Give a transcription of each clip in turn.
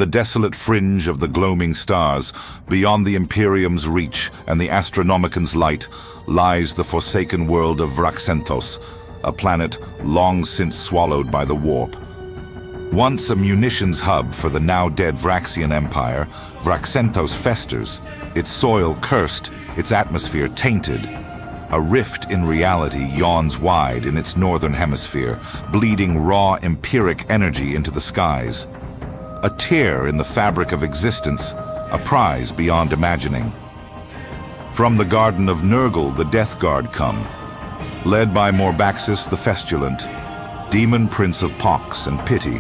the desolate fringe of the gloaming stars, beyond the Imperium's reach and the Astronomican's light, lies the forsaken world of Vraxentos, a planet long since swallowed by the warp. Once a munitions hub for the now-dead Vraxian Empire, Vraxentos festers, its soil cursed, its atmosphere tainted. A rift in reality yawns wide in its northern hemisphere, bleeding raw empiric energy into the skies. A tear in the fabric of existence, a prize beyond imagining. From the Garden of Nurgle, the Death Guard come, led by Morbaxis the Pestilent, Daemon Prince of Pox and Pity.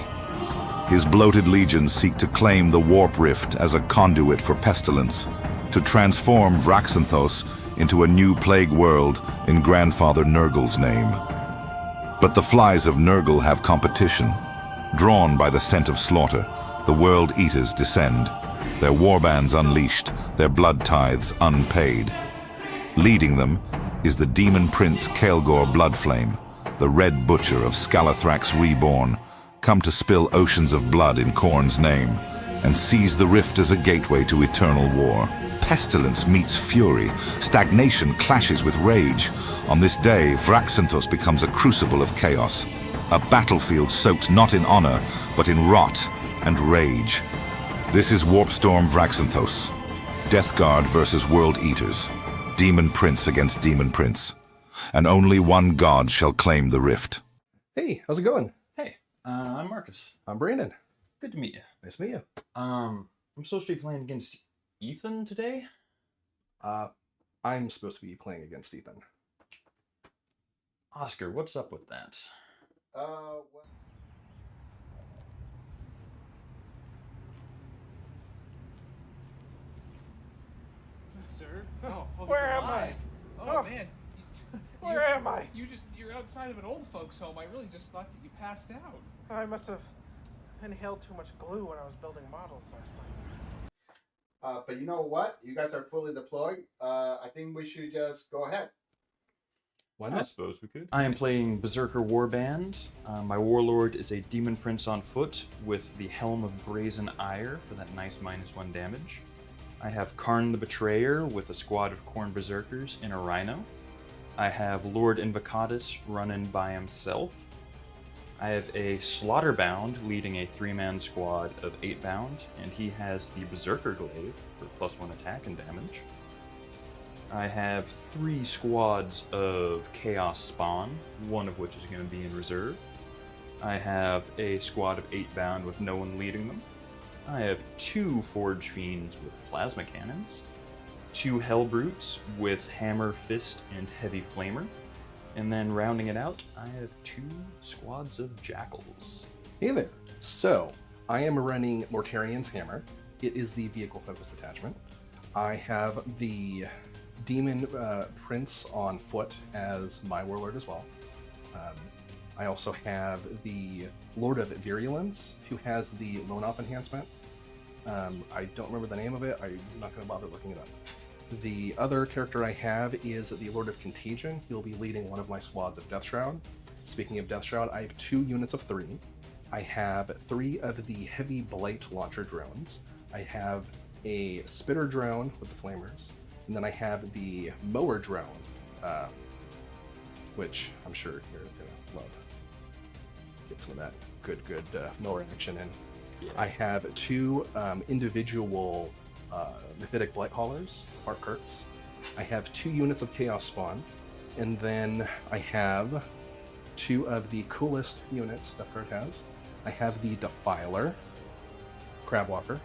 His bloated legions seek to claim the warp rift as a conduit for pestilence, to transform Vraxentos into a new plague world in Grandfather Nurgle's name. But the flies of Nurgle have competition. Drawn by the scent of slaughter, the World Eaters descend, their warbands unleashed, their blood tithes unpaid. Leading them is the Demon Prince Kael'gor Bloodflame, the Red Butcher of Skalathrax Reborn, come to spill oceans of blood in Khorne's name, and seize the rift as a gateway to eternal war. Pestilence meets fury, stagnation clashes with rage. On this day, Vraxentos becomes a crucible of chaos, a battlefield soaked not in honor, but in rot and rage. This is Warpstorm Vraxentos, Death Guard versus World Eaters, Demon Prince against Demon Prince, and only one god shall claim the rift. Hey, how's it going? Hey, I'm Marcus. I'm Brandon. Good to meet you. Nice to meet you. I'm supposed to be playing against Ethan today? I'm supposed to be playing against Ethan. Oscar, what's up with that? Well... Sir? Oh, Where am I? Oh, man. Where am I? You're outside of an old folks' home. I really just thought that you passed out. I must have inhaled too much glue when I was building models last night. But you know what? You guys are fully deployed. I think we should just go ahead. Why I not? suppose we could. I am playing Berserker Warband. My warlord is a Demon Prince on foot with the Helm of Brazen Ire for that nice -1 damage. I have Karn the Betrayer with a squad of Khorne Berserkers in a Rhino. I have Lord Invocatus running by himself. I have a Slaughterbound leading a 3-man squad of 8-bound, and he has the Berserker Glaive for +1 attack and damage. I have 3 squads of Chaos Spawn, one of which is going to be in reserve. I have a squad of 8-bound with no one leading them. I have 2 Forge Fiends with Plasma Cannons, 2 Hellbrutes with Hammer, Fist, and Heavy Flamer, and then rounding it out, I have 2 squads of Jackals. Hey there. So, I am running Mortarian's Hammer. It is the vehicle-focused attachment. I have the Demon Prince on foot as my warlord as well. I also have the Lord of Virulence, who has the Lone-Off enhancement. I don't remember the name of it. I'm not going to bother looking it up. The other character I have is the Lord of Contagion. He'll be leading one of my squads of Death Shroud. Speaking of Death Shroud, I have 2 units of 3. I have 3 of the Heavy Blight Launcher drones. I have a Spitter drone with the Flamers. And then I have the Mower drone, which I'm sure you're going to love. Get some of that good mower action in. Yeah. I have 2 individual Mephitic Blight Haulers, Art Kurtz. I have 2 units of Chaos Spawn, and then I have 2 of the coolest units Death Guard has. I have the Defiler, Crabwalker.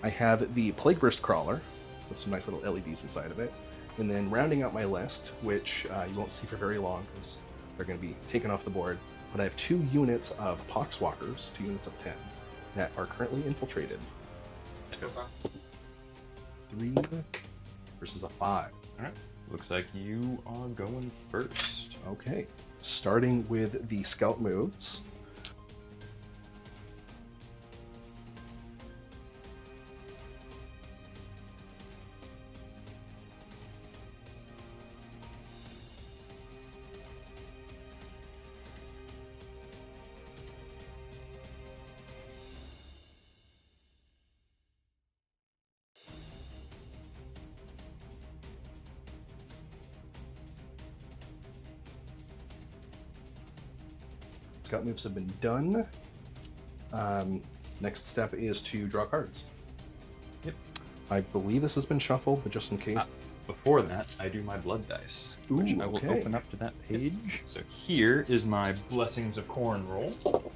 I have the Plague Burst Crawler, with some nice little LEDs inside of it. And then rounding out my list, which you won't see for very long because they're going to be taken off the board, but I have 2 units of Poxwalkers, 2 units of 10, that are currently infiltrated. 3 versus a 5. Alright, looks like you are going first. Okay, starting with the scout moves. Scout moves have been done. Next step is to draw cards. Yep. I believe this has been shuffled, but just in case. Before that, I do my blood dice, which Ooh, I will okay. open up to that page. So here is my Blessings of Khorne roll.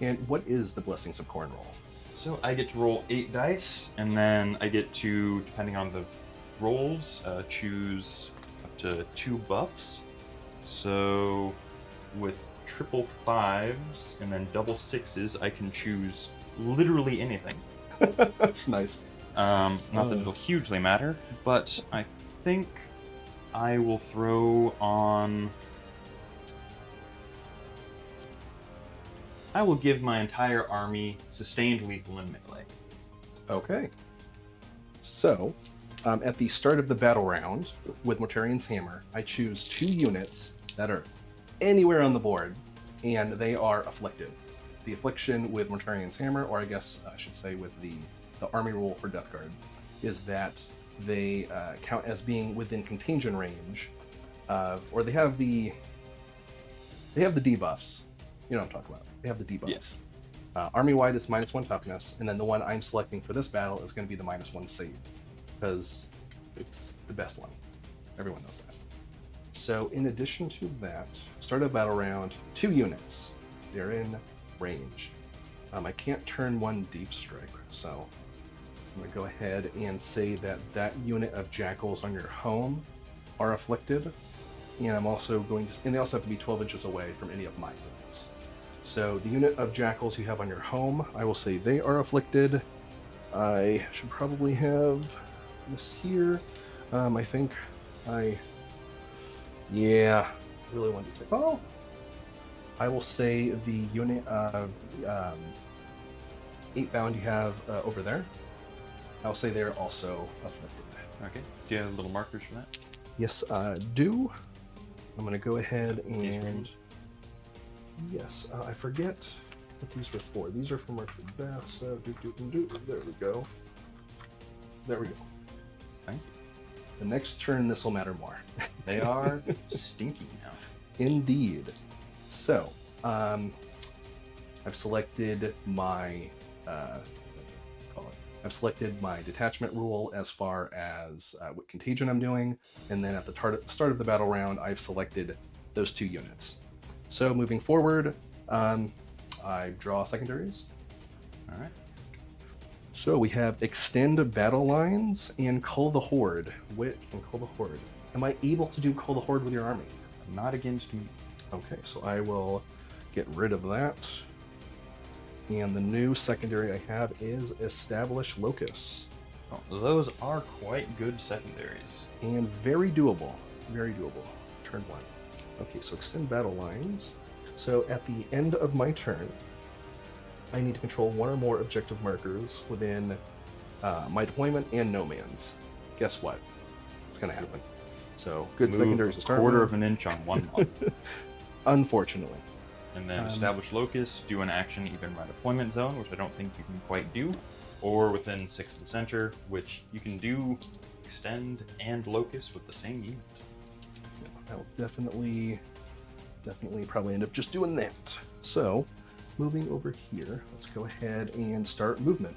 And what is the Blessings of Khorne roll? So I get to roll 8 dice, and then I get to, depending on the rolls, choose up to 2 buffs. So with triple 5s and then double 6s, I can choose literally anything. Nice. Not that it'll hugely matter, but I think I will throw on... I will give my entire army sustained lethal in melee. Okay. So, at the start of the battle round, with Mortarian's Hammer, I choose 2 units that are anywhere on the board, and they are afflicted. The affliction with Mortarian's Hammer, or I guess I should say with the army rule for Death Guard, is that they count as being within contagion range, or they have the debuffs. You know what I'm talking about. They have the debuffs. Yes. Army-wide, it's -1 toughness, and then the one I'm selecting for this battle is going to be the -1 save, because it's the best one. Everyone knows that. So in addition to that, start a battle round, 2 units. They're in range. I can't turn 1 deep strike, so I'm going to go ahead and say that that unit of jackals on your home are afflicted, and I'm also going to, and they also have to be 12 inches away from any of my units. So the unit of jackals you have on your home, I will say they are afflicted. I should probably have this here. I think yeah, really want to take, oh, I will say the unit of 8 bound you have over there, I'll say they're also afflicted. Okay. Do you have little markers for that? Yes, I do. I'm going to go ahead and... Yes, I forget what these were for. These are for Mark for Death, so there we go. There we go. Thank you. The next turn, this will matter more. They are stinky now. Indeed. So, I've selected my detachment rule as far as what contagion I'm doing, and then at the start of the battle round, I've selected those 2 units. So moving forward, I draw secondaries. All right. So we have extend battle lines and cull the horde. Cull the horde. Am I able to do cull the horde with your army? Not against me. Okay, so I will get rid of that. And the new secondary I have is establish locus. Oh, those are quite good secondaries. And very doable. Very doable. Turn 1. Okay, so extend battle lines. So at the end of my turn, I need to control 1 or more objective markers within my deployment and no man's. Guess what? It's going to happen. So good Move secondaries to a start quarter with. of an inch on 1 month. Unfortunately. And then establish locus, do an action either in my deployment zone, which I don't think you can quite do, or within 6 of the center, which you can do extend and locus with the same unit. I'll definitely probably end up just doing that. So, moving over here, let's go ahead and start movement.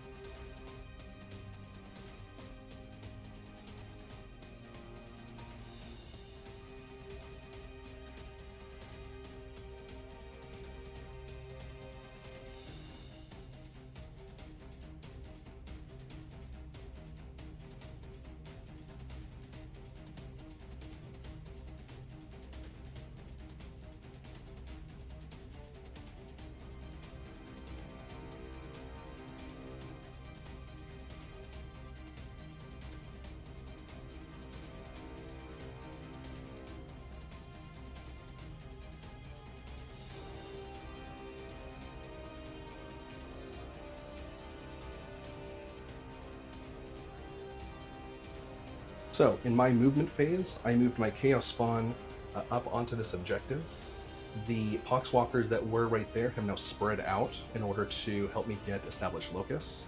So, in my movement phase, I moved my Chaos Spawn up onto this objective. The Poxwalkers that were right there have now spread out in order to help me get established locus.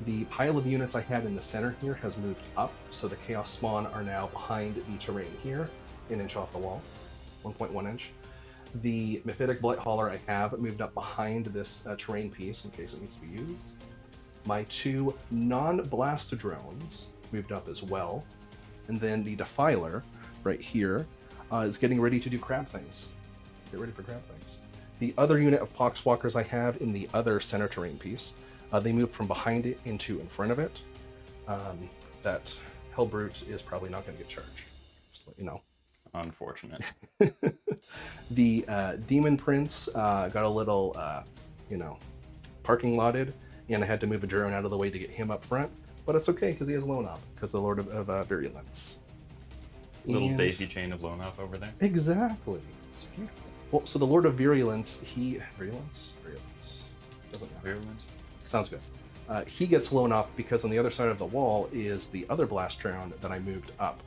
The pile of units I had in the center here has moved up, so the Chaos Spawn are now behind the terrain here, an inch off the wall, 1.1 inch. The Mephitic Blight Hauler I have moved up behind this terrain piece in case it needs to be used. My 2 non-blast drones moved up as well. And then the Defiler right here is getting ready to do crab things. Get ready for crab things. The other unit of Poxwalkers I have in the other center terrain piece, they moved from behind it into in front of it. That Hellbrute is probably not going to get charged. Just to let you know. Unfortunate. The Demon Prince got a little, parking lotted, and I had to move a drone out of the way to get him up front. But it's okay because he has Lone Op, because the Lord of Virulence. Little daisy chain of Lone Op over there. Exactly. It's beautiful. Well, so the Lord of Virulence, Virulence? Doesn't matter. Virulence. Sounds good. He gets Lone Op because on the other side of the wall is the other blast drone that I moved up.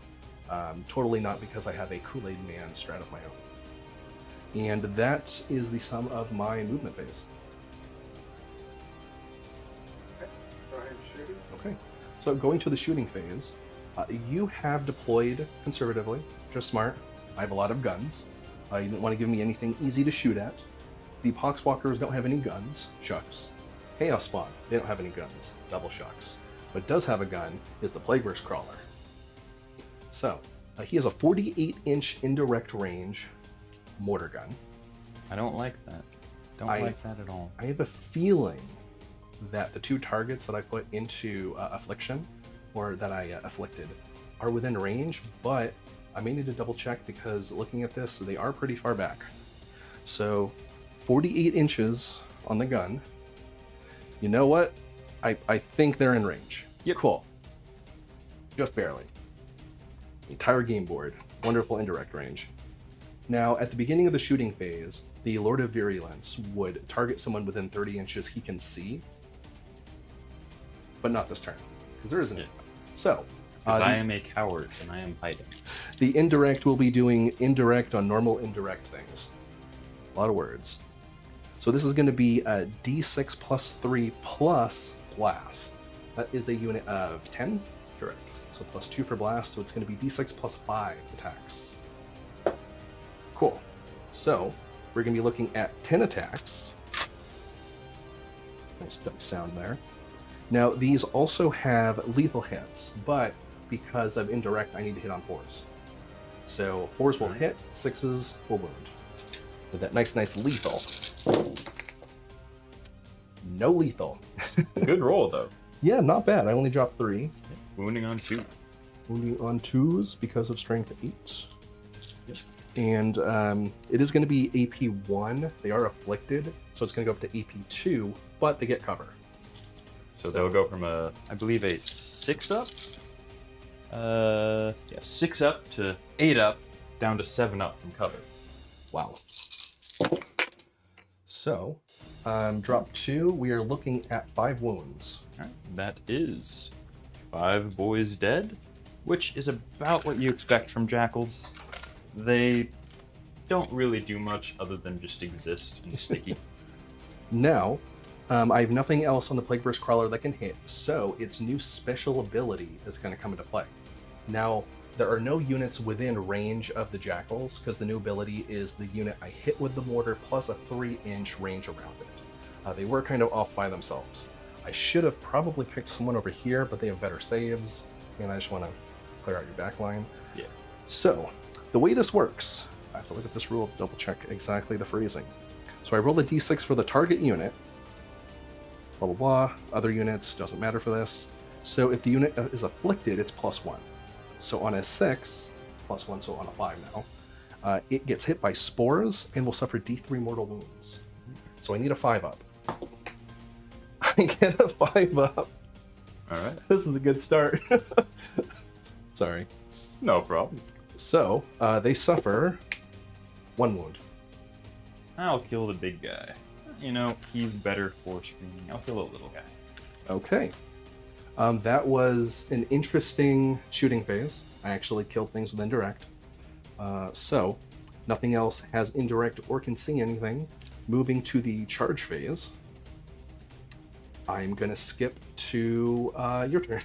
Totally not because I have a Kool-Aid Man strat of my own. And that is the sum of my movement phase. Okay. Go ahead and shoot it. Okay. So going to the shooting phase, you have deployed conservatively, just smart. I have a lot of guns. You didn't want to give me anything easy to shoot at. The Poxwalkers don't have any guns. Shucks. Chaos Spawn, they don't have any guns. Double shucks. What does have a gun is the plague-wracked crawler. So, he has a 48-inch indirect range mortar gun. I don't like that. Don't like that at all. I have a feeling that the 2 targets that I put into Affliction, or that I afflicted, are within range, but I may need to double check because looking at this, they are pretty far back. So, 48 inches on the gun. You know what? I think they're in range. Yep. Cool. Just barely. Entire game board. Wonderful indirect range. Now, at the beginning of the shooting phase, the Lord of Virulence would target someone within 30 inches he can see, but not this turn, because there isn't it. So, I am a coward and I am hiding. The indirect will be doing indirect on normal indirect things. A lot of words. So this is going to be a D6 plus 3 plus blast. That is a unit of 10? Correct. So plus 2 for blast, so it's going to be D6 plus 5 attacks. Cool. So we're going to be looking at 10 attacks. Nice duck sound there. Now these also have lethal hits, but because of indirect, I need to hit on 4s. So 4s will hit, 6s will wound. With that nice lethal. No lethal. Good roll, though. Yeah, not bad. I only dropped 3. Wounding on 2. Wounding on 2s because of strength 8. Yep. And it is going to be AP 1. They are afflicted, so it's going to go up to AP 2, but they get cover. So they'll go from I believe a 6 up? 6 up to 8 up, down to 7 up from cover. Wow. So, drop 2, we are looking at 5 wounds. All right, that is 5 boys dead, which is about what you expect from jackals. They don't really do much other than just exist and sticky. Now, I have nothing else on the Plague-wracked Crawler that can hit, so its new special ability is going to come into play. Now, there are no units within range of the jackals, because the new ability is the unit I hit with the mortar plus a 3-inch range around it. They were kind of off by themselves. I should have probably picked someone over here, but they have better saves, and I just want to clear out your back line. Yeah. So, the way this works, I have to look at this rule to double check exactly the phrasing. So I roll a d6 for the target unit, blah blah blah, other units, doesn't matter for this. So if the unit is afflicted, it's +1. So on a 6, +1, so on a 5 now, it gets hit by spores and will suffer D3 mortal wounds. So I need a 5 up. I get a 5 up. Alright. This is a good start. Sorry. No problem. So, they suffer 1 wound. I'll kill the big guy. You know, he's better for screaming. I'll kill a little guy. Okay. That was an interesting shooting phase. I actually killed things with indirect. So, nothing else has indirect or can see anything. Moving to the charge phase, I'm going to skip to your turn.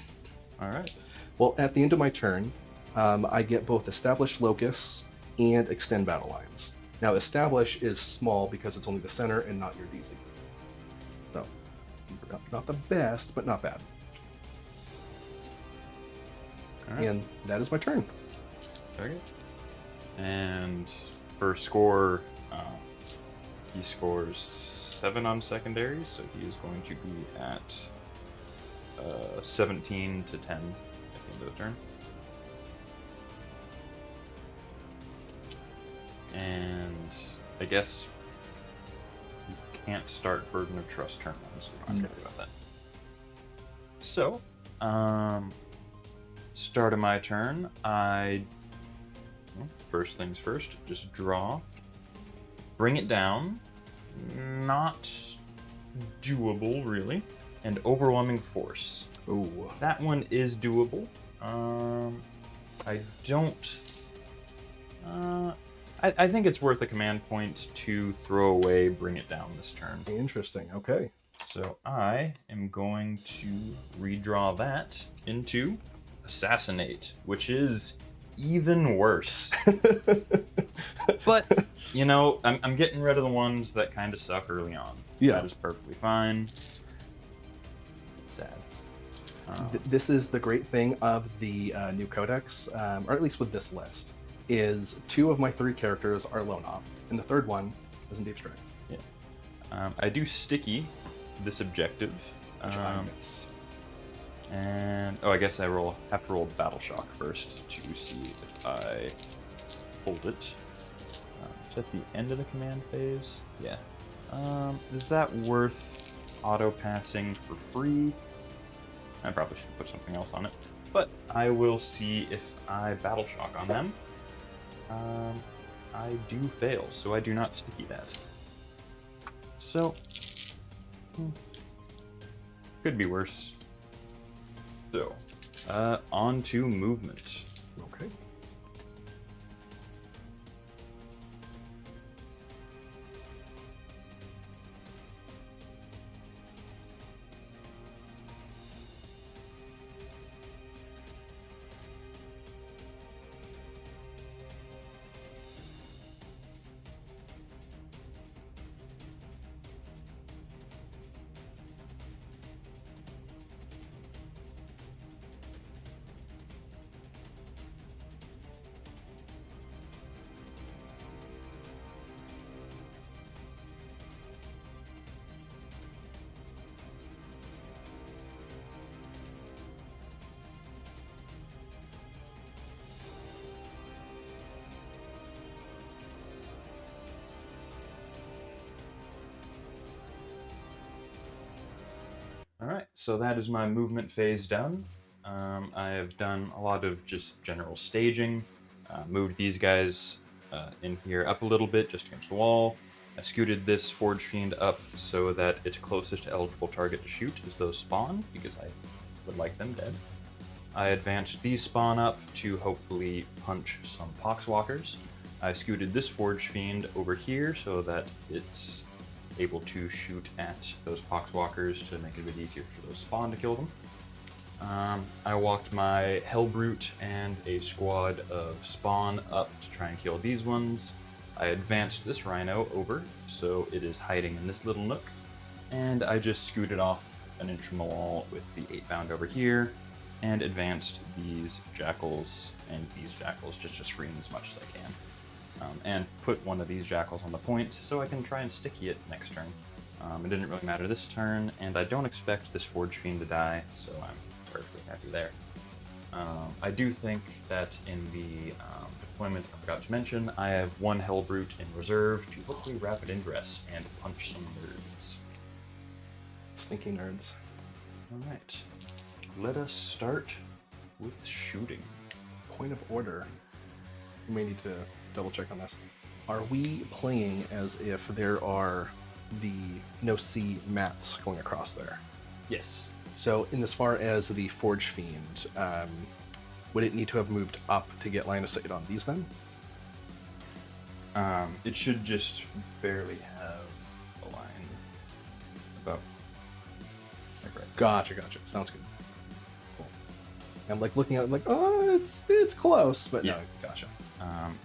Alright. Well, at the end of my turn, I get both Established Locusts and Extend Battle Lines. Now, establish is small because it's only the center and not your DC. So, not the best, but not bad. All right. And that is my turn. Very good. And for score, he scores 7 on secondary, so he is going to be at 17 to 10 at the end of the turn. And I guess you can't start Burden of Trust turn 1, so we don't have to worry about that. So, start of my turn, first things first, just draw, bring it down, not doable really, and overwhelming force. Ooh. That one is doable. I don't. I think it's worth a command point to throw away, bring it down this turn. Interesting. Okay. So I am going to redraw that into Assassinate, which is even worse. But, you know, I'm getting rid of the ones that kind of suck early on. Yeah. That is perfectly fine. It's sad. This is the great thing of the new codex, or at least with this list, is 2 of my 3 characters are lone op, and the 3rd one is in deep strike. Yeah. I do sticky this objective. Which I miss. And I guess I have to roll Battle Shock first to see if I hold it. It's at the end of the command phase. Yeah. Is that worth auto passing for free? I probably should put something else on it, but I will see if I Battle Shock on them. I do fail, so I do not sticky that. So, could be worse. So, on to movement. Okay. Alright, so that is my movement phase done. I have done a lot of just general staging, moved these guys in here up a little bit just against the wall. I scooted this Forge Fiend up so that its closest eligible target to shoot is those spawn, because I would like them dead. I advanced these spawn up to hopefully punch some Poxwalkers. I scooted this Forge Fiend over here so that it's able to shoot at those Poxwalkers to make it a bit easier for those spawn to kill them. I walked my Hellbrute and a squad of spawn up to try and kill these ones. I advanced this Rhino over, so it is hiding in this little nook, and I just scooted off an inch from the wall with the 8-bound over here, and advanced these Jackals and these Jackals just to screen as much as I can. And put one of these Jackals on the point so I can try and sticky it next turn. It didn't really matter this turn, and I don't expect this Forge Fiend to die, so I'm perfectly happy there. I do think that in the deployment I forgot to mention, I have one Hellbrute in reserve to hopefully rapid ingress and punch some nerds. Sneaky nerds. Alright, let us start with shooting. Point of order. You may need to double check on this. Are we playing as if there are the no-see mats going across there? Yes. So in as far as the Forge Fiend, would it need to have moved up to get line of sight on these then? It should just barely have a line about like right there. Gotcha. Sounds good. Cool. I'm like looking at it, I'm like, oh, it's close, but Yeah. no, gotcha.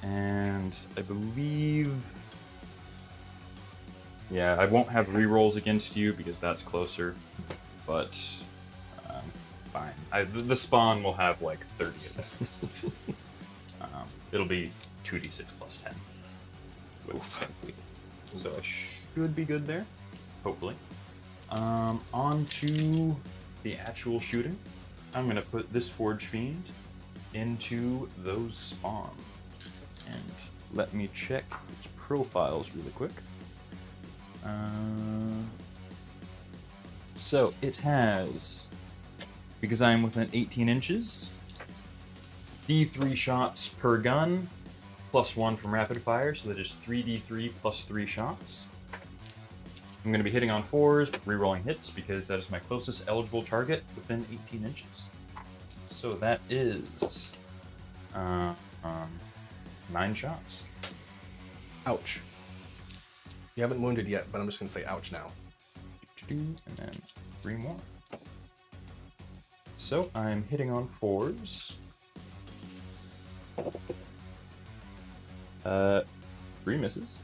And I believe Yeah, I won't have rerolls against you because that's closer, but fine. The spawn will have like 30 of those. It'll be 2d6 plus 10 with simply. So I should be good there, hopefully. On to the actual shooting. I'm going to put this Forge Fiend into those spawn. And let me check its profiles really quick. So it has, because I'm within 18 inches, D3 shots per gun, plus 1 from rapid fire, so that is 3d3 plus 3 shots. I'm going to be hitting on 4s, rerolling hits, because that is my closest eligible target within 18 inches. So that is 9 shots. Ouch. You haven't wounded yet, but I'm just going to say ouch now. And then 3 more. So I'm hitting on 4s. 3 misses,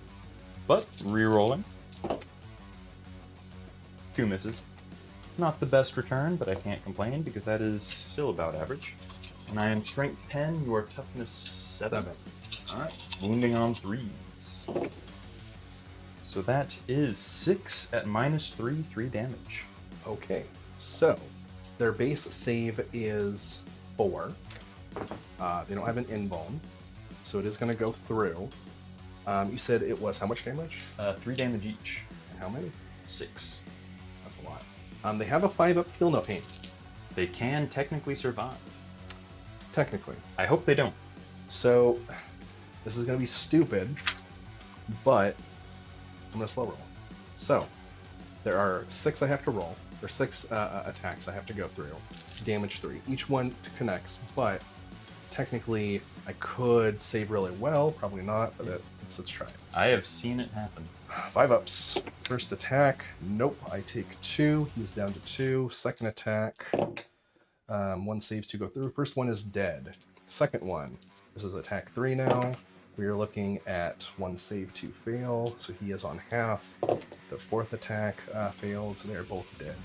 but re-rolling. 2 misses. Not the best return, but I can't complain because that is still about average. And I am strength 10, you are toughness 7. Alright, wounding on 3s. So that is 6 at -3, 3 damage. Okay, so their base save is 4. They don't have an invuln, so it is going to go through. You said it was how much damage? 3 damage each. And how many? 6. That's a lot. They have a 5-up feel no pain. They can technically survive. Technically. I hope they don't. So this is going to be stupid, but I'm going to slow roll. So there are 6 I have to roll. There's 6 attacks I have to go through. Damage 3. Each one connects, but technically I could save really well. Probably not, but let's try it. I have seen it happen. 5-ups. First attack. Nope. I take 2. He's down to 2. Second attack. 1 saves to go through. First one is dead. Second one. This is attack 3 now. We are looking at 1 save to fail, so he is on half. The fourth attack fails. They are both dead.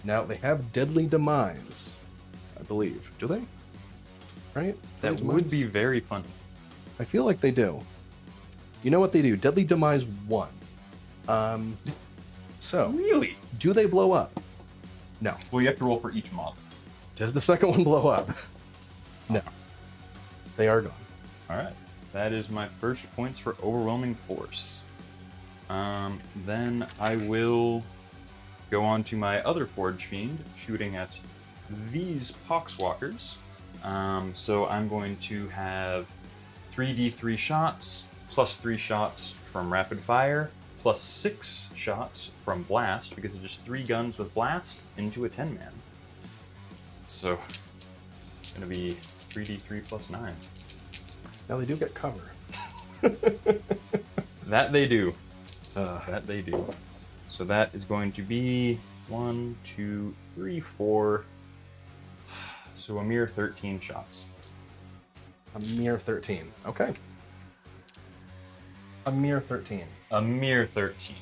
Now they have deadly demise, I believe. Do they? Right? That Deadly would demise? be very funny. I feel like they do. You know what they do? Deadly demise 1. So Really? do they blow up? No. Well, you have to roll for each model. Does the second one blow up? No. They are gone. All right. That is my first points for overwhelming force. Then I will go on to my other Forge Fiend, shooting at these Poxwalkers. So I'm going to have 3d3 shots, plus 3 shots from rapid fire, plus 6 shots from blast, because it's just 3 guns with blast into a 10-man. So it's going to be 3d3 plus 9. Now they do get cover. That they do. That they do. So that is going to be 1, 2, 3, 4. So a mere 13 shots. A mere 13. Okay. A mere 13. A mere 13.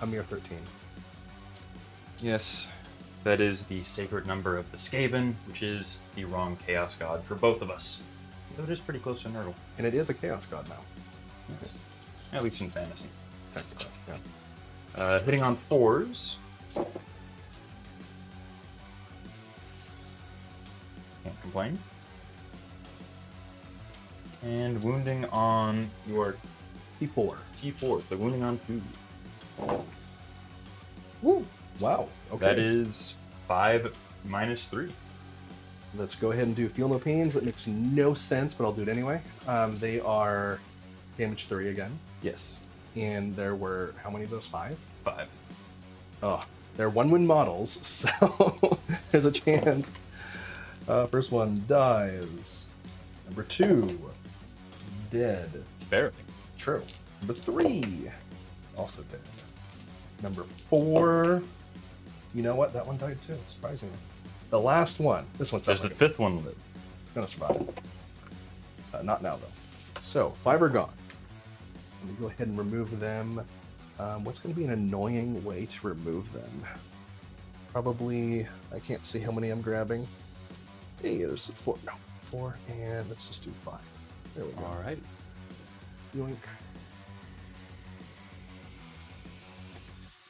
A mere 13. Yes, that is the sacred number of the Skaven, which is the wrong Chaos God for both of us. Though it is pretty close to Nurgle. And it is a Chaos God now. Yes. At least in fantasy. Technically, yeah. Hitting on 4s. Can't complain. And wounding on your T4. T4, so wounding on 2. Woo! Wow. Okay. That is 5 minus 3. Let's go ahead and do Feel No Pains. That makes no sense, but I'll do it anyway. They are damage 3 again. Yes. And there were, how many of those? 5? 5. Oh, they're 1-win models, so there's a chance. First one dies. Number 2, dead. Barely. True. Number 3, also dead. Number 4, you know what? That one died too, surprisingly. The last one, this one's There's the 5th one live. gonna survive. Not now though. So 5 are gone. Let me go ahead and remove them What's going to be an annoying way to remove them? Probably, I can't see how many I'm grabbing. Hey, there's 4. No, 4, and let's just do 5. There we go. All right. Yoink.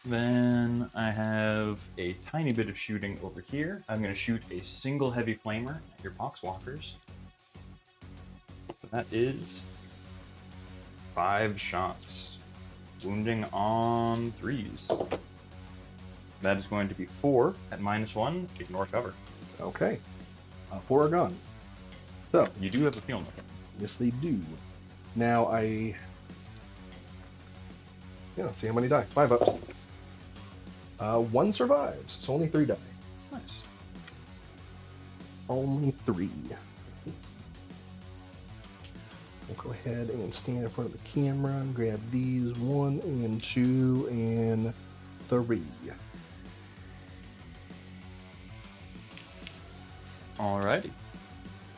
Then I have a tiny bit of shooting over here. I'm going to shoot a single heavy flamer at your poxwalkers. So that is 5 shots, wounding on 3s. That is going to be 4 at -1. Ignore cover. Okay. 4 are gone. So, You do have a field. yes, they do. Now let's see how many die. 5 ups. 1 survives, so only 3 die. Nice. Only 3. We'll go ahead and stand in front of the camera and grab these 1 and 2 and 3. Alrighty.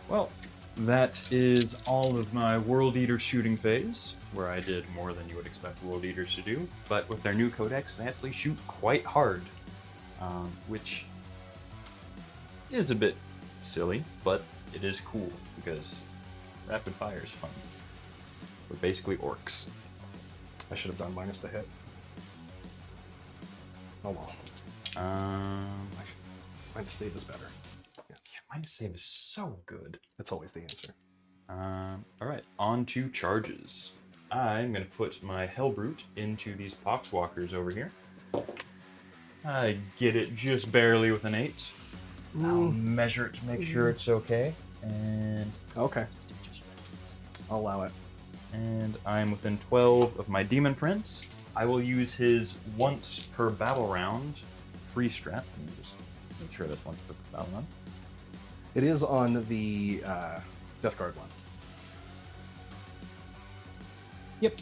Well, that is all of my World Eater shooting phase, where I did more than you would expect World Eaters to do. But with their new codex, they actually shoot quite hard, which is a bit silly, but it is cool because rapid fire is fun. We're basically orcs. I should have done minus the hit. Oh well. Minus save is better. Yeah, minus save is so good. That's always the answer. Alright, on to charges. I'm going to put my Hellbrute into these Poxwalkers over here. I get it just barely with an 8. I'll measure it to make sure it's okay. And Okay. I'll allow it. And I'm within 12 of my Demon Prince. I will use his once per battle round free strat. Let me just make sure that's once per battle round. It is on the Death Guard one. Yep,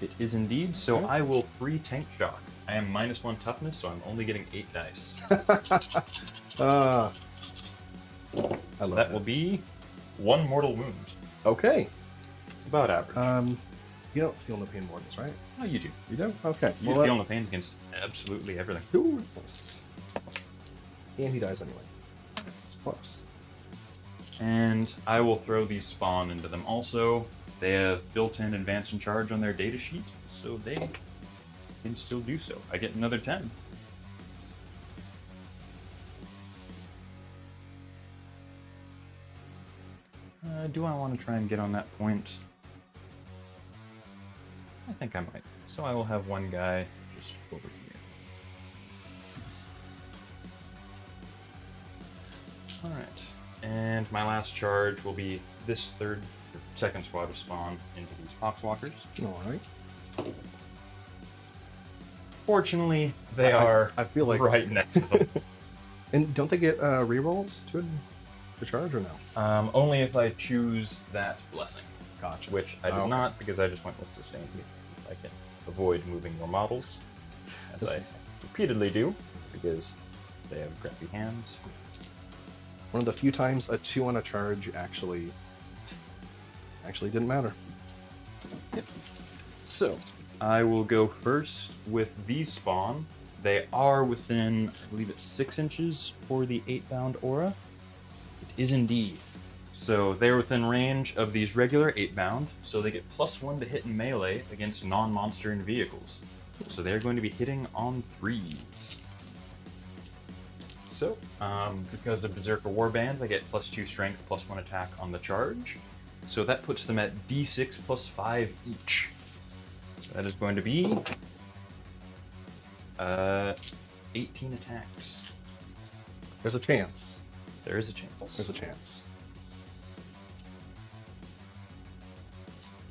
it is indeed. So Okay. I will free tank shock. I am -1 toughness, so I'm only getting 8 dice. I love That will be 1 mortal wound. Okay. About average. You don't feel no pain mortals, right? Oh, you do. You do? Okay. You feel no pain against absolutely everything. Ooh, yes. And he dies anyway. It's close. And I will throw these spawn into them also. They have built-in advance and charge on their data sheet, so they can still do so. I get another 10. Do I want to try and get on that point? I think I might. So I will have one guy just over here. Alright. And my last charge will be this second squad of spawn into these Poxwalkers. Alright. Fortunately, they are I feel like right next to them. And don't they get rerolls to charge or no? Only if I choose that blessing, Gotcha. which I did Okay. not because I just went with sustain. If I can avoid moving more models, as I repeatedly do, because they have crappy hands. One of the few times a 2 on a charge actually didn't matter. Yep. So, I will go first with these spawn. They are within, I believe it's 6 inches for the 8-bound aura. It is indeed. So they're within range of these regular 8-bound, so they get +1 to hit in melee against non-monster and vehicles. So they're going to be hitting on 3s. So, because of Berserker Warband, they get +2 strength, +1 attack on the charge. So that puts them at D6 +5 each. So that is going to be 18 attacks. There's a chance. There is a chance. There's a chance.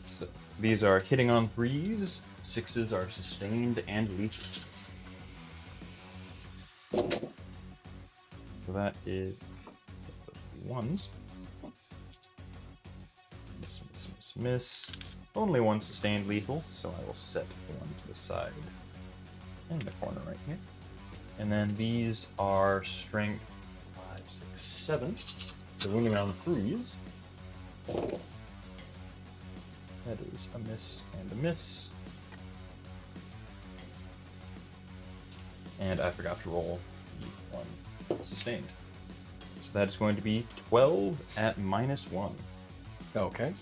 So these are hitting on 3s, 6s are sustained and lethal. So that is 1s. Miss, miss, miss, miss. Only 1 sustained lethal, so I will set 1 to the side in the corner right here. And then these are strength 5, 6, 7. They're wounding on 3s. That is a miss and a miss. And I forgot to roll the one sustained. So that is going to be 12 at -1. Okay.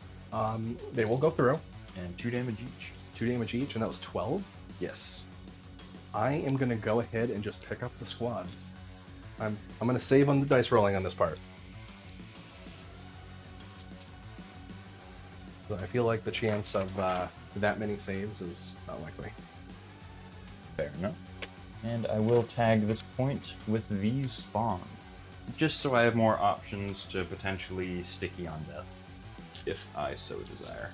They will go through. And 2 damage each. 2 damage each, and that was 12. Yes. I am going to go ahead and just pick up the squad. I'm going to save on the dice rolling on this part. So I feel like the chance of that many saves is not likely. Fair enough. And I will tag this point with these spawn, just so I have more options to potentially sticky on death, if I so desire.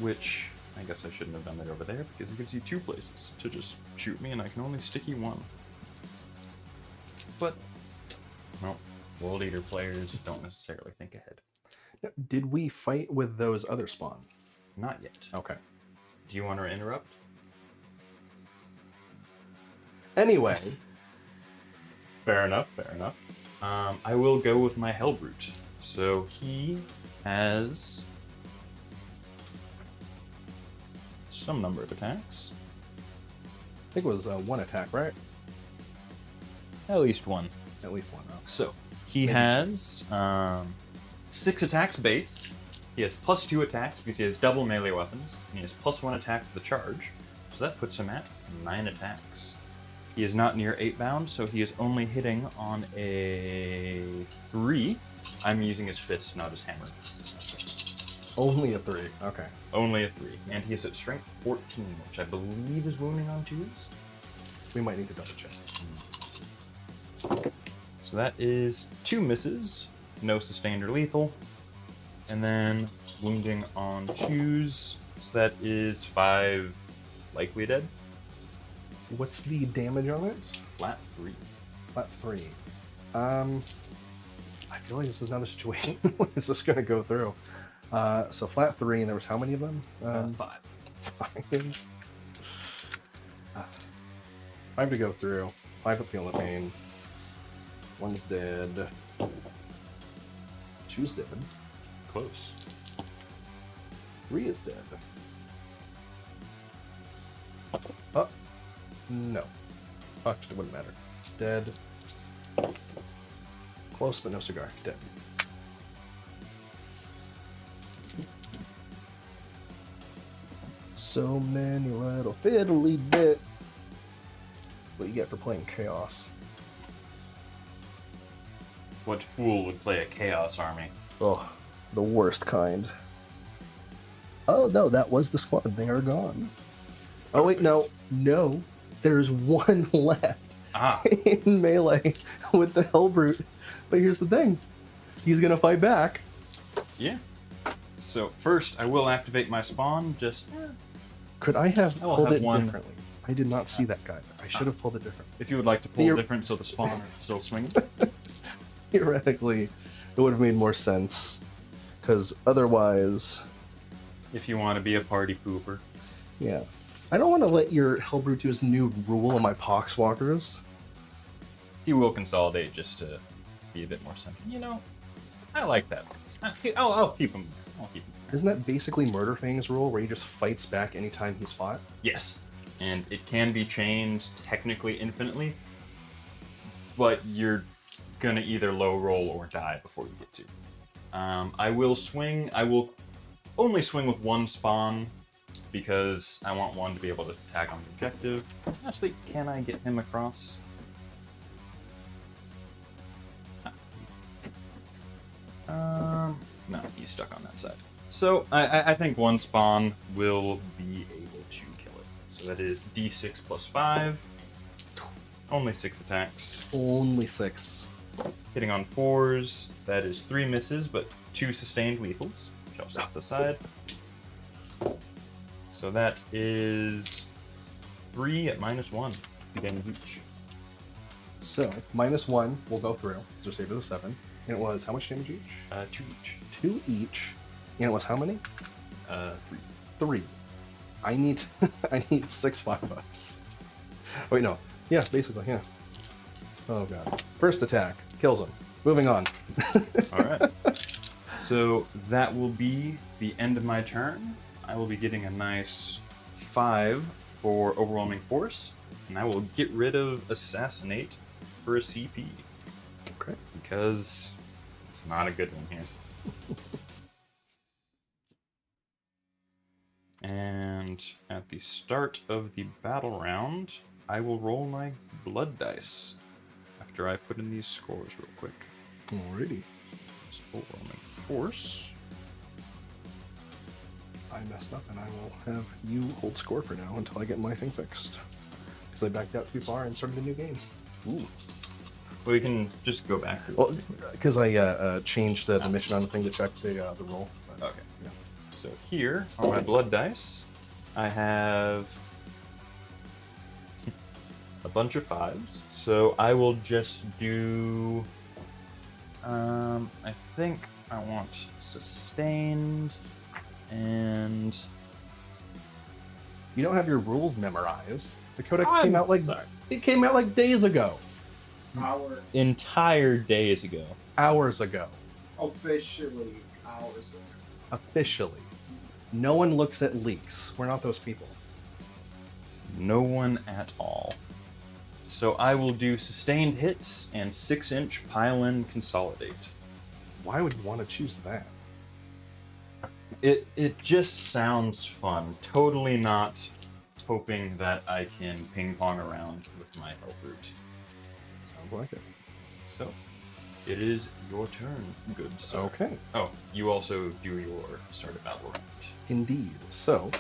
Which I guess I shouldn't have done that over there, because it gives you 2 places to just shoot me, and I can only sticky 1. But, well, World Eater players don't necessarily think ahead. Did we fight with those other spawn? Not yet. Okay. Do you want to interrupt? Anyway. Fair enough, fair enough. I will go with my Hellbrute. So he has some number of attacks. I think it was 1 attack, right? At least 1. At least 1. Oh. So he has 6 attacks base. He has +2 attacks because he has double melee weapons. And he has +1 attack to the charge. So that puts him at 9 attacks. He is not near 8 bound, so he is only hitting on a 3. I'm using his fist, not his hammer. Only a 3. Okay. Only a 3. And he is at strength 14, which I believe is wounding on 2s. We might need to double check. So that is 2 misses, no sustained or lethal. And then wounding on 2s, so that is 5 likely dead. What's the damage on it? Flat 3. Flat 3. I feel like this is not a situation where this is going to go through. So flat 3, and there was how many of them? 5. 5. 5 to go through. 5 up feeling the pain. 1's dead. 2's dead. Close. 3 is dead. Oh. No. Fucked, it wouldn't matter. Dead. Close, but no cigar. Dead. So many little fiddly bit. What you get for playing Chaos. What fool would play a Chaos army? Oh, the worst kind. Oh no, that was the squad. They are gone. Oh wait, no. No. There's 1 left in melee with the Hellbrute. But here's the thing. He's gonna fight back. Yeah. So first, I will activate my spawn, just... Could I have I will pulled have it one. differently? I did not see that guy. I should have pulled it different. If you would like to pull different so the spawn are still swinging. Theoretically, it would have made more sense. Because otherwise... If you want to be a party pooper. Yeah. I don't want to let your Hellbrute do his new rule on my Poxwalkers. He will consolidate just to be a bit more central. You know, I like that. I'll keep him. I'll keep him. Isn't that basically Murderfang's rule, where he just fights back anytime he's fought? Yes, and it can be changed technically infinitely, but you're gonna either low roll or die before you get to. I will swing. I will only swing with 1 spawn because I want 1 to be able to tag on the objective. Actually, can I get him across? No, he's stuck on that side. So I think 1 spawn will be able to kill it. So that is D6 + 5. Only 6 attacks. Only 6. Hitting on 4s, that is 3 misses, but 2 sustained lethals, which I'll set aside. So that is 3 at -1. Damage each. So, -1 will go through, so save it as a 7. And it was how much damage each? 2 each. 2 each. And it was how many? 3. 3. I need I need 6 5-ups. Wait, no. Yeah, basically, yeah. Oh god. First attack. Kills him. Moving on. Alright. So that will be the end of my turn. I will be getting a nice 5 for overwhelming force, and I will get rid of assassinate for a CP. Okay. Because it's not a good one here. And at the start of the battle round, I will roll my blood dice after I put in these scores real quick. Alrighty. So overwhelming force. I messed up, and I will have you hold score for now until I get my thing fixed. Because I backed out too far and started a new game. Ooh. Well, you can just go back. Well, because I changed the mission on the thing to check the roll. But, Okay. yeah. So here on my blood dice, I have a bunch of 5s. So I will just do. I think I want sustained and. You don't have your rules memorized. The codex I'm came out like sorry. it came out like days ago, Hours. Entire days ago. hours ago, Officially hours. officially. No one looks at leaks. We're not those people. No one at all. So I will do sustained hits and 6-inch pile-in consolidate. Why would you want to choose that? It just sounds fun. Totally not hoping that I can ping pong around with my health root. Sounds like it. So it is your turn, good sir. Okay. Oh, you also do your start of battle round. Indeed. So,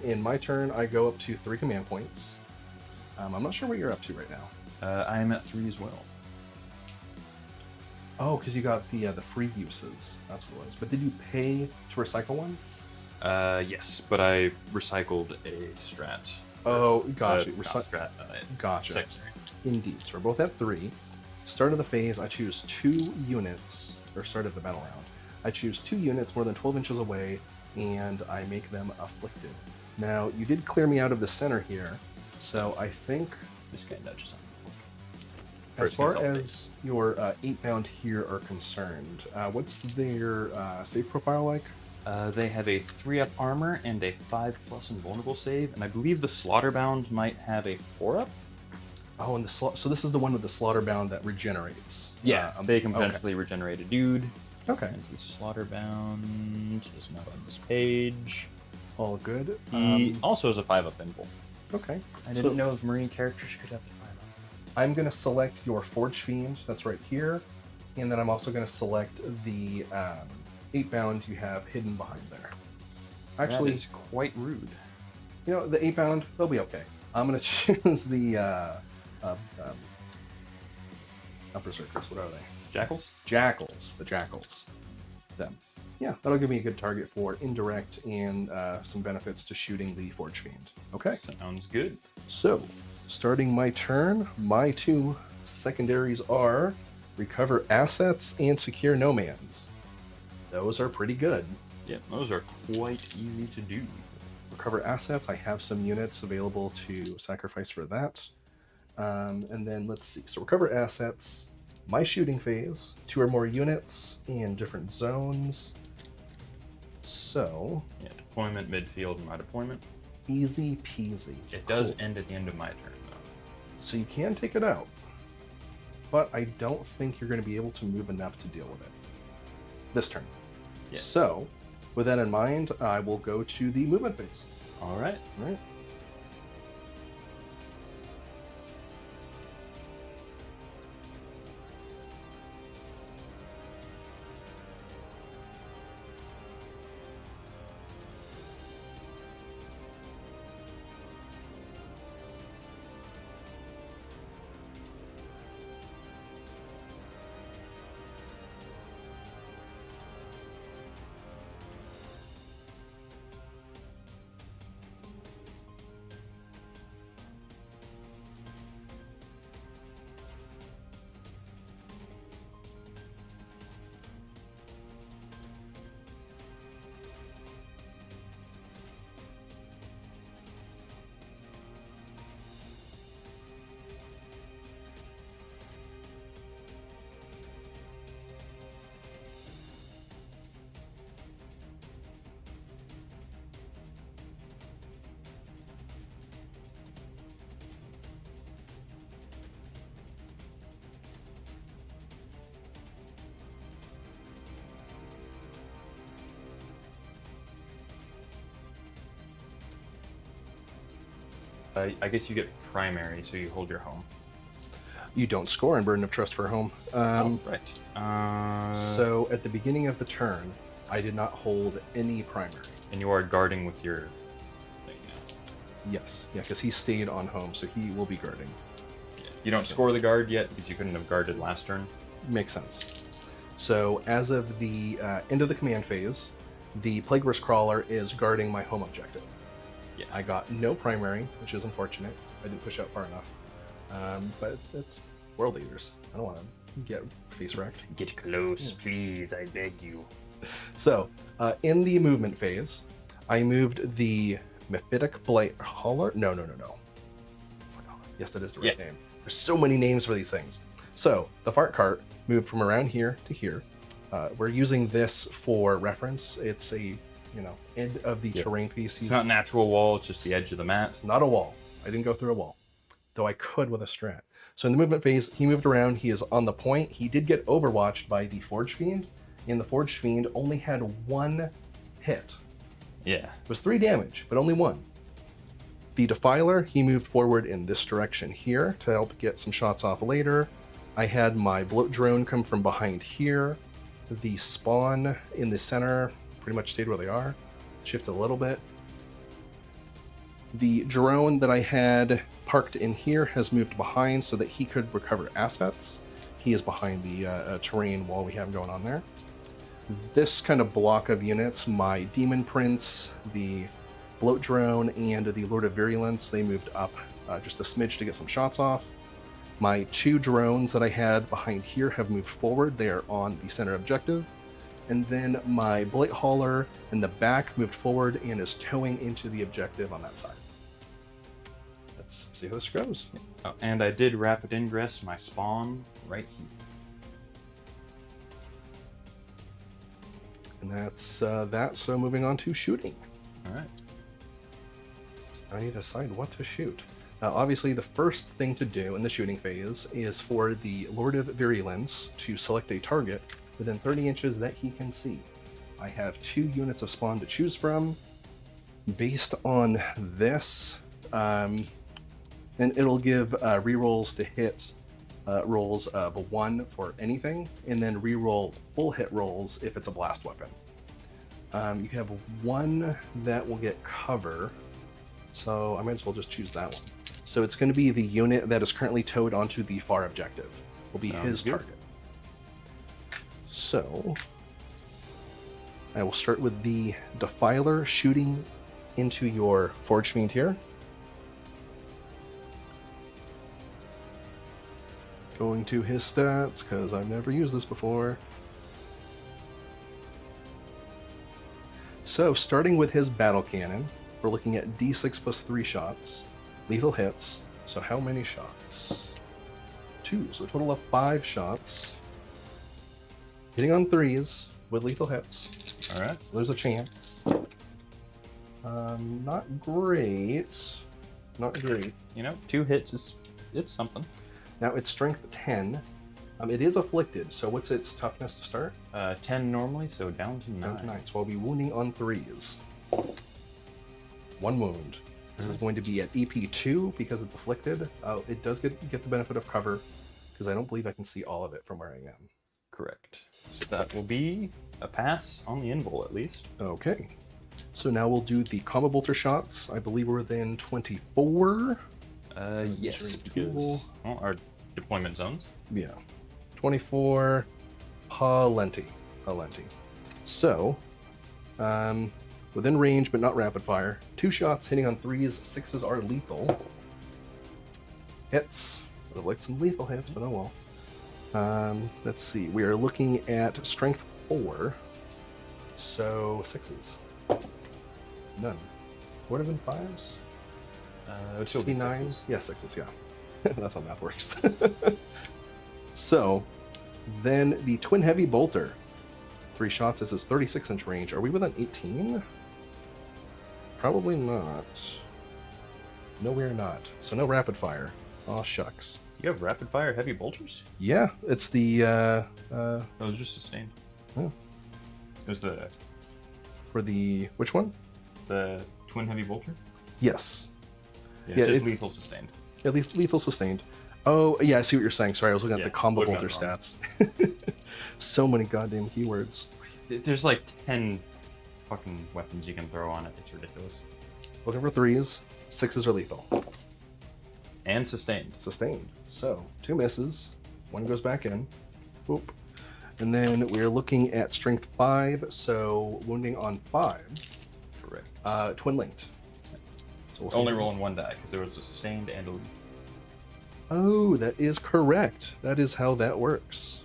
in my turn, I go up to 3 command points. I'm not sure what you're up to right now. I am at 3 as well. Oh, because you got the free uses. That's what it was. But did you pay to recycle one? Yes, but I recycled a strat. Oh, got you. Not strat. Gotcha. Secondary. Indeed. So we're both at 3. Start of the phase, I choose 2 units, or start of the battle round. I choose 2 units more than 12 inches away, and I make them afflicted. Now, you did clear me out of the center here, so I think This guy nudges on. as First far consolidate. as your 8-bound here are concerned, what's their save profile like? They have a 3-up armor and a 5+ invulnerable save, and I believe the Slaughterbound might have a 4-up. Oh, and so this is the one with the Slaughterbound that regenerates. They can potentially regenerate a dude. Okay. And the Slaughterbound is not on this page. All good. He also has a 5-up invul. Okay. I didn't know if Marine characters could have the 5-up. I'm going to select your Forge Fiend, that's right here, and then I'm also going to select the 8-bound you have hidden behind there. Actually, That is quite rude. you know, the 8-bound, they'll be okay. I'm going to choose the berserkers. What are they? Jackals? Jackals. The jackals. Them. Yeah, that'll give me a good target for indirect and some benefits to shooting the Forge Fiend. Okay. Sounds good. So, starting my turn, my 2 secondaries are recover assets and secure nomads. Those are pretty good. Yeah, those are quite easy to do. Recover assets, I have some units available to sacrifice for that. And then let's see. So, recover assets, my shooting phase, 2 or more units in different zones. So, Yeah, deployment, midfield, and my deployment. easy peasy. It does Cool. end at the end of my turn, though. So you can take it out, but I don't think you're going to be able to move enough to deal with it this turn. Yeah. So, with that in mind, I will go to the movement phase. All right. All right. I guess you get primary, so you hold your home. You don't score on Burden of Trust for home. Right. So at the beginning of the turn, I did not hold any primary. And you are guarding with your thing now. Yes, yeah, because he stayed on home, so he will be guarding. You don't score the guard yet because you couldn't have guarded last turn. Makes sense. So as of the end of the command phase, the Plague-wracked Crawler is guarding my home objective. Yeah. I got no primary, which is unfortunate. I didn't push out far enough. But it's World Eaters. I don't want to get face wrecked. Get close, please, I beg you. So, in the movement phase, I moved the Mephitic Blight Hauler. No. Yes, that is the right name. There's so many names for these things. So, the Fart Cart moved from around here to here. We're using this for reference. It's a, end of the terrain piece. It's not an actual wall, it's just the edge of the mat. It's not a wall. I didn't go through a wall, though I could with a strat. So in the movement phase, he moved around. He is on the point. He did get overwatched by the Forge Fiend, and the Forge Fiend only had 1 hit. Yeah. It was 3 damage, but only 1. The Defiler, he moved forward in this direction here to help get some shots off later. I had my Bloat Drone come from behind here. The Spawn in the center pretty much stayed where they are. Shifted a little bit. The drone that I had parked in here has moved behind so that he could recover assets. He is behind the terrain wall we have going on there. This kind of block of units, my Demon Prince, the Bloat Drone, and the Lord of Virulence, they moved up just a smidge to get some shots off. My 2 drones that I had behind here have moved forward. They are on the center objective. And then my Blight Hauler in the back moved forward and is towing into the objective on that side. Let's see how this goes. Oh, and I did rapid ingress my spawn right here. And that's that. So moving on to shooting. All right. I need to decide what to shoot. Obviously, the first thing to do in the shooting phase is for the Lord of Virulence to select a target within 30 inches that he can see. I have 2 units of spawn to choose from. Based on this, and it'll give rerolls to hit rolls of a 1 for anything, and then reroll full hit rolls if it's a blast weapon. You have 1 that will get cover, so I might as well just choose that one. So it's going to be the unit that is currently towed onto the far objective. Will be his target. So I will start with the Defiler shooting into your Forge Fiend here. Going to his stats, because I've never used this before. So starting with his Battle Cannon, we're looking at D6 plus 3 shots. Lethal hits. So how many shots? 2. So a total of 5 shots. Hitting on 3s with lethal hits. All right. There's a chance. Not great. Not great. 2 hits it's something. Now it's strength 10. It is afflicted. So what's its toughness to start? 10 normally, so down to 9. Down to 9. So I'll be wounding on 3s. 1 wound. This is going to be at EP 2 because it's afflicted. It does get the benefit of cover because I don't believe I can see all of it from where I am. Correct. So that will be a pass on the invul at least. Okay. So now we'll do the combo bolter shots. I believe we're within 24. Yes, Tool. because our deployment zones. Yeah. 24. Plenty. So, within range but not rapid fire. 2 shots hitting on 3s. 6s are lethal. Hits. Would have liked some lethal hits, but oh well. Let's see. We are looking at strength 4. So 6s. None. Would have been 5s. It would still be 9. 6s. Yeah, 6s. Yeah. That's how math works. So, then the Twin Heavy Bolter. 3 shots. This is 36-inch range. Are we within 18? Probably not. No, we're not. So no rapid fire. Aw, shucks. You have rapid fire heavy bolters? Yeah, it's the Those are just sustained. Oh. There's the for the which one? twin heavy bolter. Yes. Yeah, Yeah, it's just it's- lethal sustained. Yeah, lethal sustained. Oh, yeah, I see what you're saying. Sorry, I was looking at Yeah, the combo looking at bolter the wrong. stats. So many goddamn keywords. There's like 10 fucking weapons you can throw on it. It's ridiculous. Looking for 3s. 6s are lethal. And sustained. Sustained. So, 2 misses. 1 goes back in. Whoop. And then we're looking at strength 5, so wounding on 5s. Correct. Twin linked. So we'll see. Only rolling 1 die because there was a sustained and a lethal. Oh, that is correct. That is how that works.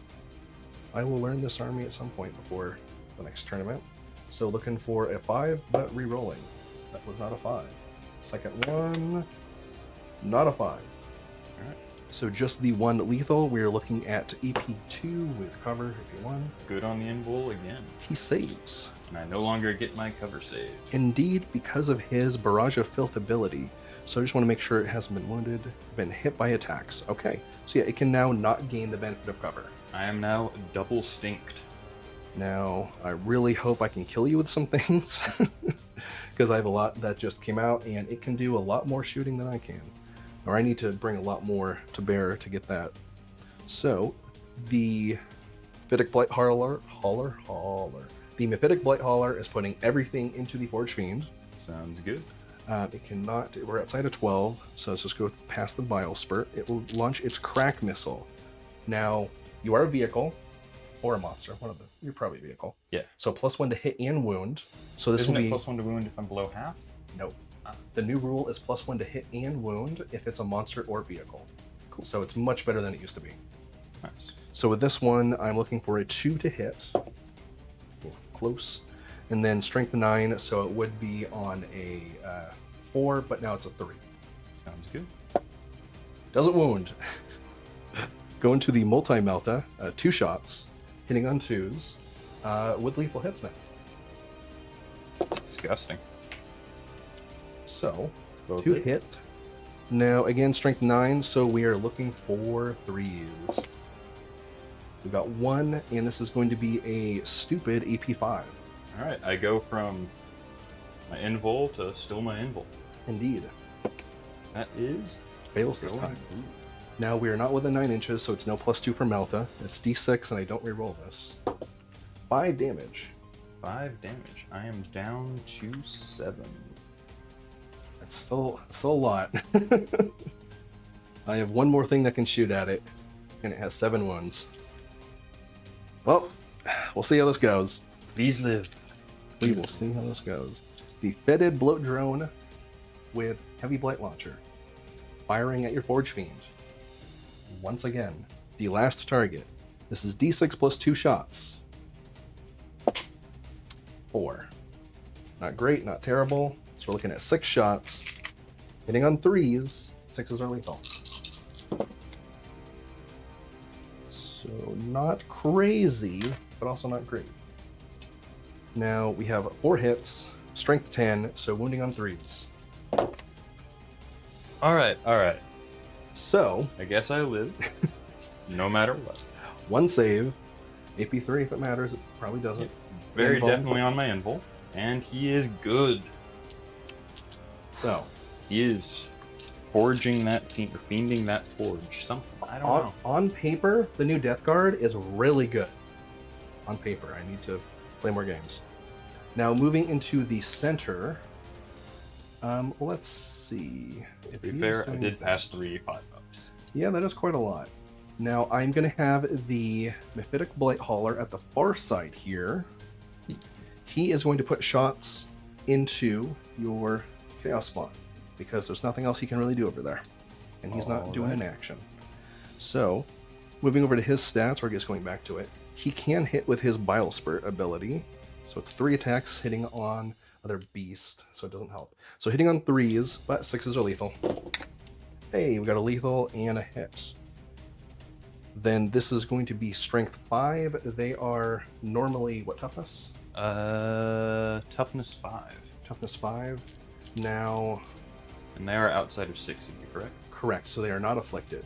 I will learn this army at some point before the next tournament. So looking for a 5, but re-rolling. That was not a 5. Second one, not a 5. Alright. So just the 1 lethal. We're looking at EP2 with cover, EP1. Good on the invul again. He saves. And I no longer get my cover save. Indeed, because of his Barrage of Filth ability. So I just want to make sure it hasn't been wounded, been hit by attacks. Okay, so yeah, it can now not gain the benefit of cover. I am now double stinked. Now, I really hope I can kill you with some things, because I have a lot that just came out, and it can do a lot more shooting than I can. Or I need to bring a lot more to bear to get that. So, the Mephitic Blight Hauler. The Mephitic Blight Hauler is putting everything into the Forge Fiend. Sounds good. It cannot, we're outside of 12, so let's just go past the Bile Spurt. It will launch its Crack Missile. Now, you are a vehicle, or a monster, one of them. You're probably a vehicle. Yeah. So +1 to hit and wound. So this Isn't will it be... +1 to wound if I'm below half? No. The new rule is +1 to hit and wound if it's a monster or vehicle. Cool. So it's much better than it used to be. Nice. So with this one, I'm looking for a 2 to hit. Close. And then strength 9, so it would be on a 4, but now it's a 3. Sounds good. Doesn't wound. Go into the multi-melta, 2 shots, hitting on 2s, with lethal hits now. Disgusting. So, Both 2 hit. hit. Now, again, strength 9, so we are looking for 3s. We got 1, and this is going to be a stupid AP5. Alright, I go from my invul to still my invul. Indeed. That is Fails this going time. good. Now, we are not within 9 inches, so it's no +2 for Melta. It's D6, and I don't reroll this. 5 damage. 5 damage. I am down to 7. That's still a lot. I have one more thing that can shoot at it, and it has 7 wounds. Well, we'll see how this goes. Please live. We will see how this goes. The Fetid Bloat Drone with Heavy Blight Launcher, firing at your Forge Fiend. Once again, the last target. This is D6 plus 2 shots. 4. Not great, not terrible. So we're looking at 6 shots. Hitting on 3s. 6s are lethal. So not crazy, but also not great. Now we have 4 hits, strength 10, so wounding on 3s. Alright. So, I guess I live. No matter what. 1 save, AP3 if it matters, it probably doesn't. Very Invul. definitely on my invul. And he is good. So, He is forging that fiending that forge. Something. I don't know. on paper, the new Death Guard is really good. On paper, I need to play more games. Now, moving into the center, let's see. To be fair, I did pass 3 5-ups. Yeah, that is quite a lot. Now, I'm going to have the Mephitic Blight Hauler at the far side here. He is going to put shots into your Chaos Spawn, because there's nothing else he can really do over there. And he's not doing an action. So, moving over to his stats, or just going back to it, he can hit with his Bile Spurt ability. So it's 3 attacks hitting on other beast, so it doesn't help. So hitting on 3s, but 6s are lethal. Hey, we got a lethal and a hit. Then this is going to be strength 5. They are normally, what toughness? Toughness 5. Toughness 5. Now, And they are outside of 6, if you're correct. correct, so they are not afflicted.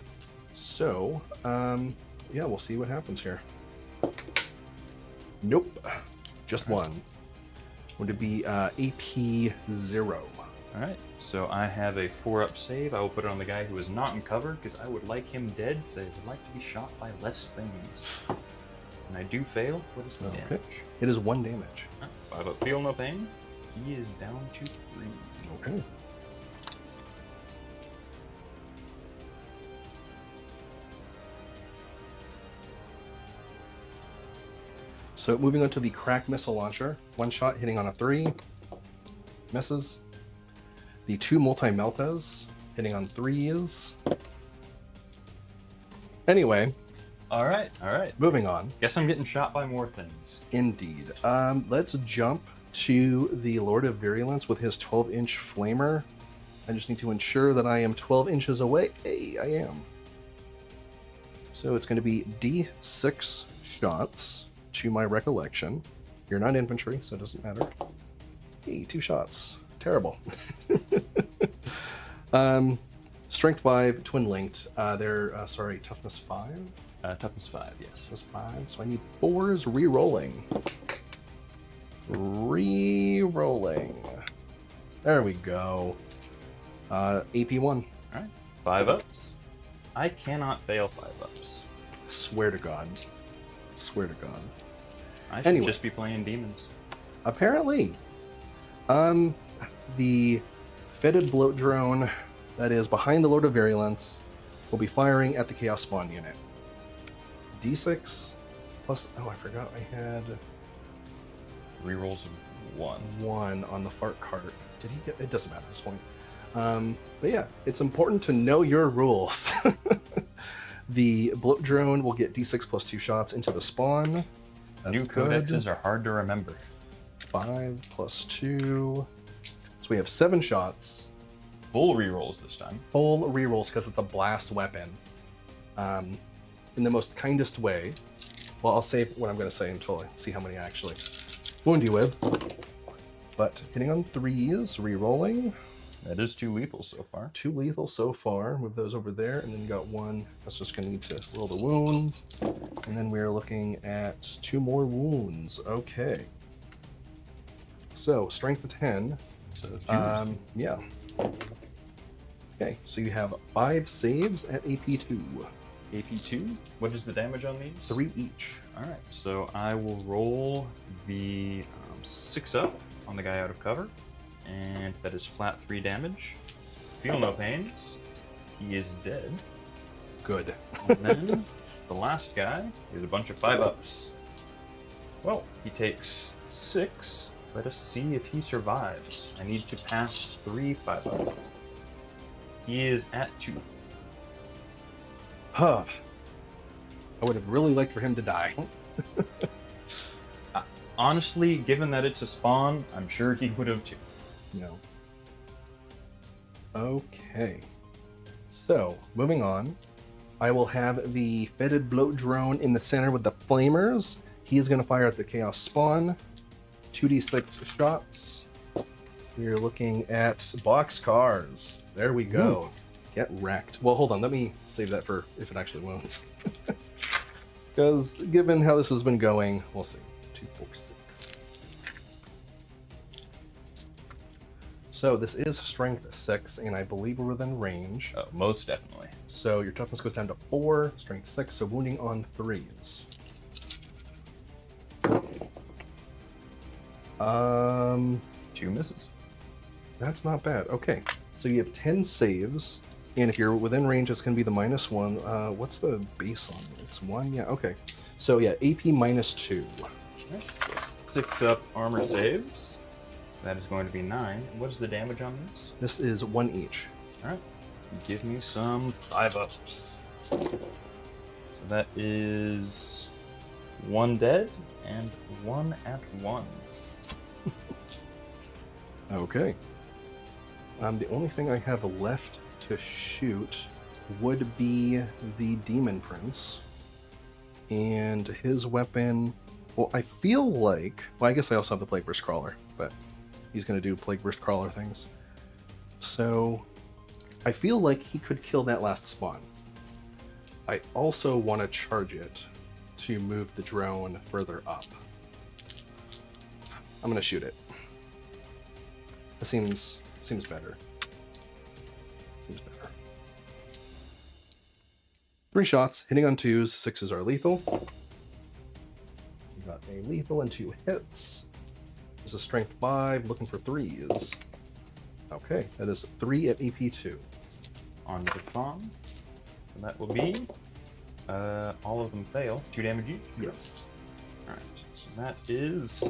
So, yeah, we'll see what happens here. Nope, just 1. Going to be AP 0. All right, so I have a 4-up save. I will put it on the guy who is not in cover because I would like him dead because I would like to be shot by less things. And I do fail. What is the damage? It is 1 damage. 5-up, feel no pain. He is down to 3. Okay. So moving on to the crack missile launcher. 1 shot hitting on a 3. Misses. The 2 multi-meltas hitting on 3s. Anyway. All right. Moving on. Guess I'm getting shot by more things. Indeed. Let's jump to the Lord of Virulence with his 12-inch flamer. I just need to ensure that I am 12 inches away. Hey, I am. So it's going to be D6 shots to my recollection. You're not infantry, so it doesn't matter. Hey, 2 shots. Terrible. Strength 5, twin linked. They're toughness 5. Toughness 5, yes. Toughness 5. So I need 4s re-rolling. Re-rolling. There we go. AP 1. All right, 5-ups. I cannot fail 5-ups. Swear to God. Swear to God. I should just be playing demons. Apparently. The fetid bloat drone that is behind the Lord of Virulence will be firing at the Chaos Spawn unit. D6 plus... Oh, I forgot I had... Rerolls of 1. 1 on the fart cart. Did he get... It doesn't matter at this point. But yeah, it's important to know your rules. The bloat drone will get D6 plus 2 shots into the spawn. That's New codexes are hard to remember. 5 plus 2. So we have 7 shots. Full rerolls this time. Full rerolls because it's a blast weapon. In the most kindest way. Well, I'll save what I'm going to say until I see how many I actually wound you with. But hitting on 3s, rerolling. That is 2 lethal so far. 2 lethal so far. Move those over there, and then you got 1. That's just going to need to roll the wound. And then we're looking at 2 more wounds. Okay. So strength of 10. So yeah. Okay, so you have 5 saves at AP2. AP2. What is the damage on these? 3 each. All right, so I will roll the 6-up on the guy out of cover, and that is flat 3 damage. Feel no pains. He is dead. Good. And then the last guy is a bunch of 5-ups. Well, he takes 6. Let us see if he survives. I need to pass 3 5-ups. He is at 2. Huh. I would have really liked for him to die. Honestly, given that it's a spawn, I'm sure he would have too. No. Okay. So, moving on. I will have the fetid bloat drone in the center with the flamers. He is going to fire at the Chaos Spawn. 2d6 shots. We're looking at box cars. There we go. Ooh. Get wrecked. Well, hold on. Let me save that for if it actually wounds. Because given how this has been going, we'll see. 2, 4, 6. So this is strength 6, and I believe we're within range. Oh, most definitely. So your toughness goes down to 4, strength 6, so wounding on 3s. 2 misses. That's not bad. Okay, so you have 10 saves, and if you're within range, it's going to be the -1. What's the base on it? It's 1? Yeah, okay. So yeah, AP -2. Okay. 6-up armor saves. That is going to be 9. What is the damage on this? This is 1 each. All right. Give me some 5-ups. So that is 1 dead and 1 at 1. Okay. The only thing I have left to shoot would be the Demon Prince. And his weapon... Well, I feel like... Well, I guess I also have the plague-wracked crawler, but he's going to do plague-wracked crawler things. So, I feel like he could kill that last spawn. I also want to charge it to move the drone further up. I'm going to shoot it. That seems seems better. Seems better. 3 shots, hitting on 2s, 6s are lethal. We got a lethal and 2 hits. There's a strength 5, looking for 3s. Okay, that is 3 at AP2. On to the con. And that will be all of them fail. 2 damage each. Yes. Alright, so that is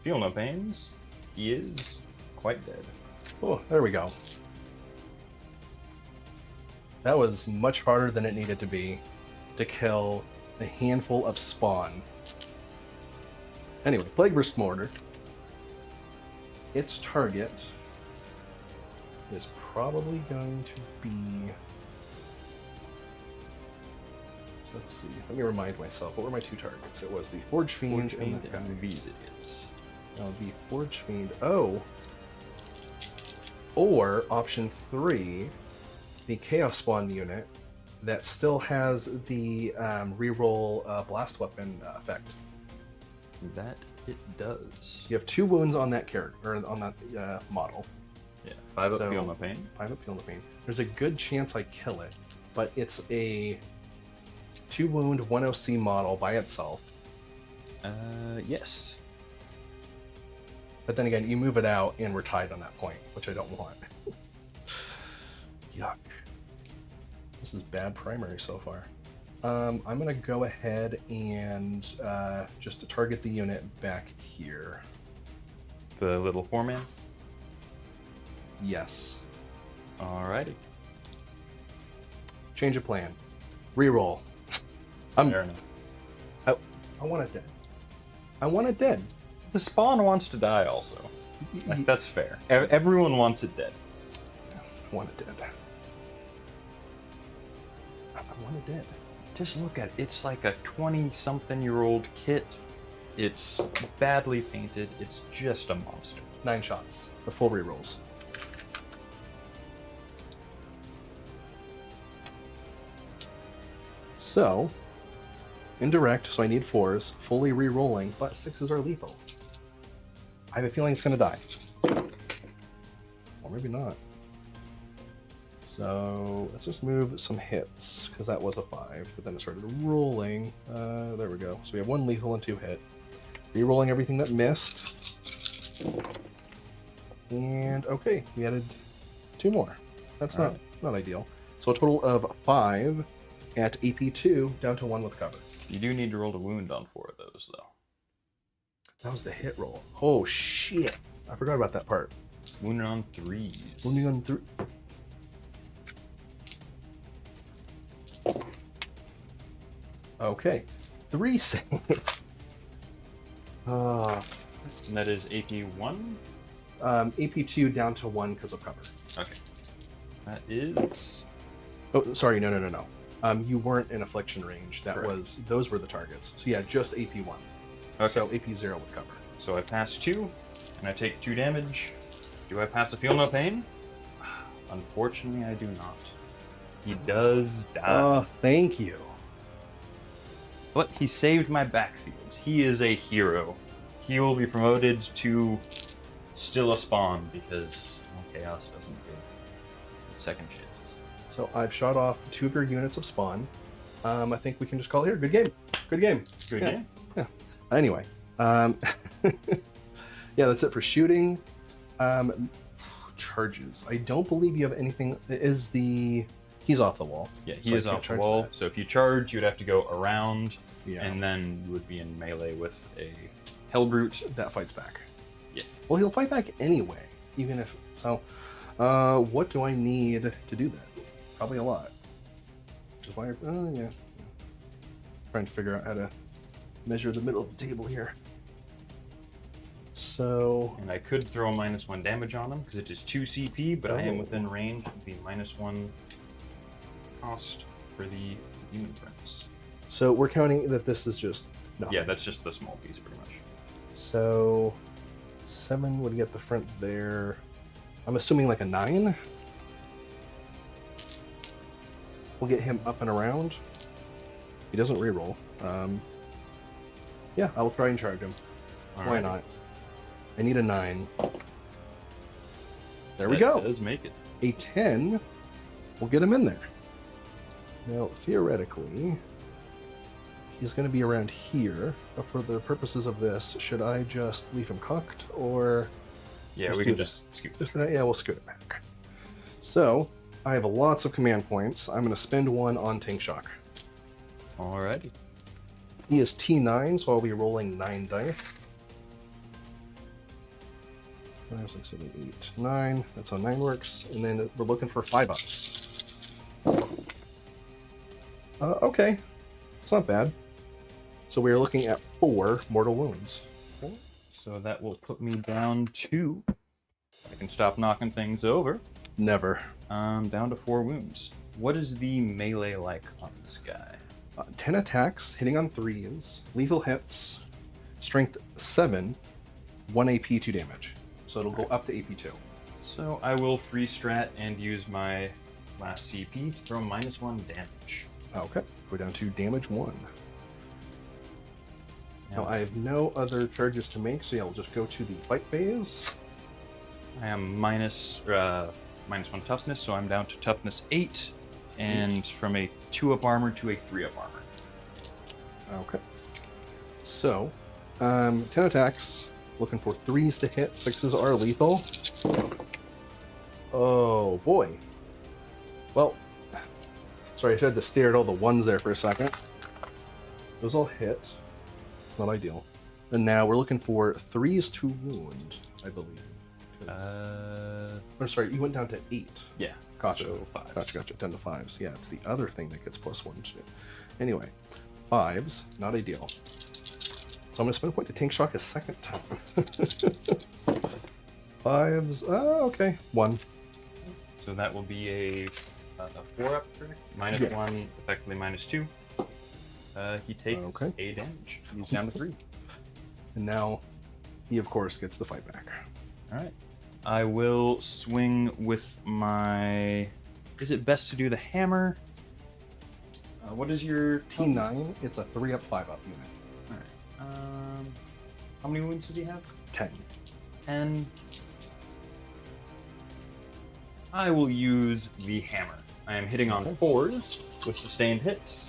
feel no pains. He is quite dead. Oh, there we go. That was much harder than it needed to be to kill a handful of spawn. Anyway, plague-wracked mortar. Its target is probably going to be... Let's see. Let me remind myself. What were my 2 targets? It was the Forge Fiend, and the these idiots. the Forge Fiend. Oh. Or option 3, the Chaos Spawn unit that still has the reroll blast weapon effect. That it does. You have 2 wounds on that character, or on that model. Yeah, 5 up So- feel no pain. 5 up, feel no pain. There's a good chance I kill it, but it's a 2 wound, 1 OC model by itself. Yes. But then again, you move it out and we're tied on that point, which I don't want. Yuck. This is bad primary so far. I'm going to go ahead and just to target the unit back here. The little 4-man. Yes. Alrighty. Change of plan. Reroll. Fair enough. I want it dead. I want it dead. The spawn wants to die also. Like, that's fair. Everyone wants it dead. I want it dead. I want it dead. Just look at it. It's like a 20-something-year-old kit. It's badly painted. It's just a monster. 9 shots. The full rerolls. So, indirect, so I need 4s, fully re-rolling, but 6s are lethal. I have a feeling it's going to die. Or maybe not. So, let's just move some hits, because that was a 5, but then it started rolling. There we go. So we have 1 lethal and 2 hit. Re-rolling everything that missed. And, okay, we added 2 more. That's not ideal. So a total of 5 at AP2, down to 1 with cover. You do need to roll a wound on 4 of those, though. That was the hit roll. Oh, shit. I forgot about that part. Wounded on 3s. Wounding on 3. Okay. 3 saves. And that is AP1? AP2 down to 1 because of cover. Okay. That is... Oh, sorry. No. You weren't in affliction range. Correct. Those were the targets. So yeah, just AP1. Okay. So AP0 with cover. So I pass 2, and I take 2 damage. Do I pass the feel no pain? Unfortunately, I do not. He does die. Oh, thank you. But he saved my backfield. He is a hero. He will be promoted to still a spawn because chaos doesn't give second chances. So I've shot off 2 of your units of spawn. I think we can just call it here. Good game. Good game. Good game. Yeah. Anyway, yeah, that's it for shooting. Charges. I don't believe you have anything. He's off the wall. Yeah, he So I is can't off the charge wall. that. So if you charge, you'd have to go around, Yeah. and then you would be in melee with a Hellbrute. That fights back. Yeah. Well, he'll fight back anyway, even if so. What do I need to do that? Probably a lot. Which is why. Yeah. Trying to figure out how to measure the middle of the table here. So And I could throw a -1 damage on him because it is 2 CP, but I am within range of the -1 cost for the Demon Prince. So we're counting that this is just no. Yeah, that's just the small piece, pretty much. So 7 would get the front there. I'm assuming like a 9. We'll get him up and around. He doesn't reroll. Yeah, I will try and charge him. Why Alrighty. not? I need a 9. There we go. That does make it. A 10 will get him in there. Now, theoretically, he's going to be around here. But for the purposes of this, should I just leave him cocked, or... Yeah, we can just scoot. Yeah, we'll scoot it back. So, I have lots of command points. I'm going to spend one on Tank Shock. Alrighty. He is T9, so I'll be rolling 9 dice. 5, 6, 7, 8, 9. That's how 9 works. And then we're looking for 5-ups. Okay. It's not bad. So we are looking at 4 mortal wounds. So that will put me down to... I can stop knocking things over. Never. Down to 4 wounds. What is the melee like on this guy? 10 attacks, hitting on 3s, lethal hits, strength 7, 1 AP, 2 damage. So it'll go up to AP 2. So I will free strat and use my last CP to throw -1 damage. Okay, go down to damage 1. Now I have no other charges to make, so yeah, we'll just go to the fight phase. I am -1 toughness, so I'm down to toughness 8, and from a 2-up armor to a 3-up armor. Okay. So, 10 attacks, looking for 3s to hit, 6s are lethal. Oh boy. Well, sorry, I had to stare at all the 1s there for a second. Those all hit. It's not ideal. And now we're looking for 3s to wound, I believe. Or sorry, you went down to 8. Yeah. Gotcha. So 5s. Gotcha. 10 to 5s. Yeah, it's the other thing that gets +1 to. Anyway, 5s, not ideal. So I'm going to spend a point to Tank Shock a second time. 5s, okay, 1. So that will be a 4-up, correct? -1, effectively -2. He takes a damage. He's down to 3. And now he, of course, gets the fight back. Alright. I will swing with my... Is it best to do the hammer? What is your... T9, it's a 3-up, 5-up unit. Alright. How many wounds does he have? 10. 10. I will use the hammer. I am hitting on 4s with sustained hits.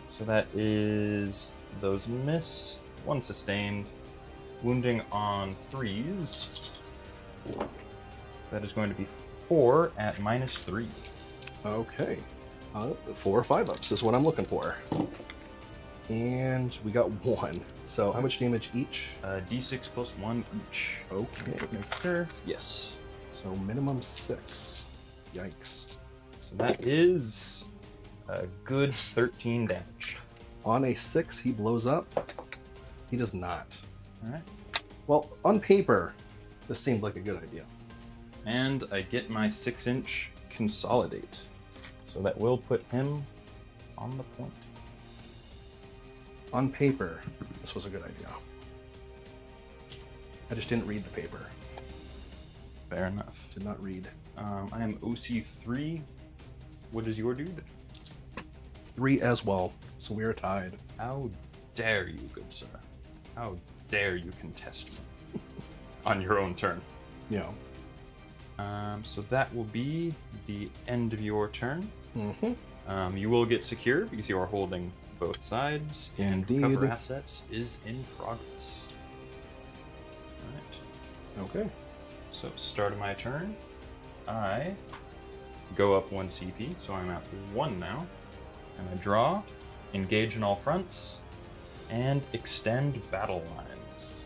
So that is... Those miss. 1 sustained. Wounding on 3s. That is going to be 4 at -3. Okay. 4 or 5-ups is what I'm looking for. And we got 1. So how much damage each? D6 plus 1 each. Okay. Make sure. Yes. So minimum 6. Yikes. So that is a good 13 damage. On a 6, he blows up. He does not. Alright. Well, on paper, this seemed like a good idea. And I get my 6-inch consolidate. So that will put him on the point. On paper, this was a good idea. I just didn't read the paper. Fair enough. Did not read. I am OC3. What is your dude? 3 as well, so we are tied. How dare you, good sir? How dare you contest me on your own turn? Yeah. So that will be the end of your turn. Mm-hmm. You will get secure because you are holding both sides. And Indeed. recover assets is in progress. Alright. Okay. So start of my turn. I go up 1 CP, so I'm at 1 now. And I draw, engage in all fronts, and extend battle lines.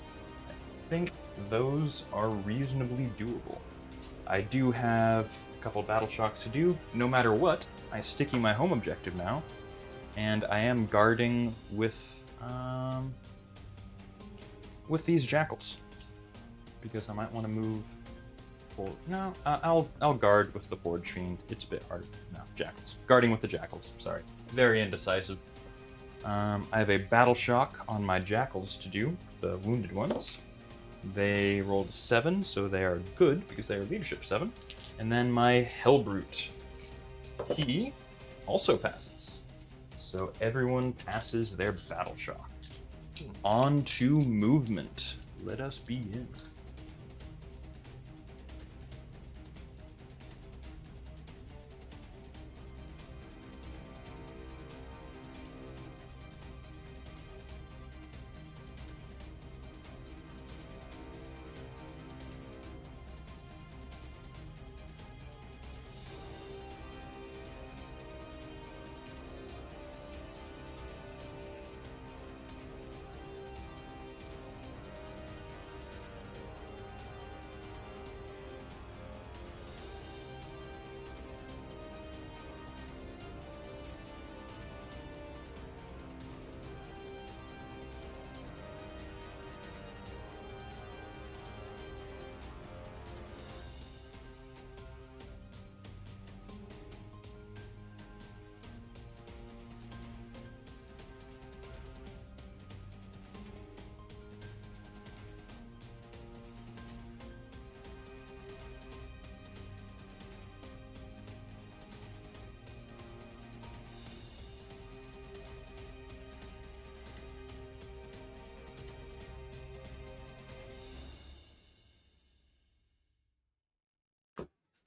I think those are reasonably doable. I do have a couple battle shocks to do. No matter what, I'm sticking my home objective now, and I am guarding with these jackals because I might want to move forward. No, I'll guard with the Forge Fiend. It's a bit hard. No, jackals. Guarding with the jackals. Sorry, very indecisive. I have a battle shock on my jackals to do, the wounded ones. They rolled 7, so they are good because they are leadership 7. And then my Hellbrute, he also passes. So everyone passes their battle shock. On to movement. Let us begin.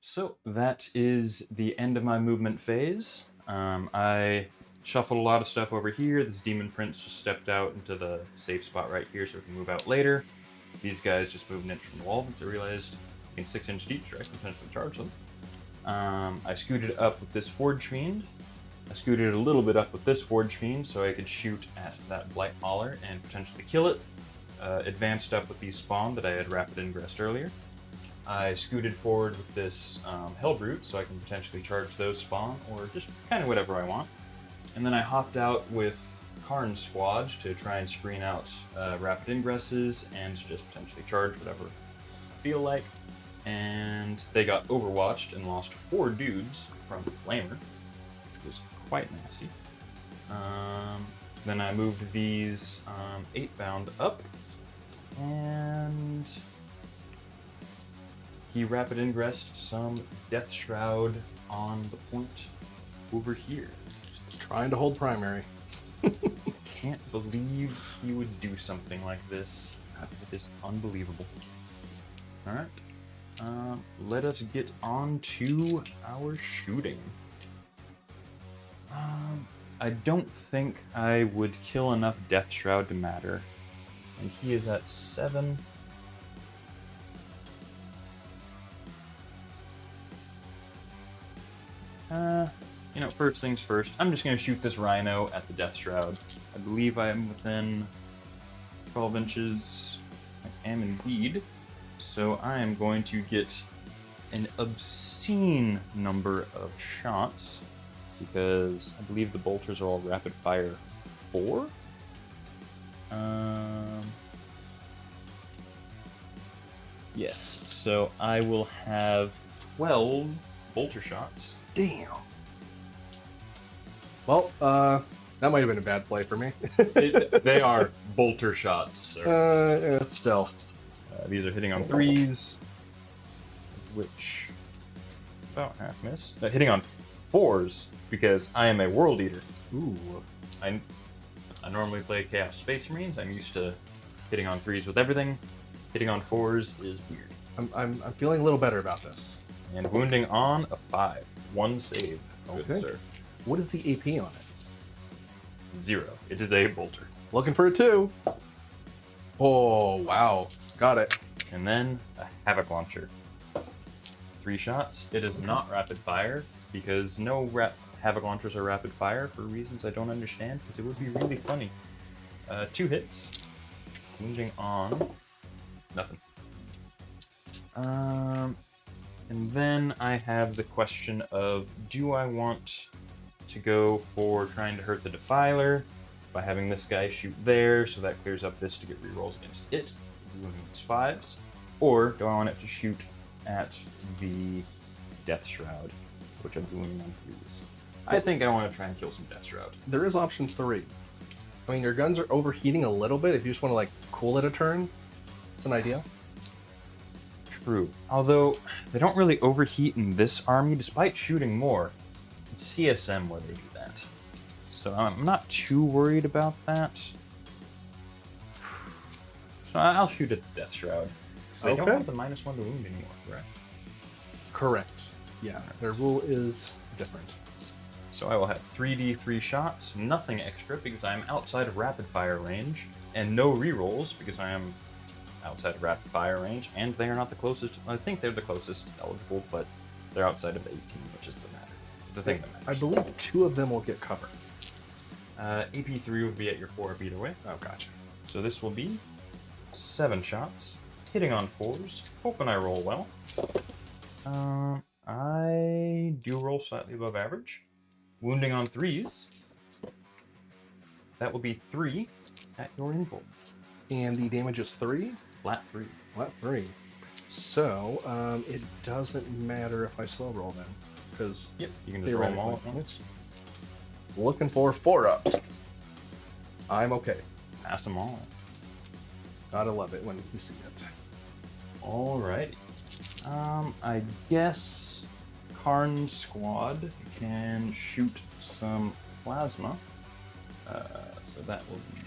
So that is the end of my movement phase. I shuffled a lot of stuff over here. This Demon Prince just stepped out into the safe spot right here so we can move out later. These guys just moved an inch from the wall once I realized you can 6-inch deep strike and potentially charge them. I scooted up with this Forge Fiend. I scooted a little bit up with this Forge Fiend so I could shoot at that Blight Mauler and potentially kill it. Advanced up with the Spawn that I had rapid ingressed earlier. I scooted forward with this Hellbrute so I can potentially charge those Spawn or just kind of whatever I want. And then I hopped out with Khorne Squadge to try and screen out rapid ingresses and just potentially charge whatever I feel like. And they got overwatched and lost 4 dudes from the Flamer, which was quite nasty. Then I moved these 8-bound up, and he rapid ingressed some Death Shroud on the point over here. Just trying to hold primary. Can't believe he would do something like this. It is unbelievable. All right, let us get on to our shooting. I don't think I would kill enough Death Shroud to matter. And he is at 7. You know, first things first, I'm just going to shoot this Rhino at the Death Shroud. I believe I am within 12 inches. I am indeed. So I am going to get an obscene number of shots because I believe the bolters are all rapid fire 4. Yes, so I will have 12 bolter shots. Damn. Well, that might have been a bad play for me. They are bolter shots, sir. Still. These are hitting on 3s, which about half miss. Hitting on 4s because I am a World Eater. Ooh. I normally play Chaos Space Marines. I'm used to hitting on 3s with everything. Hitting on 4s is weird. I'm feeling a little better about this. And wounding on a 5. 1 save. Good, Okay. sir. What is the AP on it? 0. It is a bolter. Looking for a 2. Oh, wow. Got it. And then a Havoc Launcher. 3 shots. It is not rapid fire because no Havoc Launchers are rapid fire for reasons I don't understand because it would be really funny. 2 hits. Wounding on nothing. And then I have the question of, do I want to go for trying to hurt the Defiler by having this guy shoot there, so that clears up this to get rerolls against it, doing its 5s, or do I want it to shoot at the Death Shroud, which I'm doing on 3s? I think I want to try and kill some Death Shroud. There is option 3. I mean, your guns are overheating a little bit. If you just want to, like, cool it a turn, it's an idea. True. Although, they don't really overheat in this army, despite shooting more. It's CSM where they do that. So I'm not too worried about that. So I'll shoot at the Death Shroud. So I don't Okay. have the -1 to wound anymore, correct? Correct. Yeah, their rule is different. So I will have 3d3 shots, nothing extra because I am outside of rapid fire range, and no rerolls because I am outside of rapid fire range, and they are not the closest. I think they're the closest eligible, but they're outside of 18, which is the thing that matters. I believe 2 of them will get cover. AP3 will be at your 4 up either way. Oh, gotcha. So this will be 7 shots, hitting on 4s, hoping I roll well. I do roll slightly above average. Wounding on 3s. That will be 3 at your invul. And the damage is 3? Flat 3. Flat 3. So, it doesn't matter if I slow roll then, because Yep, you can just roll them all at theoretically. once. Looking for 4-ups. I'm okay. Pass them all. Gotta love it when you see it. Alright. I guess Khorne Squad can shoot some plasma. So that will be...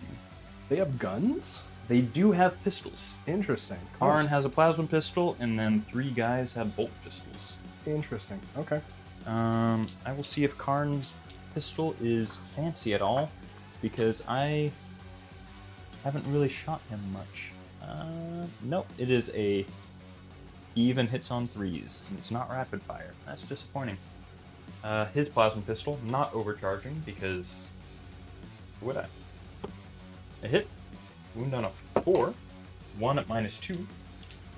They have guns? They do have pistols. Interesting. Khorne has a plasma pistol, and then 3 guys have bolt pistols. Interesting. Okay. I will see if Karn's pistol is fancy at all, because I haven't really shot him much. Nope, it is a even hits on 3s, and it's not rapid fire. That's disappointing. His plasma pistol, not overcharging, because would I? A hit, wound on a 4, 1 at -2.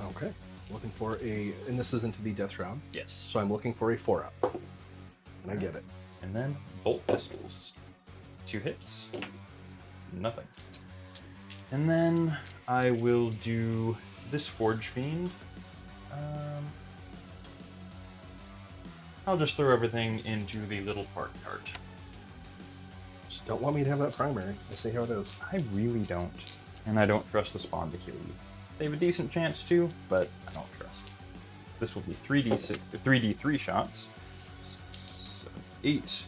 Okay. Looking for a, and this is into the Death Shroud. Yes. So I'm looking for a 4-up. And I get it. And then bolt pistols. 2 hits, nothing. And then I will do this Forge Fiend. I'll just throw everything into the little part cart. Just don't want me to have that primary. I see how it is. I really don't. And I don't trust the spawn to kill you. They have a decent chance to, but I don't trust. This will be 3d3 shots. 7, 8.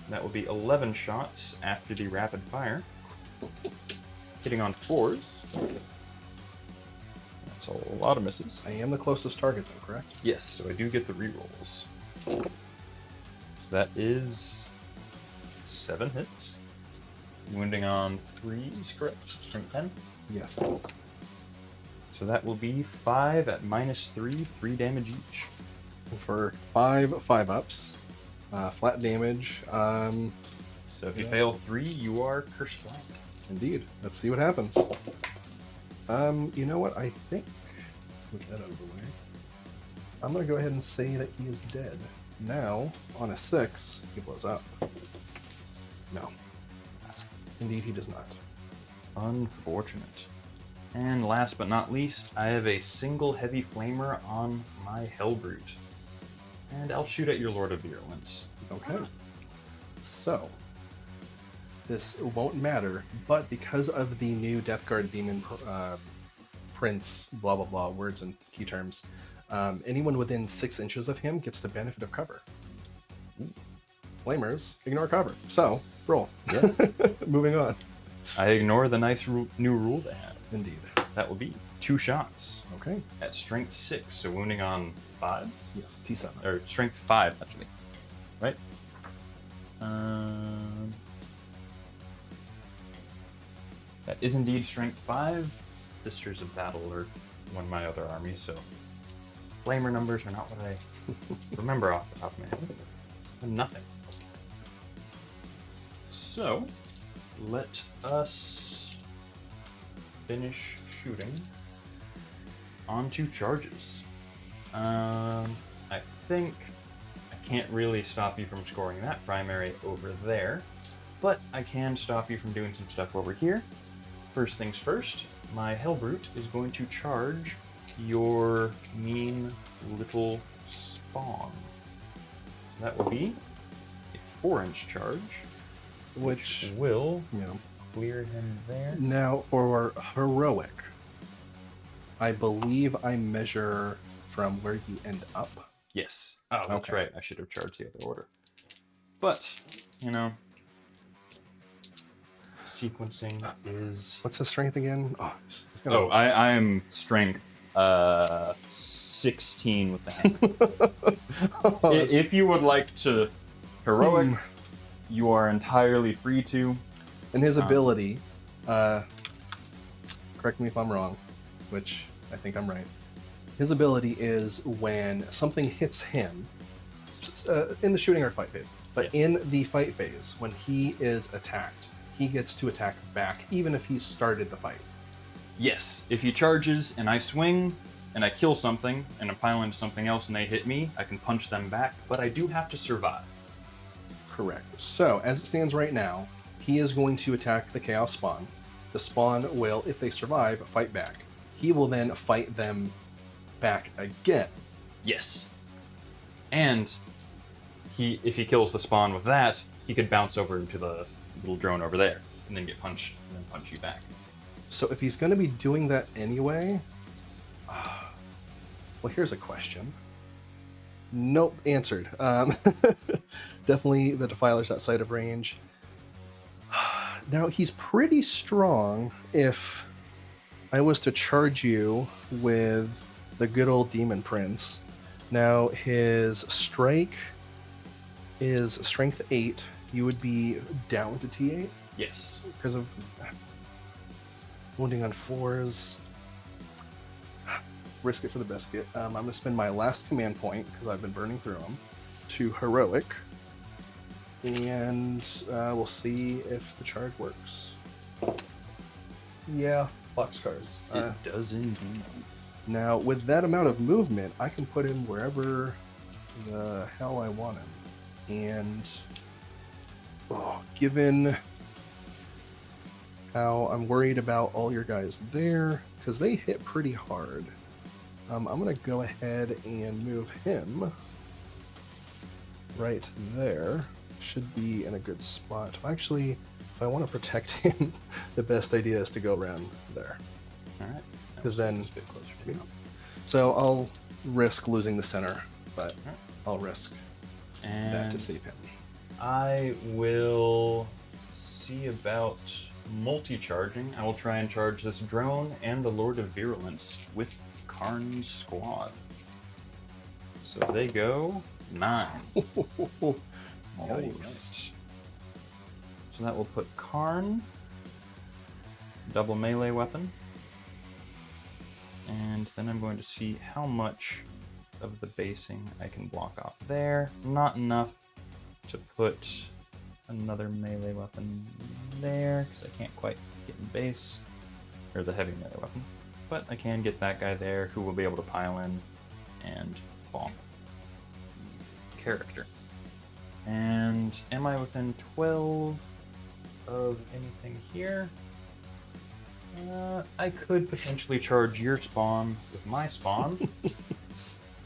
That will be 11 shots after the rapid fire. Hitting on 4s. That's a lot of misses. I am the closest target though, correct? Yes, so I do get the rerolls. So that is 7 hits. Wounding on 3s, correct? Strength 10? Yes. So that will be 5 at -3, 3 damage each. For 5 5-ups. Flat damage. So if you fail 3, you are cursed blank. Indeed. Let's see what happens. You know what? I think, with that out of the way, I'm going to go ahead and say that he is dead. Now, on a 6, he blows up. No. Indeed, he does not. Unfortunate. And last but not least, I have a single heavy flamer on my Hellbrute. And I'll shoot at your Lord of Virulence. Okay. So, this won't matter, but because of the new Death Guard Demon Prince, blah blah blah, words and key terms, anyone within 6 inches of him gets the benefit of cover. Flamers ignore cover. So, roll. Yeah. Moving on. I ignore the nice new rule they have. Indeed. That will be 2 shots Okay. at strength 6, so wounding on 5? Yes, T7. Or strength 5, actually. Right? That is indeed strength 5. Sisters of Battle are one of my other armies, so flamer numbers are not what I remember off the top of my head. Nothing. So, let us finish shooting on 2 charges. I think I can't really stop you from scoring that primary over there, but I can stop you from doing some stuff over here. First things first, my Hellbrute is going to charge your mean little spawn. That will be a 4-inch charge, Which, will you know. clear him there. Now, for heroic, I believe I measure from where you end up. Yes. Oh, that's Okay. right. I should have charged the other order. But, you know, sequencing is... What's his strength again? Oh, he's gonna... Oh, I am strength 16 with the hand. Oh, If you would like to heroic, you are entirely free to. And his ability, correct me if I'm wrong, which I think I'm right. His ability is when something hits him in the shooting or fight phase, but Yes. in the fight phase, when he is attacked, he gets to attack back, even if he started the fight. Yes, if he charges and I swing and I kill something and I pile into something else and they hit me, I can punch them back, but I do have to survive. Correct. So, as it stands right now, he is going to attack the Chaos Spawn. The Spawn will, if they survive, fight back. He will then fight them back again. Yes. And if he kills the spawn with that, he could bounce over into the little drone over there and then get punched and then punch you back. So if he's going to be doing that anyway, well, here's a question. Nope, answered. Definitely the Defiler's outside of range. Now, he's pretty strong if I was to charge you with the good old Demon Prince. Now, his strike is strength 8. You would be down to T8 Yes. because of wounding on 4s. Risk it for the biscuit. I'm going to spend my last command point, because I've been burning through them, to Heroic. And we'll see if the charge works. Yeah, boxcars. It does indeed. Now, with that amount of movement, I can put him wherever the hell I want him. And given how I'm worried about all your guys there, because they hit pretty hard, I'm going to go ahead and move him right there. Should be in a good spot. Actually, if I want to protect him, the best idea is to go around there. All right. Because then, Just a bit closer to you. so I'll risk losing the center, but I'll risk that And to save him. I will see about multi-charging. I will try and charge this drone and the Lord of Virulence with Karn's squad. So they go 9. All right. So that will put Karn, double melee weapon, and then I'm going to see how much of the basing I can block off there. Not enough to put another melee weapon there, because I can't quite get in base, or the heavy melee weapon. But I can get that guy there, who will be able to pile in and bomb character. And am I within 12 of anything here? I could potentially charge your spawn with my spawn.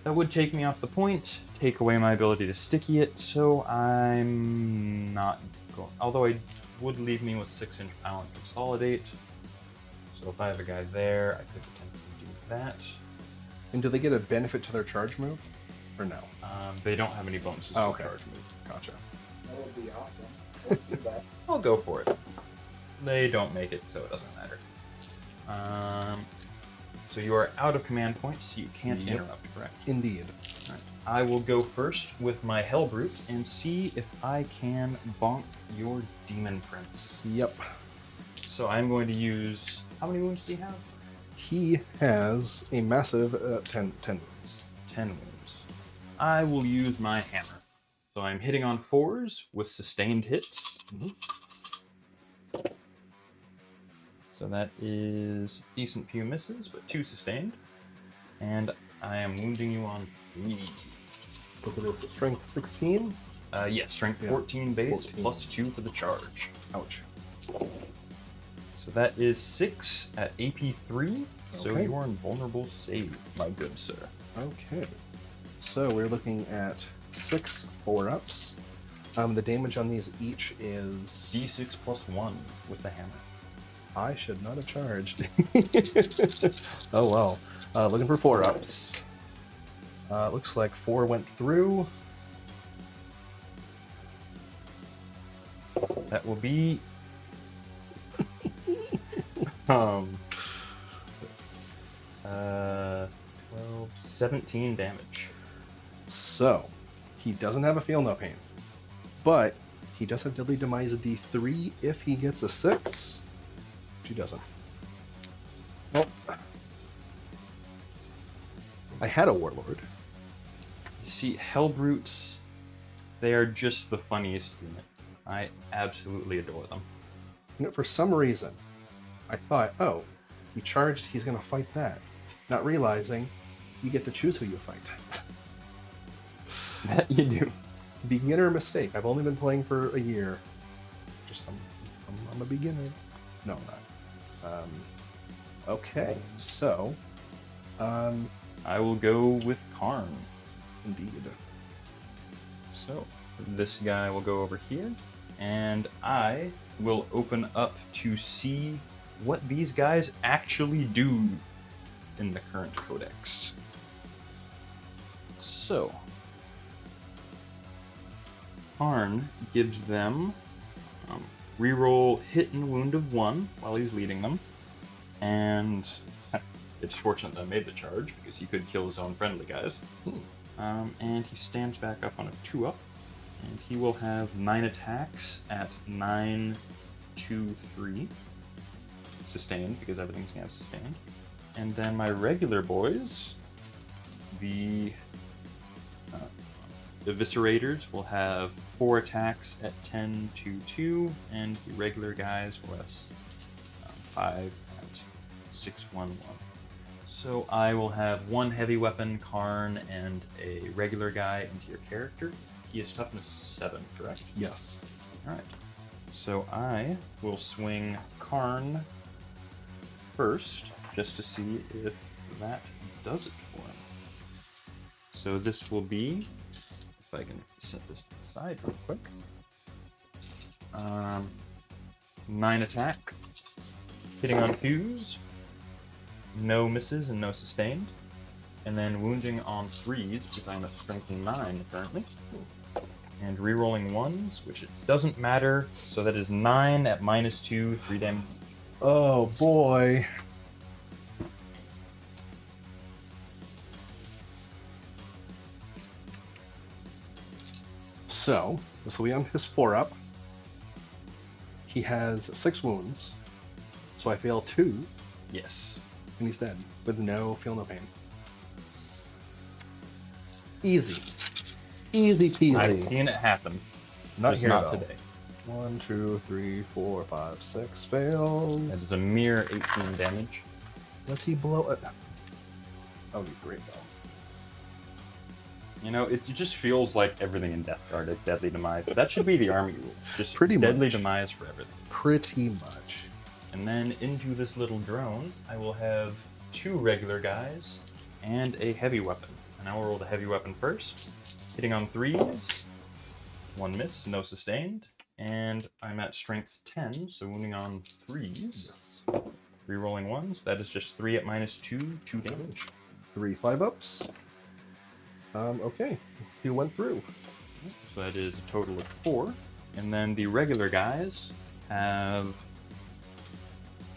That would take me off the point, take away my ability to sticky it, so I'm not going. Although it would leave me with 6-inch pile and consolidate. So if I have a guy there, I could potentially do that. And do they get a benefit to their charge move, or no? They don't have any bonuses Oh, to okay. charge move. Gotcha. That would be awesome. Don't do that. I'll go for it. They don't make it, so it doesn't matter. So you are out of command points, so you can't Yep. interrupt, correct? Indeed. Alright. I will go first with my Hellbrute and see if I can bonk your Demon Prince. Yep. So I'm going to use... How many wounds does he have? He has a massive 10 wounds. 10 wounds. I will use my hammer. So I'm hitting on 4s with sustained hits. So that is a decent few misses, but 2 sustained. And I am wounding you on 3. Strength 16. Yes, strength Yeah, 14 base 14. plus 2 for the charge. Ouch. So that is 6 at AP 3. So Okay. you are invulnerable save, my good sir. Okay. So we're looking at 6 4-ups. The damage on these each is... D6 plus 1 with the hammer. I should not have charged. Oh well. Looking for 4-ups. Looks like 4 went through. That will be 12, 17 damage. So, he doesn't have a feel no pain. But he does have deadly demise D3 if he gets a 6. He doesn't. Well, I had a warlord. You see, Hellbrutes, they are just the funniest unit. I absolutely adore them. You know, for some reason, I thought, oh, he charged, he's gonna fight that. Not realizing you get to choose who you fight. That you do. Beginner mistake. I've only been playing for a year. Just I'm a beginner. No, I'm not. Okay, so I will go with Karn. indeed. So this guy will go over here, and I will open up to see what these guys actually do in the current codex. So Karn gives them reroll hit and wound of 1 while he's leading them, and It's fortunate that I made the charge, because he could kill his own friendly guys. And he stands back up on a 2-up, and he will have 9 attacks at 9, 2, 3. Sustained, because everything's gonna have sustained. And then my regular boys, the Eviscerators will have 4 attacks at 10, 2, 2, and the regular guys will have 5 at 6, 1, 1. So I will have 1 heavy weapon, Karn, and a regular guy into your character. He is toughness 7, correct? Yes. Alright. So I will swing Karn first, just to see if that does it for him. So this will be, if I can set this aside real quick, 9 attack, hitting on 2s, no misses and no sustained, and then wounding on 3s, because I'm at strength 9 currently, and rerolling 1s, which it doesn't matter, so that is 9 at -2, 3 damage. Oh boy. So, this will be on his 4-up. He has 6 wounds, so I fail 2, Yes. and he's dead, with feel no pain. Easy. Easy peasy. I've seen it happen. Not just here, not though. today. 1, 2, 3, 4, 5, 6 fails. That is a mere 18 damage. Does he blow it? That would be great, though. You know, it just feels like everything in Death Guard is Deadly Demise. That should be the army rule. Just Pretty Deadly much. Demise for everything. Pretty much. And then into this little drone, I will have 2 regular guys and a heavy weapon. And I will roll the heavy weapon first, hitting on 3s, 1 miss, no sustained, and I'm at strength 10, so wounding on 3s. Yes. Rerolling 1s, that is just 3 at -2, 2 damage. 3 5-ups. Okay. He went through. So that is a total of 4. And then the regular guys have...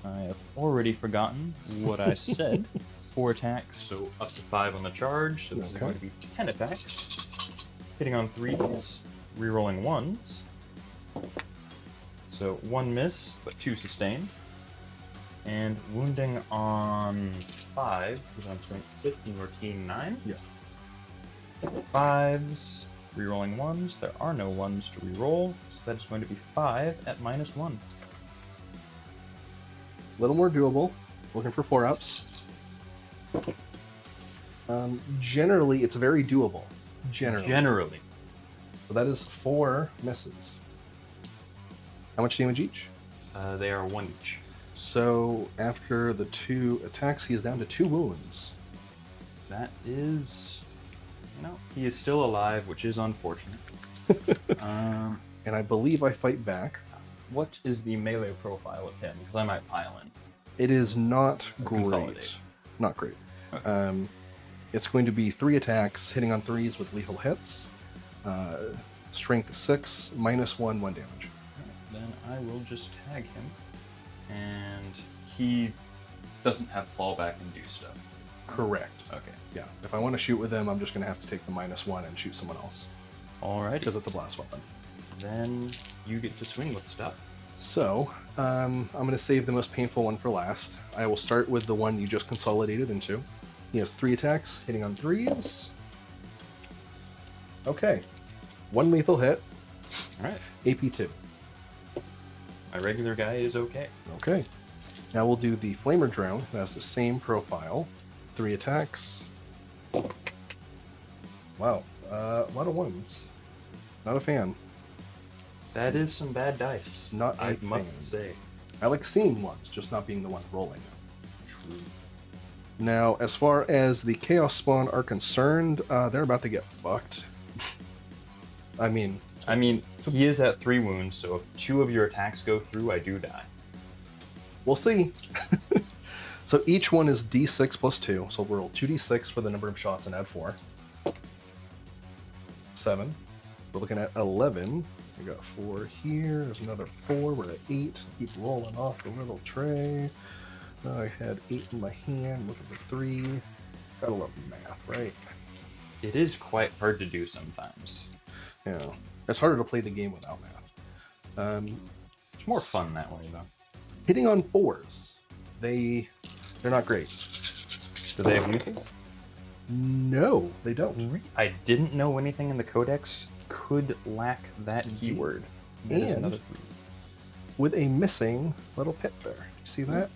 I have already forgotten what I said. 4 attacks, so up to 5 on the charge. So this is Okay. going to be 10 attacks. Hitting on 3s, rerolling 1s. So 1 miss, but 2 sustained. And wounding on 5, because I'm strength 15 or team 9. Yeah. 5s, rerolling 1s. There are no 1s to reroll, so that is going to be 5 at -1. A little more doable. Looking for 4-ups. Generally, it's very doable. Generally. So that is 4 misses. How much damage each? They are 1 each. So after the 2 attacks, he is down to 2 wounds. That is... You know, he is still alive, which is unfortunate. And I believe I fight back. What is the melee profile of him? Because I might pile in. It is not great. Consolidate. Not great. Okay. It's going to be 3 attacks, hitting on 3s with lethal hits. Strength 6, -1, 1 damage. Alright, then I will just tag him. And he doesn't have fallback and do stuff. Correct. Okay. Yeah. If I want to shoot with him, I'm just going to have to take the -1 and shoot someone else. Alrighty. Because it's a blast weapon. Then you get to swing with stuff. So, I'm going to save the most painful one for last. I will start with the one you just consolidated into. He has 3 attacks, hitting on 3s. Okay. 1 lethal hit, Alright. AP 2. My regular guy is okay. Okay. Now we'll do the Flamer Drone, who has the same profile. 3 attacks. Wow. A lot of 1s. Not a fan. That is some bad dice. Not I a must fan. say. I like seeing 1s, just not being the one rolling them. True. Now, as far as the Chaos Spawn are concerned, they're about to get fucked. I mean, he is at 3 wounds, so if 2 of your attacks go through, I do die. we'll see. So each one is d6 plus 2. So we'll roll 2d6 for the number of shots and add 4. 7. We're looking at 11. We got 4 here. There's another 4. We're at 8. Keep rolling off the little tray. I had 8 in my hand, looking for 3. Gotta love math, right? It is quite hard to do sometimes. Yeah. It's harder to play the game without math. It's more fun that way, though. Hitting on 4s. They're not great. Do they have uses? No, they don't. I didn't know anything in the codex could lack that keyword. That is And another 3. with a missing little pit there. You see that?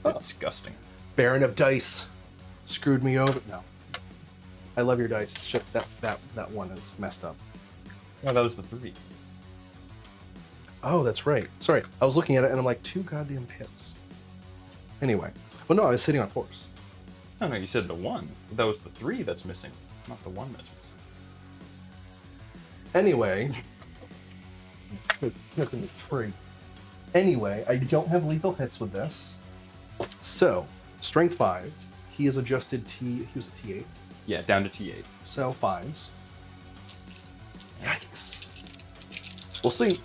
Disgusting. Baron of Dice screwed me over. No. I love your dice. It's just that one is messed up. Oh, that was the 3. Oh, that's right. Sorry. I was looking at it and I'm like, 2 goddamn pits. Anyway. Well, no, I was sitting on 4s. No, you said the 1. That was the 3 that's missing, not the 1 that's missing. Anyway. Anyway, I don't have lethal hits with this. So, strength 5. He is adjusted he was a T8. Yeah, down to T8. So 5s. Yikes. We'll see.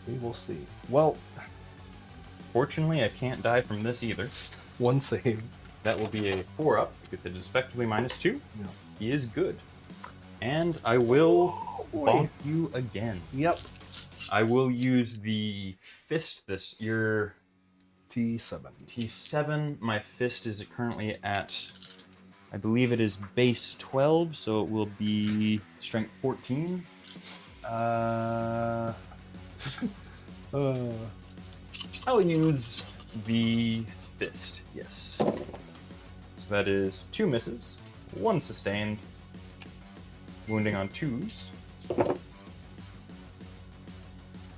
We will see. Well, Fortunately, I can't die from this either. 1 save. That will be a 4-up, because it is effectively -2. Yeah. He is good. And I will boy. bonk you again. Yep. I will use the fist your T7. T7. My fist is currently at, I believe it is base 12, so it will be strength 14. I'll use the fist, yes. So that is 2 misses, 1 sustained, wounding on 2s.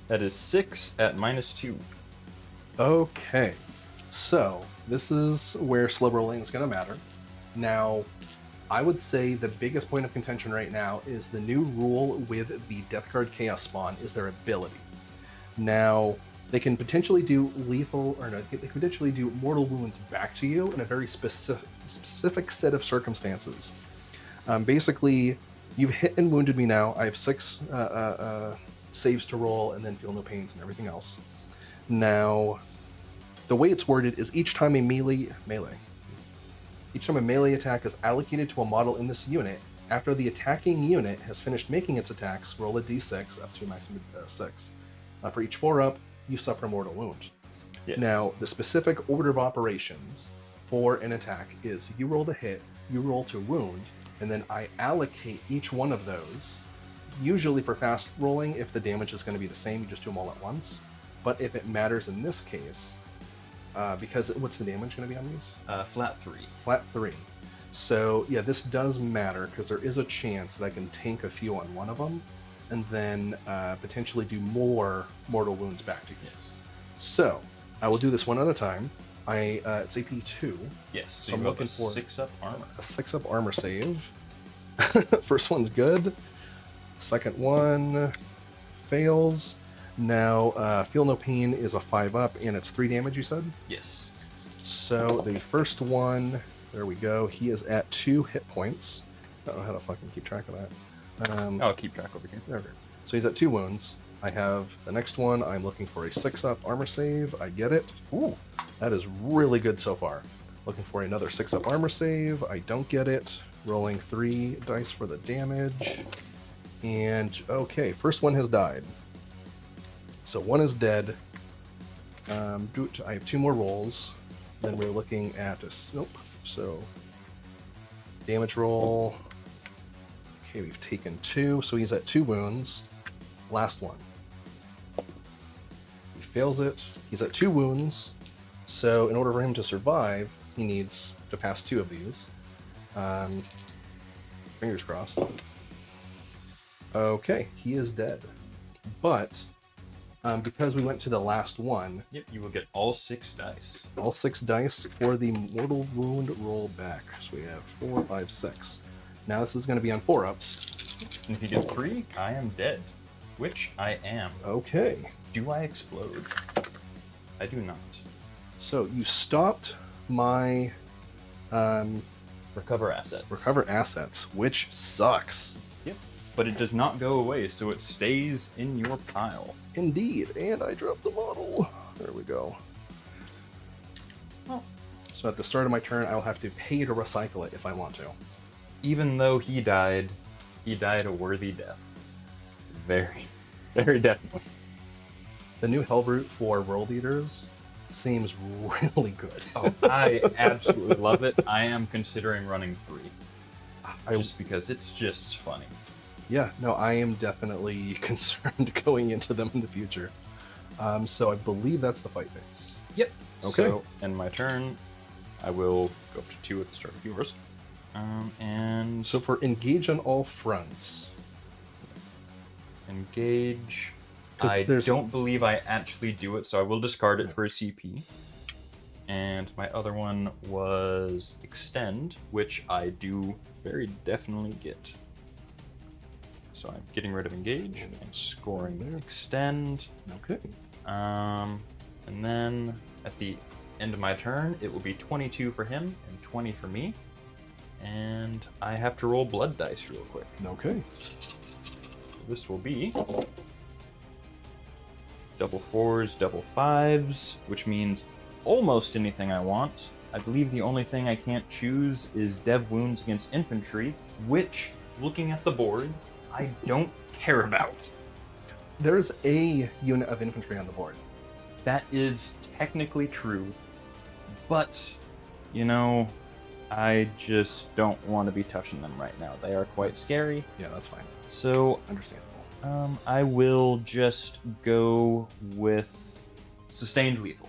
That is 6 at -2. Okay. So, this is where slow rolling is going to matter. Now, I would say the biggest point of contention right now is the new rule with the Death Guard Chaos Spawn is their ability. Now, they can potentially do lethal, or no, they can potentially do mortal wounds back to you in a very specific set of circumstances. Basically, you've hit and wounded me now. I have 6 saves to roll and then feel no pains and everything else. Now, the way it's worded is each time a melee attack is allocated to a model in this unit, after the attacking unit has finished making its attacks, roll a d6 up to a maximum of 6. For each 4-up, you suffer a mortal wound. Yes. Now, the specific order of operations for an attack is you roll to hit, you roll to wound, and then I allocate each one of those. Usually for fast rolling, if the damage is going to be the same, you just do them all at once. But if it matters in this case, because what's the damage going to be on these? Flat 3. Flat 3. So yeah, this does matter because there is a chance that I can tank a few on one of them, and then potentially do more mortal wounds back to you. Yes. So I will do this one at a time. It's AP 2. Yes. So So I'm you have looking a for 6-up armor. a 6-up armor save. First one's good. Second one fails. Now, Feel No Pain is a 5-up, and it's 3 damage, you said? Yes. So the first one, there we go. He is at 2 hit points. I don't know how to fucking keep track of that. I'll keep track over here. There we go. So he's at 2 wounds. I have the next one. I'm looking for a 6-up armor save. I get it. Ooh, that is really good so far. Looking for another 6-up armor save. I don't get it. Rolling 3 dice for the damage. And okay, first one has died. So one is dead. I have 2 more rolls. Then we're looking at nope. So damage roll. Okay, we've taken 2, so he's at 2 wounds. Last one. He fails it. He's at 2 wounds. So in order for him to survive, he needs to pass 2 of these. Fingers crossed. Okay, he is dead. But because we went to the last one, Yep, you will get all 6 dice. all 6 dice for the mortal wound roll back. So we have 4, 5, 6. Now this is going to be on 4-ups. And if you get 3, I am dead. Which I am. Okay. Do I explode? I do not. So you stopped my Recover assets. recover assets, which sucks. Yep. But it does not go away, so it stays in your pile. Indeed. And I dropped the model. There we go. So at the start of my turn, I'll have to pay to recycle it if I want to. Even though he died a worthy death. Very, very definitely. The new Hellbrute for World Eaters seems really good. Oh, I absolutely love it. I am considering running 3. Just because it's just funny. Yeah, no, I am definitely concerned going into them in the future. So I believe that's the fight phase. Yep. Okay. So, in my turn, I will go up to 2 at the start of yours. And So for engage on all fronts, engage. 'Cause I there's- don't believe I actually do it, so I will discard it for a CP. And my other one was extend, which I do very definitely get. So I'm getting rid of engage and scoring There. extend. okay. And then at the end of my turn, it will be 22 for him and 20 for me. And I have to roll blood dice real quick. Okay. This will be double 4s, double 5s, which means almost anything I want. I believe the only thing I can't choose is dev wounds against infantry, which, looking at the board, I don't care about. There's a unit of infantry on the board. That is technically true, but, you know, I just don't want to be touching them right now. They are quite scary. Yeah, that's fine. So Understandable. I will just go with sustained lethal.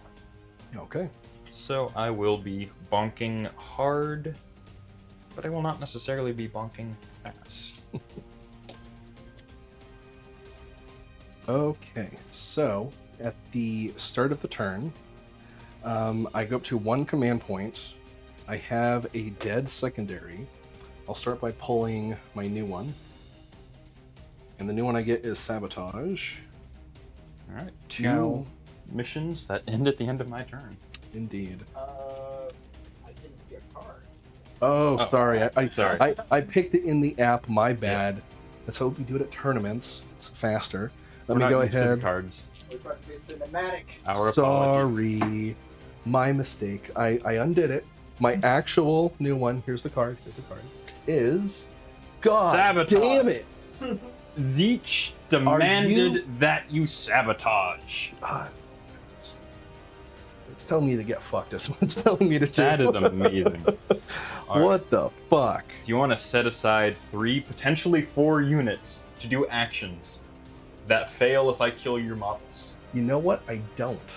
Okay. So I will be bonking hard, but I will not necessarily be bonking fast. Okay, so at the start of the turn, I go up to 1 command point. I have a dead secondary. I'll start by pulling my new one. And the new one I get is Sabotage. All right, 2 Now- missions that end at the end of my turn. Indeed. I didn't see a card. Oh, Oh, sorry. sorry. I picked it in the app. My bad. Let's hope we do it at tournaments. It's faster. Let me We're go not used to the ahead. Cards. We're about to be cinematic. Our apologies. Sorry. My mistake. I undid it. My actual new one, here's the card, is... God Sabotage. damn it! Zeech Are demanded you- that you sabotage. Ah, it's telling me to get fucked. That's what it's telling me to do. That is amazing. All right. What the fuck? Do you want to set aside 3, potentially 4 units to do actions that fail if I kill your models? You know what? I don't.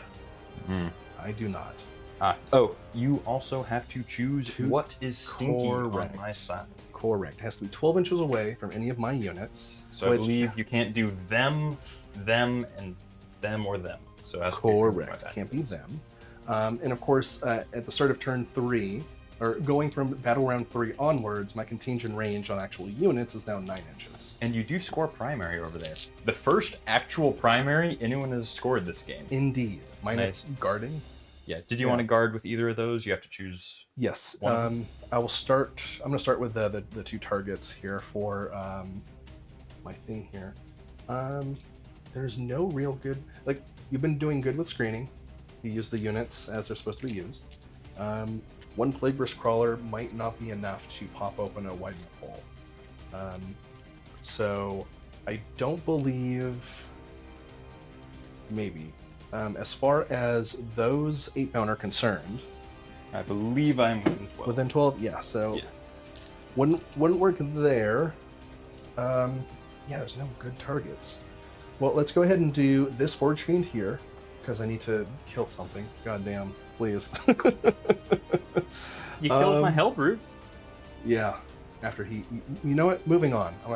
Hmm. I do not. Oh, you also have to choose Two- what is stinky Correct. on my side. Correct. It has to be 12 inches away from any of my units. So I which- believe you can't do them, and them or them. So it has to be Correct. like Can't be them. And of course, at the start of turn 3, or going from battle round 3 onwards, my contingent range on actual units is now 9 inches. And you do score primary over there. The first actual primary anyone has scored this game. Indeed. Minus guarding. Yeah. Did you Yeah. want to guard with either of those? You have to choose. Yes. One. I will start. I'm going to start with the 2 targets here for my thing here. There's no real good. Like, you've been doing good with screening. You use the units as they're supposed to be used. 1 plague-wracked crawler might not be enough to pop open a widened hole. So I don't believe. Maybe. As far as those 8-pound are concerned, I believe I'm within 12. within 12, yeah. So Yeah. wouldn't work there. Yeah, there's no good targets. Well, let's go ahead and do this Forge Fiend here, because I need to kill something. Goddamn, please. You killed my Hellbrute. Yeah. After he, you know what? Moving on. I'm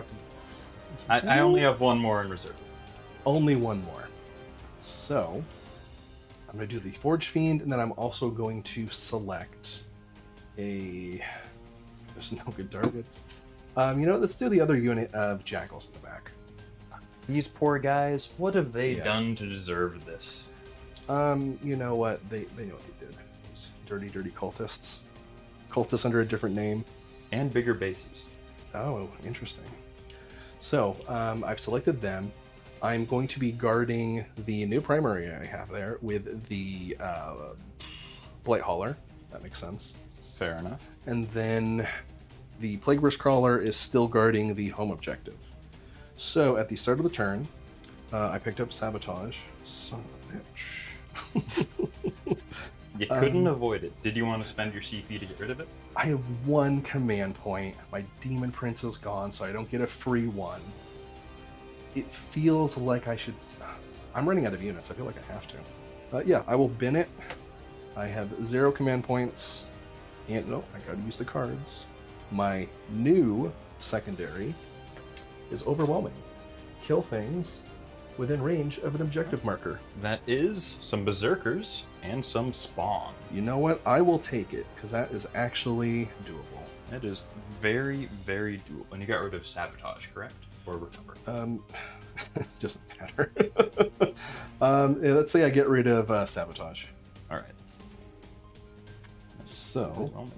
not I only have 1 more in reserve. only 1 more. So I'm gonna do the Forge Fiend, and then I'm also going to select a. There's no good targets. You know, let's do the other unit of Jackals in the back. These poor guys, what have they Yeah. done to deserve this? You know what? They know what they did. Those dirty cultists. Cultists under a different name. And bigger bases. Oh, interesting. So, I've selected them. I'm going to be guarding the new primary I have there with the Blight Hauler. That makes sense. Fair enough. And then the Plague-wracked Crawler is still guarding the home objective. So at the start of the turn, I picked up Sabotage. Son of a bitch. You couldn't avoid it. Did you want to spend your CP to get rid of it? I have one command point. My Demon Prince is gone, so I don't get a free one. It feels like I should... I'm running out of units. I feel like I have to. Yeah, I will bin it. I have 0 command points. And no, I gotta use the cards. My new secondary is Overwhelming. Kill things within range of an objective marker. That is some berserkers and some spawn. You know what? I will take it, because that is actually doable. That is very, very doable. And you got rid of sabotage, correct? Or recover? Doesn't matter. Yeah, let's say I get rid of Sabotage. All right. So, Overwhelming.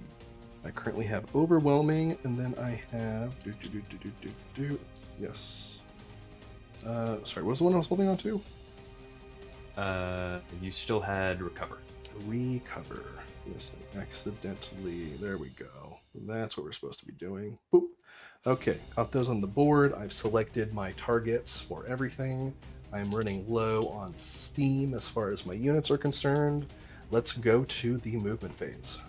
I currently have Overwhelming, and then I have... Yes. Sorry, what was the one I was holding on to? You still had recover. Recover. Yes, accidentally. There we go. That's what we're supposed to be doing. Boop. Okay, got those on the board. I've selected my targets for everything. I'm running low on steam as far as my units are concerned. Let's go to the movement phase.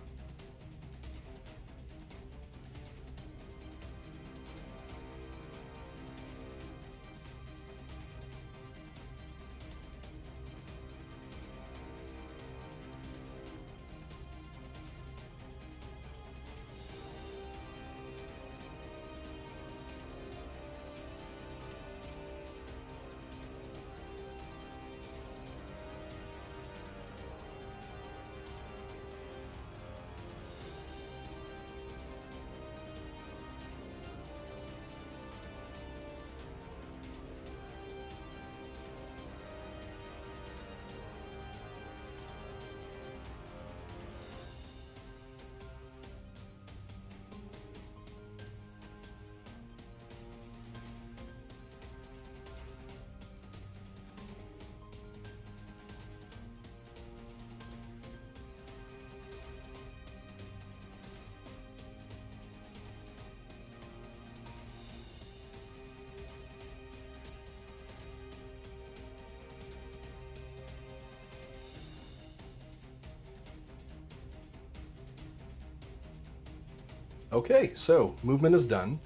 Okay, so movement is done.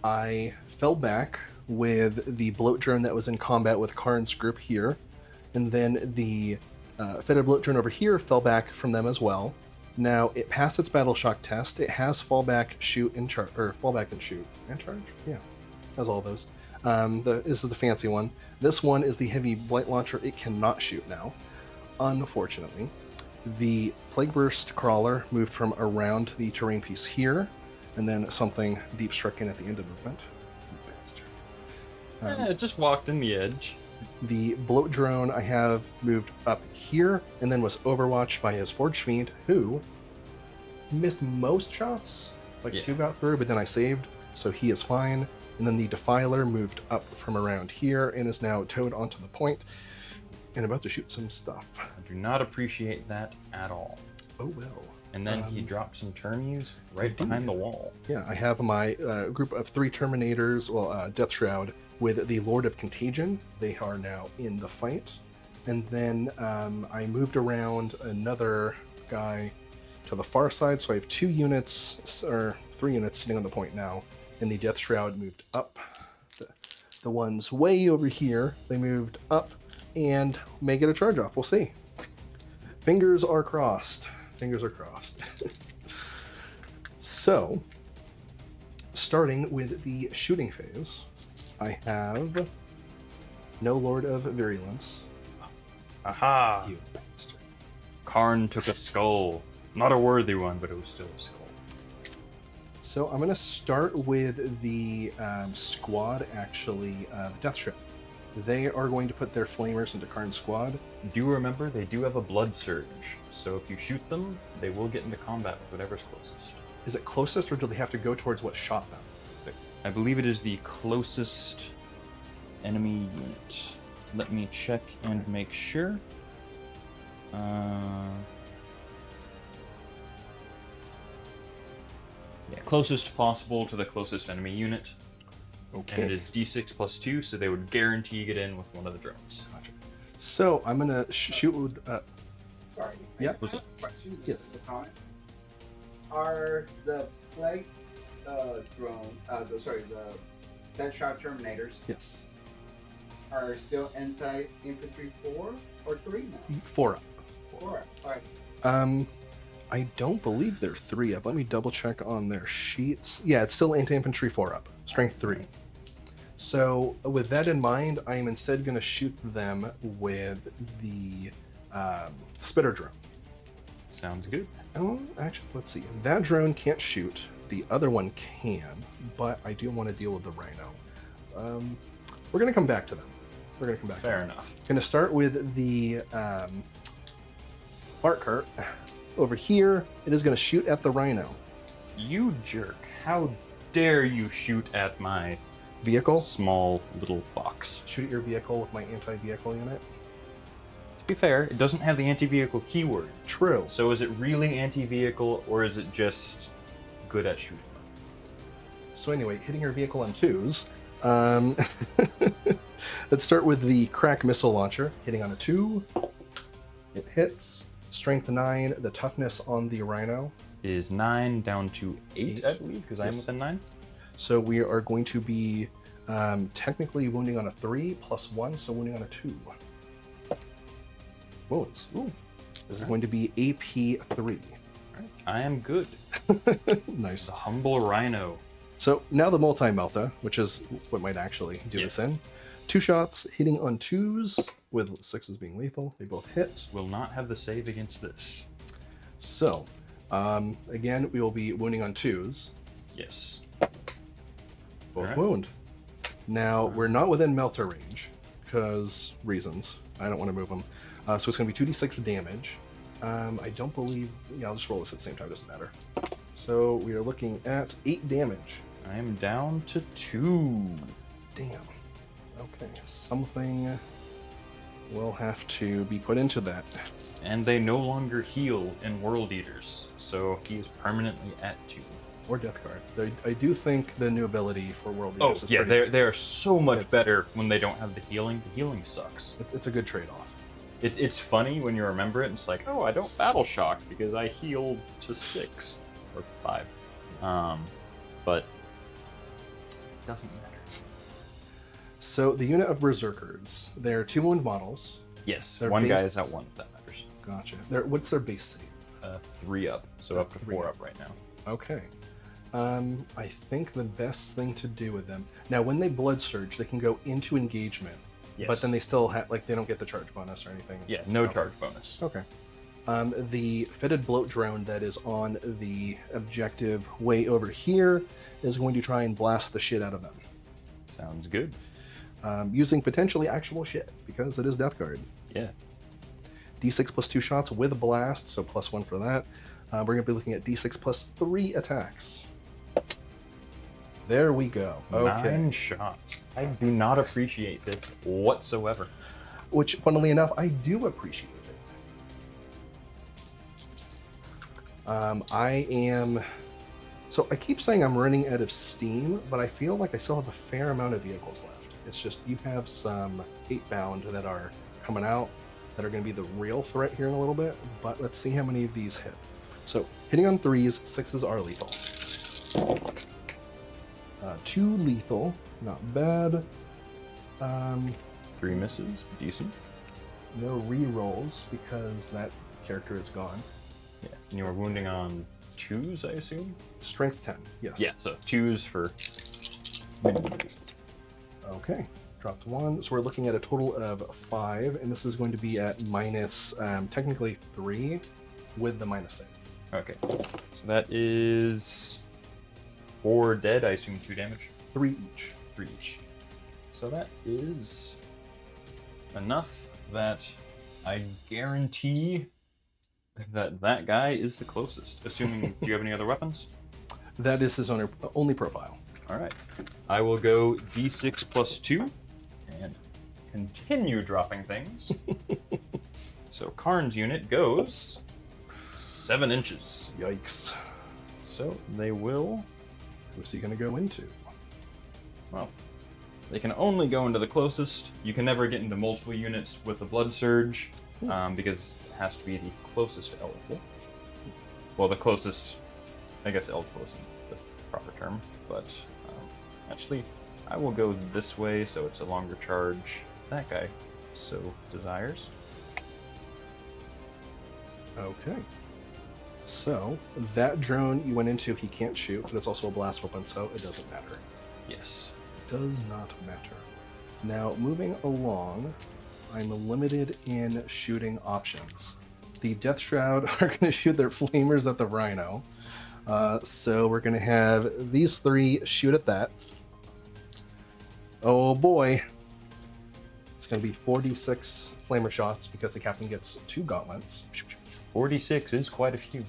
I fell back with the bloat drone that was in combat with Karn's group here, and then the fetid bloat drone over here fell back from them as well. Now it passed its battle shock test. It has fallback, shoot, and charge, or fallback and shoot and charge. Yeah, has all those. This is the fancy one. This one is the heavy blight launcher. It cannot shoot now, unfortunately. The plague-wracked crawler moved from around the terrain piece here, and then something deep struck in at the end of movement. It just walked in the edge. The bloat drone I have moved up here, and then was overwatched by his Forged Fiend, who missed most shots. Like 2 got through, but then I saved, so he is fine. And then the Defiler moved up from around here and is now towed onto the point and about to shoot some stuff. I do not appreciate that at all. Oh well. And then he dropped some turnies right behind the wall. Yeah, I have my group of 3 Terminators, well, Death Shroud, with the Lord of Contagion. They are now in the fight. And then I moved around another guy to the far side, so I have 2 units, or 3 units sitting on the point now, and the Death Shroud moved up. The ones way over here, they moved up and may get a charge off. We'll see. Fingers are crossed. Fingers are crossed. So, starting with the shooting phase, I have no Lord of Virulence. Aha! You bastard. Karn took a skull. Not a worthy one, but it was still a skull. So I'm going to start with the squad, actually, Death Shroud. They are going to put their flamers into Karn's squad. Do remember, they do have a blood surge, so if you shoot them, they will get into combat with whatever's closest. Is it closest, or do they have to go towards what shot them? I believe it is the closest enemy unit. Let me check and make sure. Yeah, closest possible to the closest enemy unit. Okay. And it is d6 plus 2, so they would guarantee get in with one of the drones. Gotcha. So I'm gonna shoot with. Sorry. Yeah. Was it? Question. Yes. Are the plague drone? The Deadshot Terminators Yes. are still anti-infantry 4 or 3 now? 4 up. 4 up. All right. I don't believe they're 3 up. Let me double check on their sheets. Yeah, it's still anti-infantry 4 up. Strength 3. So with that in mind, I am instead going to shoot them with the spitter drone. Sounds good. Oh, actually, let's see. That drone can't shoot. The other one can, but I do want to deal with the rhino. We're going to come back to them. We're going to come back. Fair enough. Going to start with the Fart Cart. Over here, it is going to shoot at the rhino. You jerk. How dare you shoot at my Vehicle. small little box? Shoot at your vehicle with my anti-vehicle unit. To be fair, it doesn't have the anti-vehicle keyword. True. So is it really anti-vehicle, or is it just good at shooting? So anyway, hitting your vehicle on 2s. Let's start with the crack missile launcher. Hitting on a 2. It hits. Strength 9. The toughness on the rhino Is 9 down to 8, I believe, because I'm Yes. within 9. So we are going to be technically wounding on a 3 plus 1, so wounding on a 2. Wounds. Ooh. This is going to be AP 3. I am good. Nice. The humble rhino. So now the multi-melta, which is what might actually do Yeah. this in. 2 shots hitting on 2s, with 6s being lethal. They both hit. Will not have the save against this. So, again, we will be wounding on 2s. Yes. Both Alright. wound. Now, we're not within melter range, because reasons. I don't want to move them. So it's going to be 2d6 damage. I don't believe... Yeah, I'll just roll this at the same time. Doesn't matter. So we are looking at 8 damage. I am down to 2. Damn. Okay. Something will have to be put into that. And they no longer heal in World Eaters, so he is permanently at 2. Or Death Guard. I do think the new ability for World Oh, Eaters is yeah, pretty... they're so much It's- better when they don't have the healing. The healing sucks. It's a good trade-off. It's funny when you remember it, and it's like, oh, I don't battle shock because I healed to 6 or 5. But it doesn't matter. So the unit of Berserkers, they're 2 wound models. Yes, Their one base- guy is at 1, if that matters. Gotcha. What's their base save? 3 up, so up to 3 4 up. up right now. Okay. I think the best thing to do with them... Now, when they Blood Surge, they can go into engagement. Yes. But then they still have... Like, they don't get the charge bonus or anything. Yeah, no Okay. charge bonus. Okay. The fitted bloat drone that is on the objective way over here is going to try and blast the shit out of them. Sounds good. Using potentially actual shit, because it is Death Guard. Yeah. D6 plus 2 shots with a blast, so plus 1 for that. We're going to be looking at D6 plus 3 attacks. There we go. Okay. 9 shots. I do not appreciate this whatsoever. Which, funnily enough, I do appreciate it. I am... So I keep saying I'm running out of steam, but I feel like I still have a fair amount of vehicles left. It's just you have some 8-bound that are coming out that are going to be the real threat here in a little bit, but let's see how many of these hit. So hitting on 3s, 6s are lethal. 2 lethal, not bad. 3 misses, decent. No re-rolls because that character is gone. Yeah. And you were wounding on 2s, I assume? Strength 10, yes. Yeah, so 2s for... Okay, dropped 1. So we're looking at a total of 5, and this is going to be at minus, technically 3 with the minus save. Okay. So that is 4 dead, I assume 2 damage? 3 each. 3 each. So that is enough that I guarantee that that guy is the closest. Assuming, do you have any other weapons? That is his only profile. All right. I will go d6 plus 2 and continue dropping things. So Karn's unit goes 7 inches. Yikes. So they will. Who's he going to go into? Well, they can only go into the closest. You can never get into multiple units with the blood surge because it has to be the closest eligible. Well, the closest, I guess eligible isn't the proper term, but actually, I will go this way so it's a longer charge if that guy so desires. Okay. So, that drone you went into, he can't shoot, but it's also a blast weapon, so it doesn't matter. Yes. Does not matter. Now, moving along, I'm limited in shooting options. The Death Shroud are going to shoot their flamers at the Rhino. So we're going to have these three shoot at that. Oh boy. It's going to be 46 flamer shots because the captain gets 2 gauntlets. 46 is quite a few.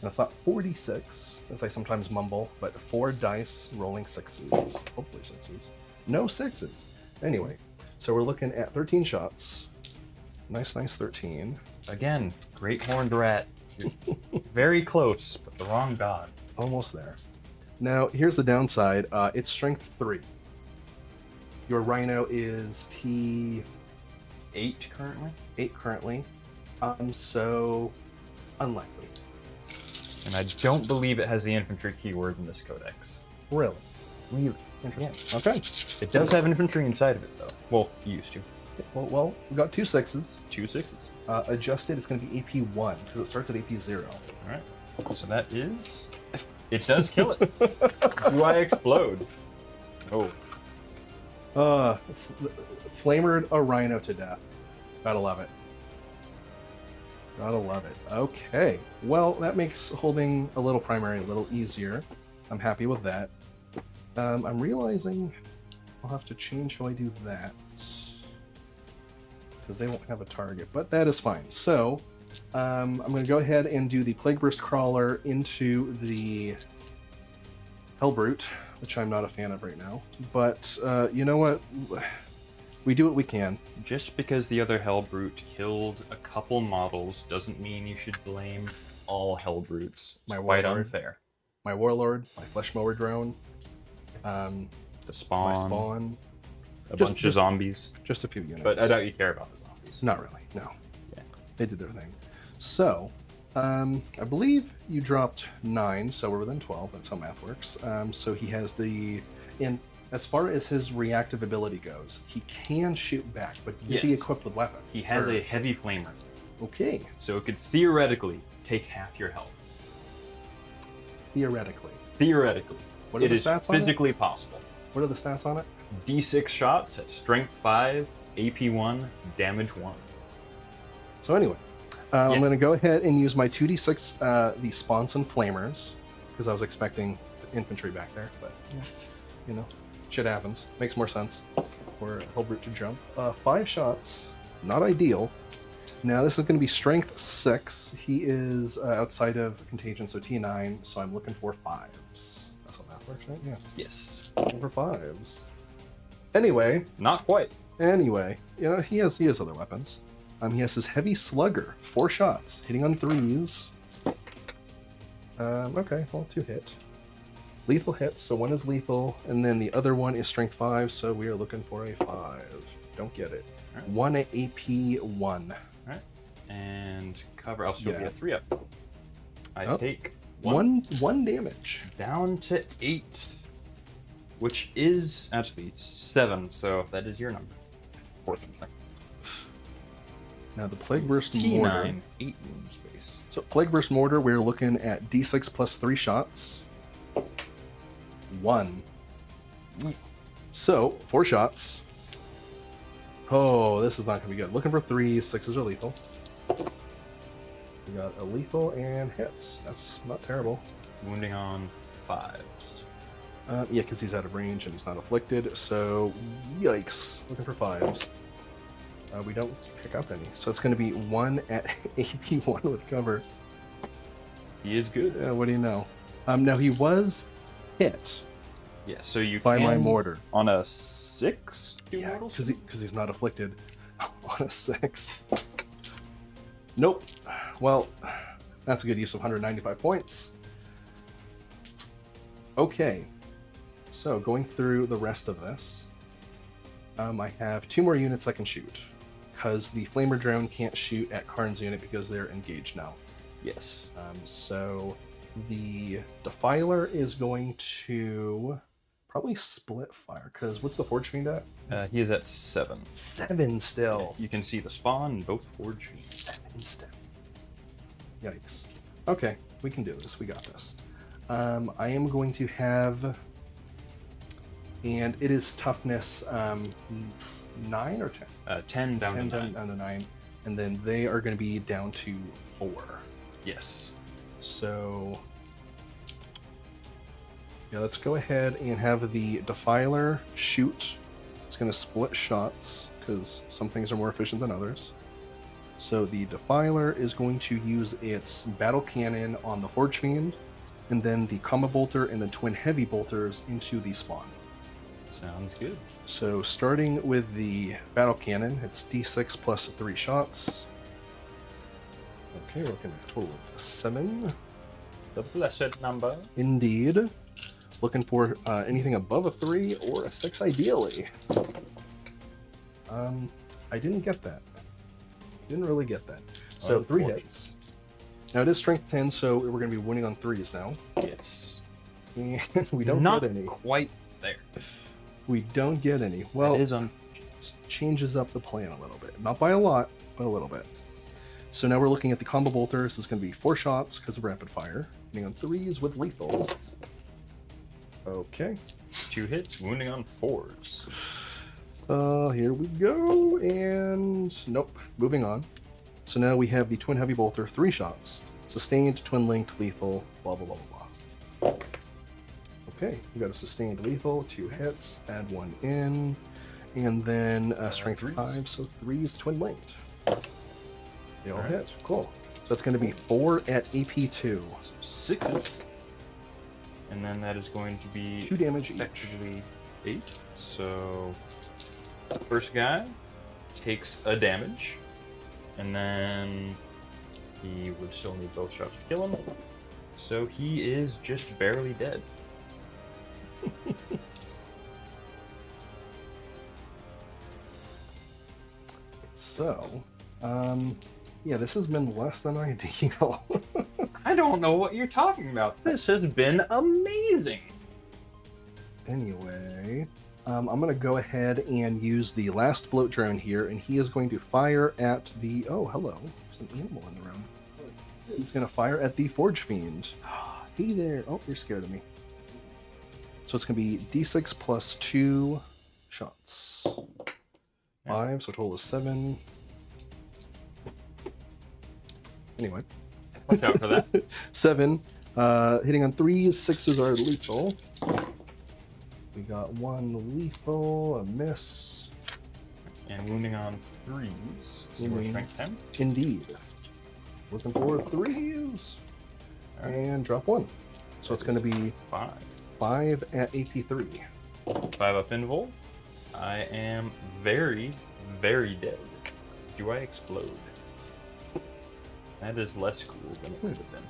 That's not 46, as I sometimes mumble, but 4 dice rolling 6s. Hopefully 6s. No 6s. Anyway, so we're looking at 13 shots. Nice 13. Again, Great Horned Rat. You're very close, but the wrong god. Almost there. Now, here's the downside. It's strength 3. Your Rhino is T8 currently? 8 currently. So unlikely. And I don't believe it has the infantry keyword in this codex. Really? Really? Interesting. Okay. It does have infantry inside of it, though. Well, it used to. Well, we got 2 6s. 2 6s. Adjusted, it's going to be AP 1 because it starts at AP 0. All right. So that is. It does kill it. Do I explode? Oh. Flamered a Rhino to death. Gotta love it. Gotta love it. Okay. Well, that makes holding a little primary a little easier. I'm happy with that. I'm realizing I'll have to change how I do that. Because they won't have a target, but that is fine. So, I'm going to go ahead and do the Plague Burst Crawler into the Hellbrute, which I'm not a fan of right now. But, you know what? We do what we can. Just because the other Hellbrute killed a couple models doesn't mean you should blame all Hellbrutes. It's My quite Warlord. unfair. My Warlord, my Flesh Mower Drone, The my Spawn, Spawn, a Just- bunch of zombies. just a few units. But I doubt you care about the zombies. Not really, no. Yeah. They did their thing. So, I believe you dropped 9, so we're within 12. That's how math works. So he has as far as his reactive ability goes, he can shoot back, but is he Yes. equipped with weapons? He has Or- a heavy flamer, Okay, so it could theoretically take half your health. theoretically. Theoretically. What are It the is stats on it? physically possible. What are the stats on it? D6 shots at strength 5, AP 1, damage 1. So anyway, I'm Yeah. going to go ahead and use my 2d6, the Sponson Flamers, because I was expecting infantry back there, but, you know, shit happens. Makes more sense for Hellbrute to jump. 5 shots, not ideal. Now this is going to be strength 6. He is outside of contagion, so T9, so I'm looking for 5s. That's how that works, right? Yeah, Yes. looking for 5s. Anyway, Not quite. you know, he has other weapons. He has his heavy slugger, 4 shots, hitting on 3s. Okay, well, 2 hit. Lethal hits, so 1 is lethal, and then the other one is strength 5, so we are looking for a 5. Don't get it. Alright. 1 at AP 1. Alright. And cover. I'll still be Yeah. at 3 up. I Oh. take 1 damage. down to 8. Which is actually 7, so that is your number. Fortunately. Now the Plague Burst T9, Mortar. 8 wound space. So Plague Burst Mortar, we're looking at D6 plus 3 shots. 1. So, 4 shots. Oh, this is not going to be good. Looking for 3s, 6s are lethal. We got a lethal and hits. That's not terrible. Wounding on 5s. Yeah, because he's out of range and he's not afflicted. So, yikes. Looking for 5s. We don't pick up any. So it's going to be 1 at AP 1 with cover. He is good. What do you know? Now, he was hit Yeah, so you by can my mortar. on a 6. Yeah, because he's not afflicted on a 6. Nope. Well, that's a good use of 195 points. Okay, so going through the rest of this, I have 2 more units I can shoot, because the flamer drone can't shoot at Karn's unit because they're engaged now. Yes. So the Defiler is going to probably split fire, because what's the Forge Fiend at? He is at 7. 7 still. You can see the spawn, both Forge. 7 still. Yikes. Okay, we can do this. We got this. I am going to have, and it is toughness 9 or 10? 10 down 10 to 9. down to 9. And then they are going to be down to 4. Yes. So, yeah, let's go ahead and have the Defiler shoot. It's going to split shots, because some things are more efficient than others. So the Defiler is going to use its battle cannon on the Forge Fiend, and then the Comma Bolter and the Twin Heavy Bolters into the spawn. Sounds good. So starting with the battle cannon, it's d6 plus 3 shots. Okay, we're looking at a total of 7. The blessed number. Indeed. Looking for anything above a 3 or a 6 ideally. I didn't get that. Didn't really get that. So 3 hits. Now it is strength 10, so we're going to be winning on 3s now. Yes. And we don't Not get any. quite there. We don't get any. Well, That is on. changes up the plan a little bit. Not by a lot, but a little bit. So now we're looking at the combo bolters. This is going to be 4 shots because of rapid fire. Hitting on 3s with lethals. Okay. 2 hits, wounding on 4s. Here we go. And nope. Moving on. So now we have the Twin Heavy Bolter, 3 shots. Sustained, twin linked, lethal, blah, blah, blah, blah, blah. Okay, we got a sustained lethal, 2 hits, add 1 in, and then strength 5, so 3's twin linked. They all hit, cool. So that's going to be 4 at AP2. 6s. And then that is going to be 2 damage each. effectively 8. So first guy takes a damage, and then he would still need both shots to kill him. So he is just barely dead. So, yeah, this has been less than ideal. I don't know what you're talking about. This has been amazing. Anyway, I'm going to go ahead and use the last bloat drone here, and he is going to fire at the... Oh, hello. There's an animal in the room. He's going to fire at the Forge Fiend. Hey there. Oh, you're scared of me. So it's going to be d6 plus 2 shots. 5, so total is 7. Anyway. Watch out for that. 7. Hitting on 3s, 6s are lethal. We got 1 lethal, a miss. And wounding on 3s. So we're strength 10. Indeed. Looking for 3s. And drop 1. So it's going to be 5 at AP3. 5 up invul. I am very, very dead. Do I explode? That is less cool than it would have been.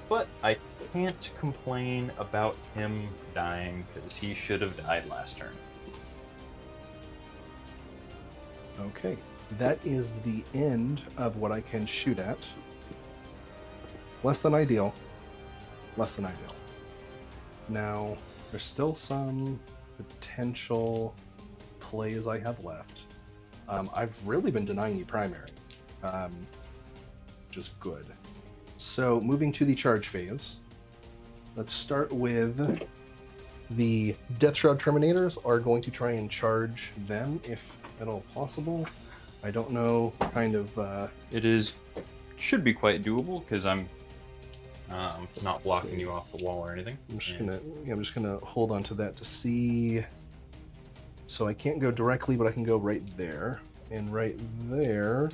But I can't complain about him dying, because he should have died last turn. Okay. That is the end of what I can shoot at. Less than ideal. Less than ideal. Now, there's still some potential plays I have left. I've really been denying you primary, which is good. So moving to the charge phase, let's start with the Death Shroud Terminators are going to try and charge them if at all possible. I don't know, kind of... should be quite doable, because I'm not blocking you off the wall or anything. I'm just gonna hold on to that to see. So I can't go directly, but I can go right there. And right there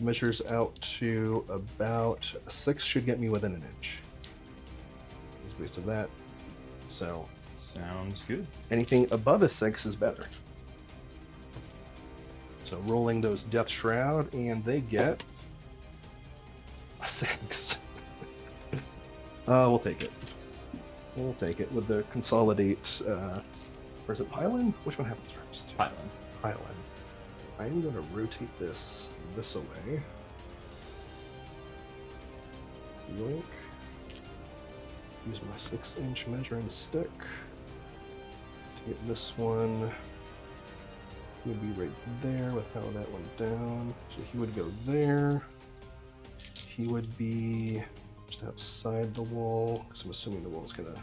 measures out to about 6, should get me within an inch. Just based on that. So sounds good. Anything above a 6 is better. So rolling those Death Shroud, and they get a 6. We'll take it. We'll take it with the consolidate. Or is it pylon? Which one happens first? Pylon. Pylon. I'm going to rotate this away. Yoink. Use my 6-inch measuring stick to get this one. He would be right there with how that went down. So he would go there. He would be just outside the wall, because I'm assuming the wall is going to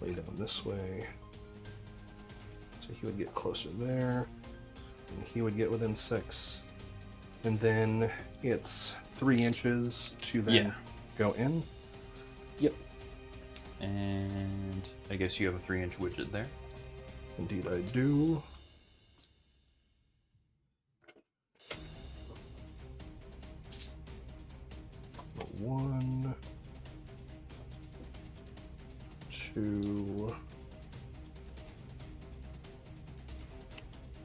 lay down this way. So he would get closer there, and he would get within 6. And then it's 3 inches to then go in. Yep. And I guess you have a 3-inch widget there. Indeed I do. One, 2,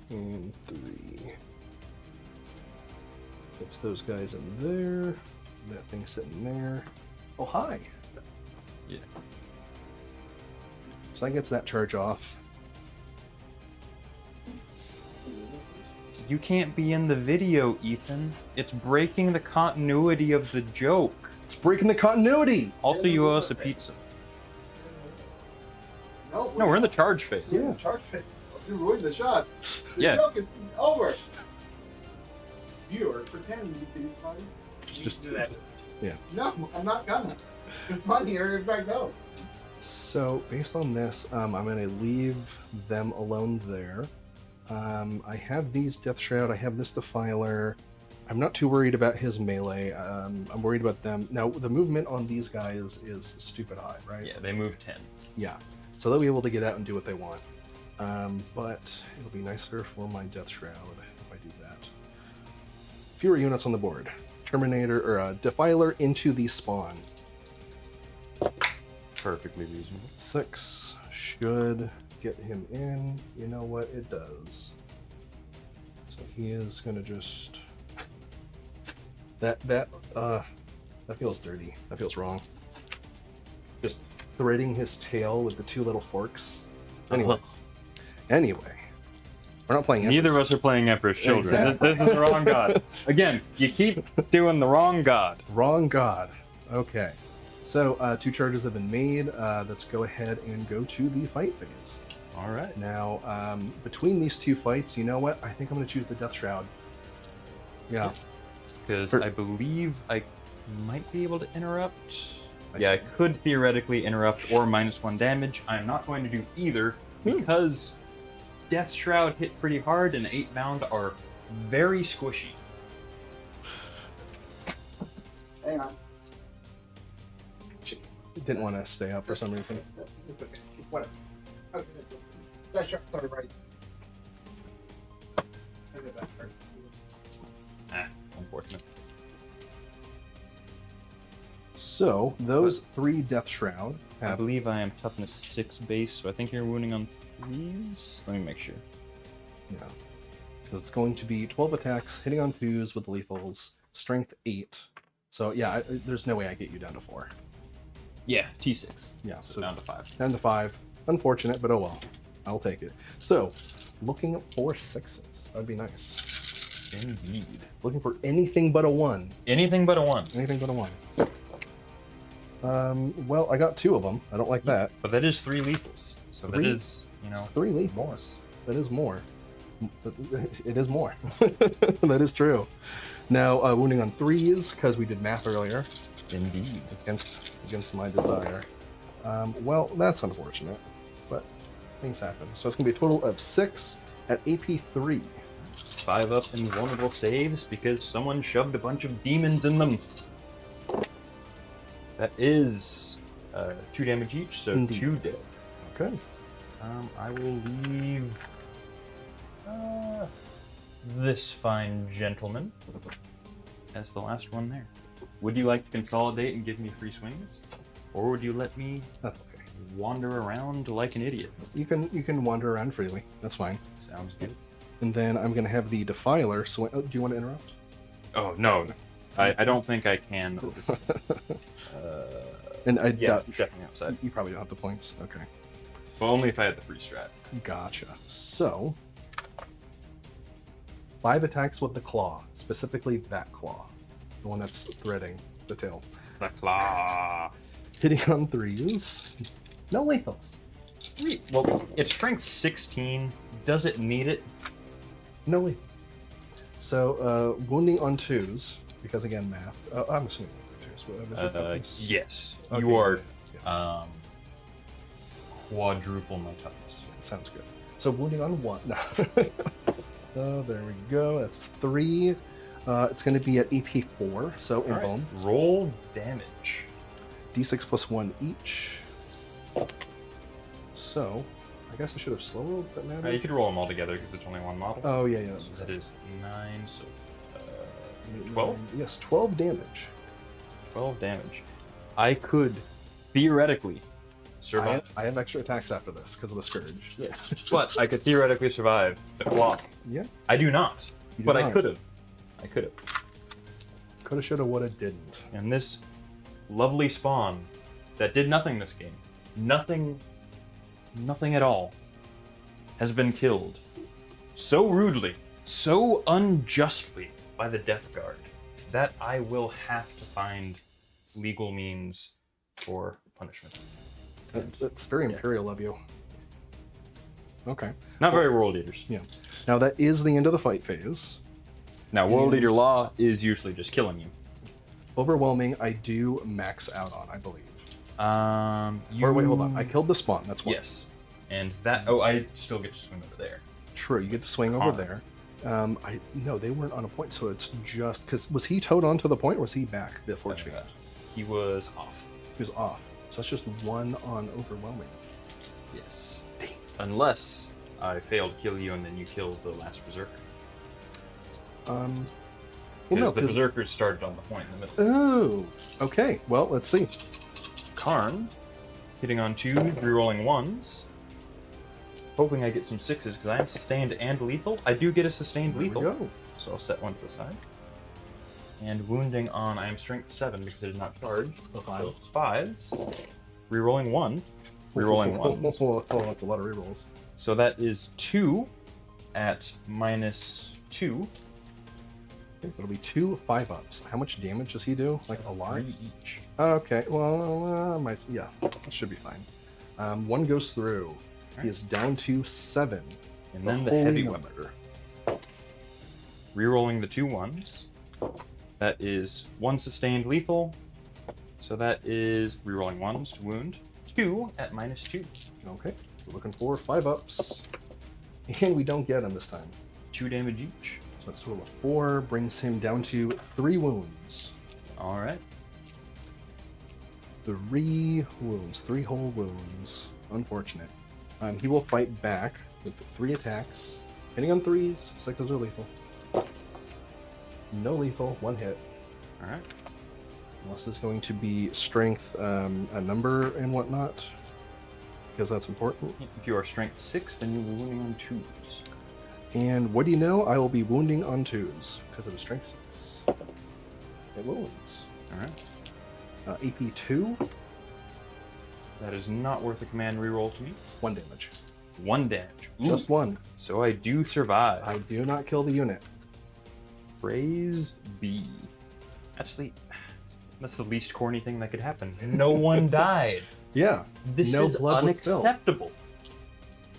and 3. It's those guys in there. That thing sitting there. Oh, hi. Yeah. So that gets that charge off. You can't be in the video, Ethan. It's breaking the continuity of the joke. It's breaking the continuity. Also, you owe us a pizza. No, No, we're in the charge phase. Yeah. Charge fit. You ruined the shot. The Yeah. joke is over. Viewer, pretend you can inside. Just do that. Yeah. No, I'm not gonna. It's funnier if I go. So based on this, I'm going to leave them alone there. I have these Death Shroud. I have this Defiler. I'm not too worried about his melee. I'm worried about them. Now, the movement on these guys is stupid high, right? Yeah, they move 10. Yeah. So they'll be able to get out and do what they want. But it'll be nicer for my Death Shroud if I do that. Fewer units on the board. Terminator, or Defiler into the spawn. Perfectly reasonable. 6 should get him in. You know what? It does. So he is gonna just that feels dirty. That feels wrong. Just threading his tail with the 2 little forks. Anyway, we're not playing. Neither of us are playing Emperor's Children. Exactly. This is the wrong god. Again, you keep doing the wrong god. Wrong god. Okay. So 2 charges have been made. Let's go ahead and go to the fight phase. All right. Now, between these 2 fights, you know what? I think I'm going to choose the Death Shroud. Yeah. Because I believe I might be able to interrupt. Yeah, I could theoretically interrupt or -1 damage. I'm not going to do either because Death Shroud hit pretty hard and 8 bound are very squishy. Hang on. Didn't want to stay up for some reason. Whatever. Okay. That's your sorry, right. I did that first. Unfortunate. So those 3 Death Shroud I have. believe I am toughness 6 base, so I think you're wounding on 3s. Let me make sure. Yeah. Because it's going to be 12 attacks, hitting on 2s with lethals, strength 8. So yeah, there's no way I get you down to 4. Yeah, T6. Yeah, So down to 5. Down to 5. Unfortunate, but oh well. I'll take it. So, looking for 6s. That'd be nice. Indeed. Looking for anything but a 1. Anything but a 1. Anything but a 1. Well, I got 2 of them. I don't like that. But that is 3 lethals. So that 3? is, 3 lethals. That is more. It is more. That is true. Now, wounding on 3s, because we did math earlier. Indeed. Against my desire. Well, that's unfortunate, but things happen. So it's going to be a total of 6 at AP 3. 5 up in vulnerable saves because someone shoved a bunch of demons in them. That is 2 damage each, so Indeed. 2 dead. Okay. I will leave this fine gentleman as the last one there. Would you like to consolidate and give me free swings? Or would you let me That's okay. wander around like an idiot? You can wander around freely. That's fine. Sounds good. And then I'm going to have the Defiler. So, do you want to interrupt? Oh, no. I don't think I can. And I Yeah, definitely outside. You probably don't have the points. Okay. Well, only if I had the free strat. Gotcha. So, 5 attacks with the claw, specifically that claw, the one that's threading the tail. The claw. Hitting on 3s. No lethals. Sweet. Well, it's strength 16. Does it need it? No lethals. So, wounding on 2s, because again, math. I'm assuming 2s. Yes. Okay, You are yeah. quadruple my toughness. Sounds good. So, wounding on 1. No. There we go. That's 3. It's going to be at AP 4, so in bone. Roll damage. D6 plus 1 each. So, I guess I should have slow rolled that matter. You could roll them all together because it's only one model. Oh, yeah. So that is 9, so 12? Yes, 12 damage. 12 damage. I could theoretically survive. I have extra attacks after this because of the Scourge. Yes. But I could theoretically survive the claw. Yeah. I do not. You do But not. I could have. Coulda, shoulda, woulda, didn't. And this lovely spawn that did nothing this game, nothing at all, has been killed so rudely, so unjustly by the Death Guard that I will have to find legal means for punishment. That's very imperial of you. Okay. Not very World Eaters. Yeah. Now that is the end of the fight phase. Now, World Eater law is usually just killing you. Overwhelming, I do max out on, I believe. You... Or wait, hold on. I killed the spawn. That's one. Yes. And that... Oh, I still get to swing over there. True, you get to swing over there. No, they weren't on a point, so it's just... Because was he towed onto the point, or was he back, the Forge Fiend? He was off. He was off. So that's just 1 on overwhelming. Yes. Unless I fail to kill you and then you kill the last Berserker. Well, Because no, the Berserkers started on the point in the middle. Oh, okay. Well, let's see. Karn, hitting on 2, rerolling 1s. Hoping I get some 6s, because I am sustained and lethal. I do get a sustained There we lethal. go. So I'll set 1 to the side. And wounding on, I am strength 7 because it is not charged. A 5. So 5s. Rerolling 1. Rerolling 1. Oh, that's a lot of rerolls. So that is 2 at -2. Okay, that'll be 2 5-ups. How much damage does he do? Like a lot? 3 each. Okay, well, yeah, that should be fine. 1 goes through. He is down to 7. And then the holy heavy number. weapon. Rerolling the 2 1s. That is 1 sustained lethal. So that is rerolling 1s to wound. 2 at -2. Okay, we're looking for 5-ups. And we don't get him this time. 2 damage each. So that's a total of 4, brings him down to 3 wounds. Alright. 3 wounds, 3 whole wounds. Unfortunate. He will fight back with 3 attacks. Hitting on 3s, looks like those are lethal. No lethal, 1 hit. Alright. Unless it's going to be strength, a number and whatnot, because that's important. If you are strength 6, then you will wounding on 2s. And what do you know? I will be wounding on 2s because of the strength 6. It wounds. Alright. AP 2, That is not worth a command reroll to me. 1 damage. 1 damage. Ooh. Just 1. So I do survive. I do not kill the unit. Praise be. Actually, that's the least corny thing that could happen. No one died. Yeah. This no is blood was spilled. unacceptable.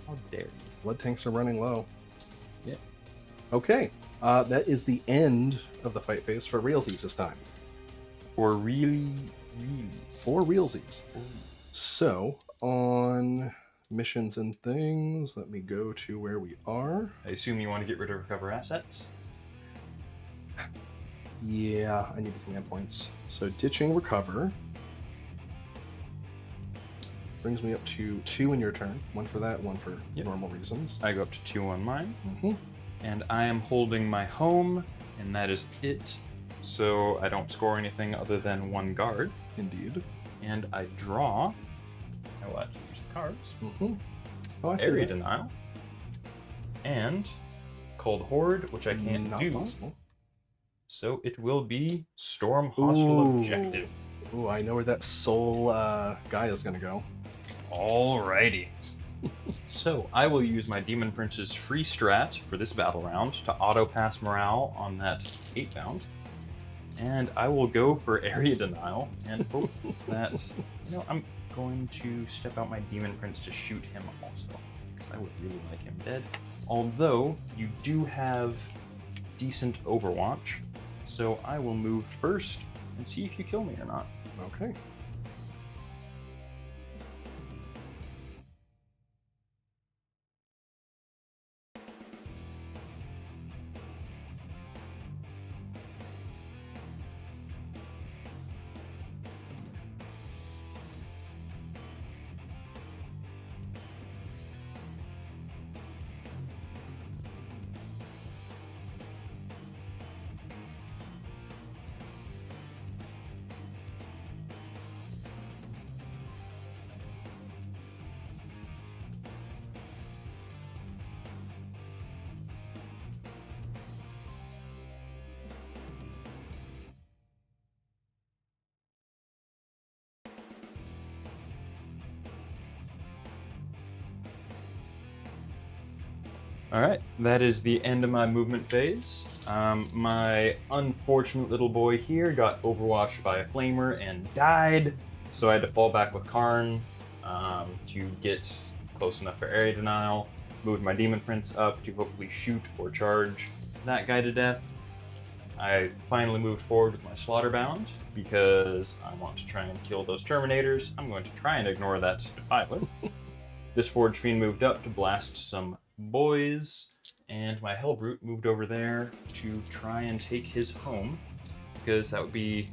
How dare you? Blood tanks are running low. Yeah. Okay. That is the end of the fight phase for realsies this time. For really, really. For realsies. So, on missions and things, let me go to where we are. I assume you want to get rid of recover assets? Yeah, I need the command points. So, ditching recover brings me up to 2 in your turn. 1 for that, 1 for normal reasons. I go up to 2 on mine. Mm-hmm. And I am holding my home, and that is it. So I don't score anything other than 1 guard. Indeed. And I draw. Now what? Here's the cards. Mm-hmm. Oh, I see Area that. Denial. And Cold Horde, which I can't Not do. possible. So it will be Storm Hostile Ooh. Objective. Ooh, I know where that soul guy is gonna go. Alrighty. So I will use my Demon Prince's free strat for this battle round to auto pass morale on that 8 bound. And I will go for area denial and hope that, I'm going to step out my Demon Prince to shoot him also, because I would really like him dead. Although you do have decent Overwatch, so I will move first and see if you kill me or not. Okay. Alright, that is the end of my movement phase. My unfortunate little boy here got overwatched by a flamer and died, so I had to fall back with Karn to get close enough for area denial. Moved my Demon Prince up to hopefully shoot or charge that guy to death. I finally moved forward with my Slaughterbound because I want to try and kill those Terminators. I'm going to try and ignore that defilement. This Forge Fiend moved up to blast some boys, and my Hellbrute moved over there to try and take his home, because that would be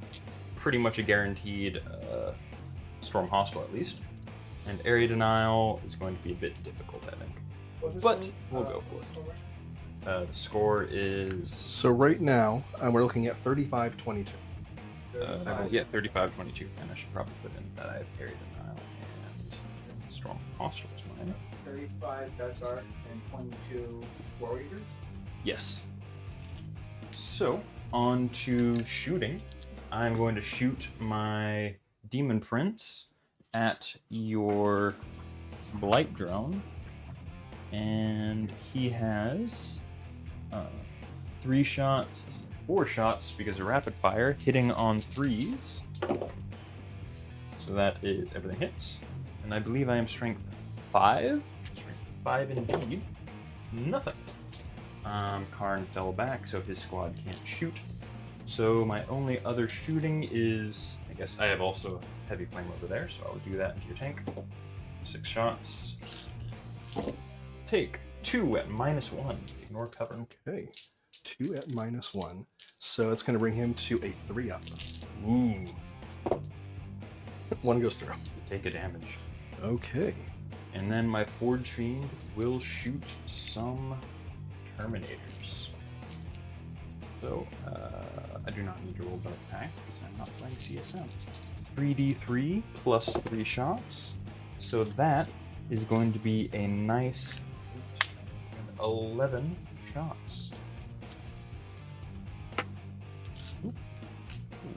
pretty much a guaranteed Storm Hostile at least. And area denial is going to be a bit difficult, I think. But we'll go for it. The score is... So right now, we're looking at 35-22. yeah, 35-22, and I should probably put in that I have area denial and Storm Hostile is mine. 35 Grimdark and 22 Warriors. Yes. So, on to shooting. I'm going to shoot my Demon Prince at your Blight Drone. And he has 3 shots, 4 shots because of rapid fire, hitting on 3s. So that is everything hits. And I believe I am strength 5. Strength 5 indeed. Nothing. Karn fell back, so his squad can't shoot. So my only other shooting is, I guess I have also a heavy flame over there, so I'll do that into your tank. 6 shots. Take 2 at -1. Ignore cover. Okay. 2 at -1. So it's going to bring him to a 3 up. Ooh. 1 goes through. Take a damage. Okay. And then my Forge Fiend will shoot some Terminators. So, I do not need to roll dark attack because I'm not playing CSM. 3d3 plus 3 shots. So that is going to be a nice 11 shots.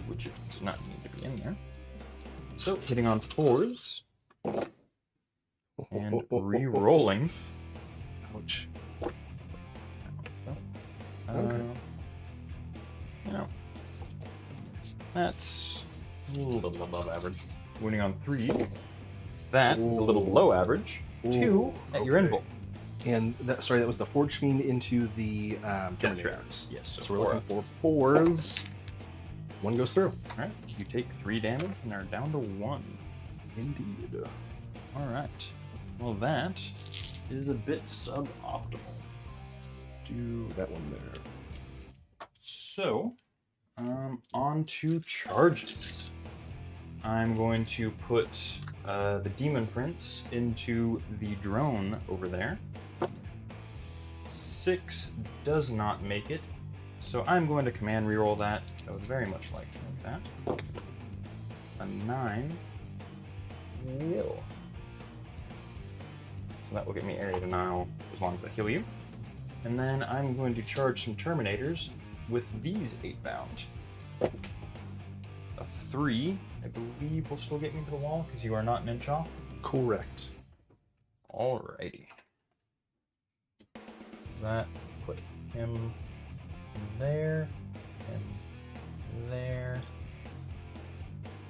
Which it does not need to be in there. So, hitting on 4s. And re-rolling. Ouch. Okay. That's a little above average. Winning on 3. That is a little below average. 2 at your invul. And that, sorry, that was the Forge Fiend into the Terminators. Traps. Yes, So we're looking for 4s. 1 goes through. Alright, you take 3 damage and are down to 1. Indeed. Alright. Well, that is a bit suboptimal. Do that one there. So, on to charges. I'm going to put the Demon Prince into the drone over there. 6 does not make it, so I'm going to command reroll that. I would very much like to make that. A 9 will. So that will get me area denial as long as I kill you. And then I'm going to charge some Terminators with these 8 bound. A 3, I believe, will still get me to the wall because you are not an inch off. Correct. Alrighty. So that put him there, and there.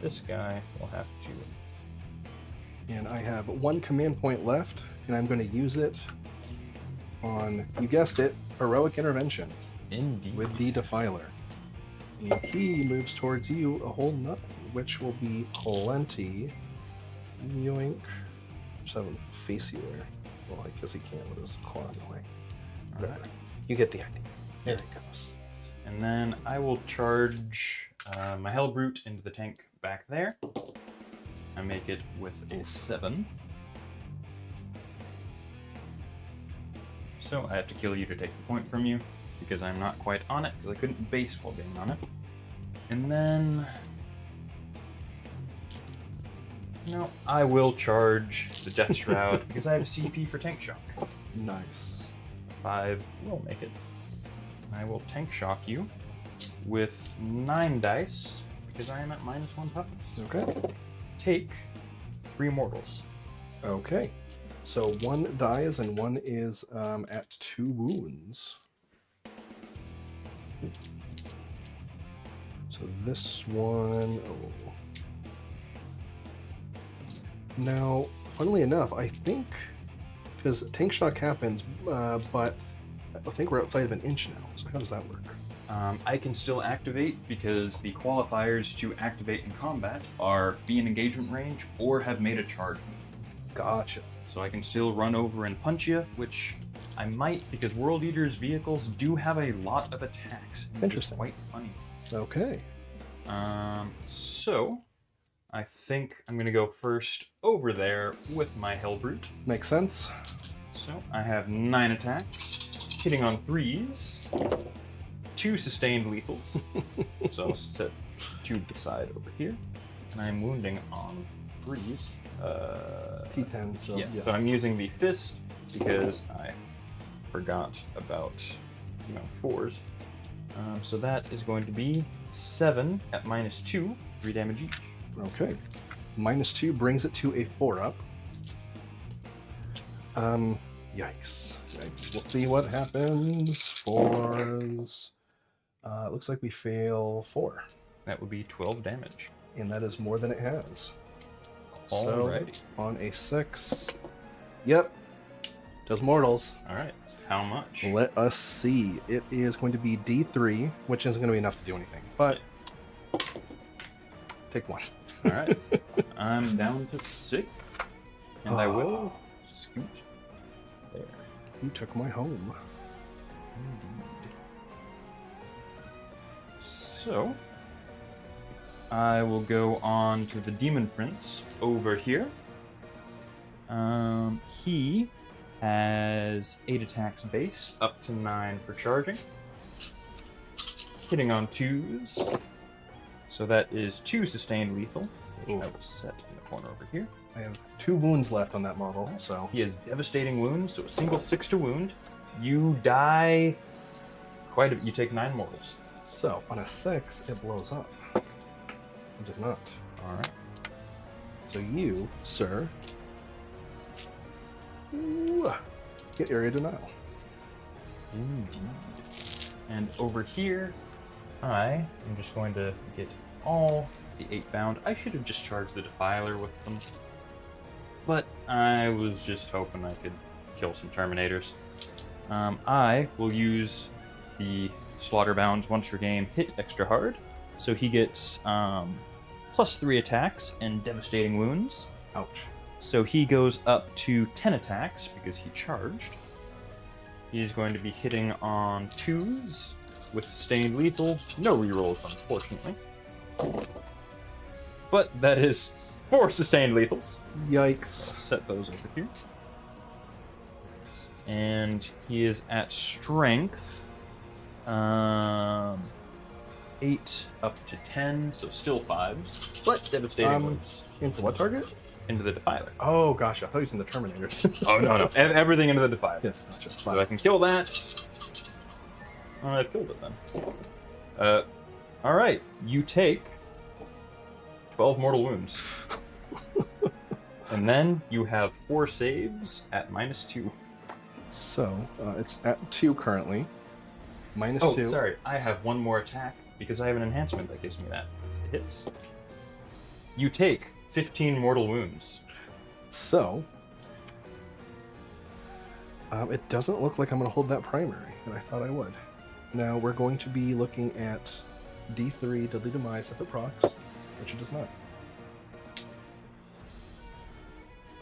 This guy will have to. And I have 1 command point left, and I'm going to use it on, you guessed it, heroic intervention Indeed. with the Defiler. And he moves towards you a whole nut, which will be plenty. Yoink. Just have him face you there. Well, I guess he can't with his claw in the way. There. You get the idea. There it goes. And then I will charge my Hellbrute into the tank back there. I make it with a 7. So I have to kill you to take the point from you, because I'm not quite on it, because I couldn't base while being on it. And then... no, I will charge the Death Shroud, because I have CP for Tank Shock. Nice. 5 will make it. I will Tank Shock you with 9 dice, because I am at -1 toughness. Okay. Take 3 mortals. Okay. So 1 dies and 1 is at 2 wounds. So this one, oh. Now, funnily enough, I think, because tank shock happens, but I think we're outside of an inch now. So how does that work? I can still activate because the qualifiers to activate in combat are be in engagement range or have made a charge. Gotcha. So I can still run over and punch you, which I might because World Eater's vehicles do have a lot of attacks. Which Interesting. is quite funny. Okay. So I think I'm going to go first over there with my Hellbrute. Makes sense. So I have 9 attacks, hitting on 3s, 2 sustained lethals. So I'll set 2 beside over here, and I'm wounding on 3s. T10, so yeah. So I'm using the fist because I forgot about 4s. So that is going to be 7 at -2, 3 damage each. Okay. -2 brings it to a 4-up. Yikes. Yikes. We'll see what happens. 4s. Looks like we fail 4. That would be 12 damage. And that is more than it has. Alrighty. So, on a 6. Yep. Does mortals. Alright. How much? Let us see. It is going to be D3, which isn't going to be enough to do anything. But take 1. Alright. I'm down to 6. And I will scoot there. You took my home. Indeed. So, I will go on to the Demon Prince over here. He has 8 attacks base, up to 9 for charging. Hitting on 2s. So that is 2 sustained lethal, which I will set in the corner over here. I have 2 wounds left on that model, so... He has devastating wounds, so a single 6 to wound. You die quite a bit. You take 9 mortals. So, on a 6, it blows up. It does not. Alright. So you, sir, get area denial. Indeed. And over here, I am just going to get all the 8 bound. I should have just charged the Defiler with them. But I was just hoping I could kill some Terminators. I will use the Slaughter Bounds once per game hit extra hard. So he gets +3 attacks and devastating wounds. Ouch. So he goes up to 10 attacks because he charged. He's going to be hitting on 2s with sustained lethal. No rerolls, unfortunately. But that is 4 sustained lethals. Yikes. I'll set those over here. And he is at strength 8 up to 10, so still 5s, but devastating wounds. Into what target? Into the Defiler. Oh gosh, I thought he was in the Terminators. Oh no, no, everything into the Defiler. Yes, gotcha. So I can kill that. Oh, I killed it then. Alright, you take 12 mortal wounds. And then you have 4 saves at -2. So it's at 2 currently. Minus Oh, 2. sorry. I have one more attack because I have an enhancement that gives me that. It hits. You take 15 mortal wounds. So it doesn't look like I'm going to hold that primary, and I thought I would. Now we're going to be looking at D3 Deadly Demise if it procs, which it does not.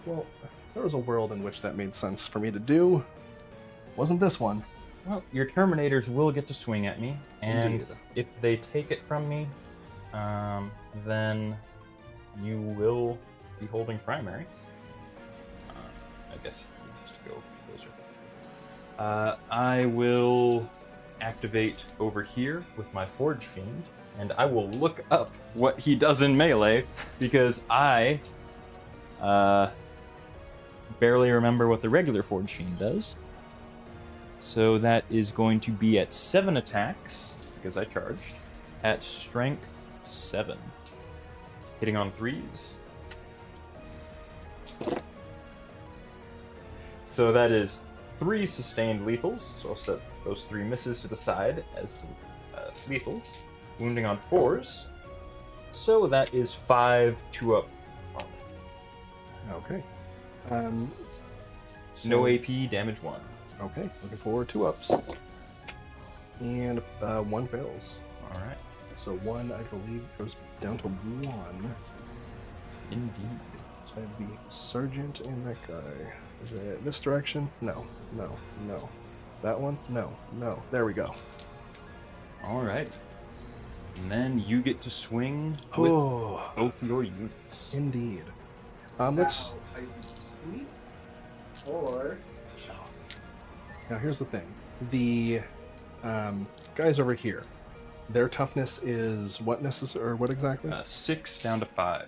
Well, there was a world in which that made sense for me to do. Wasn't this one. Well, your Terminators will get to swing at me, and Indeed. if they take it from me, then you will be holding primary. I guess he has to go closer. I will activate over here with my Forge Fiend, and I will look up what he does in melee, because I barely remember what the regular Forge Fiend does. So that is going to be at 7 attacks, because I charged, at strength 7. Hitting on 3s. So that is 3 sustained lethals, so I'll set those 3 misses to the side as lethals. Wounding on 4s, so that is 5 2-up armor. Okay. No AP, damage 1. Okay, looking for 2-ups. And 1 fails. Alright. So 1, I believe, goes down to 1. Indeed. So I have the sergeant and that guy. Is it this direction? No, no, no. That one? No, no. There we go. Alright. And then you get to swing with Oh, both your units. indeed. Let's. Are you sweet or Now here's the thing. The guys over here, their toughness is what necessary, or what exactly? 6 down to 5.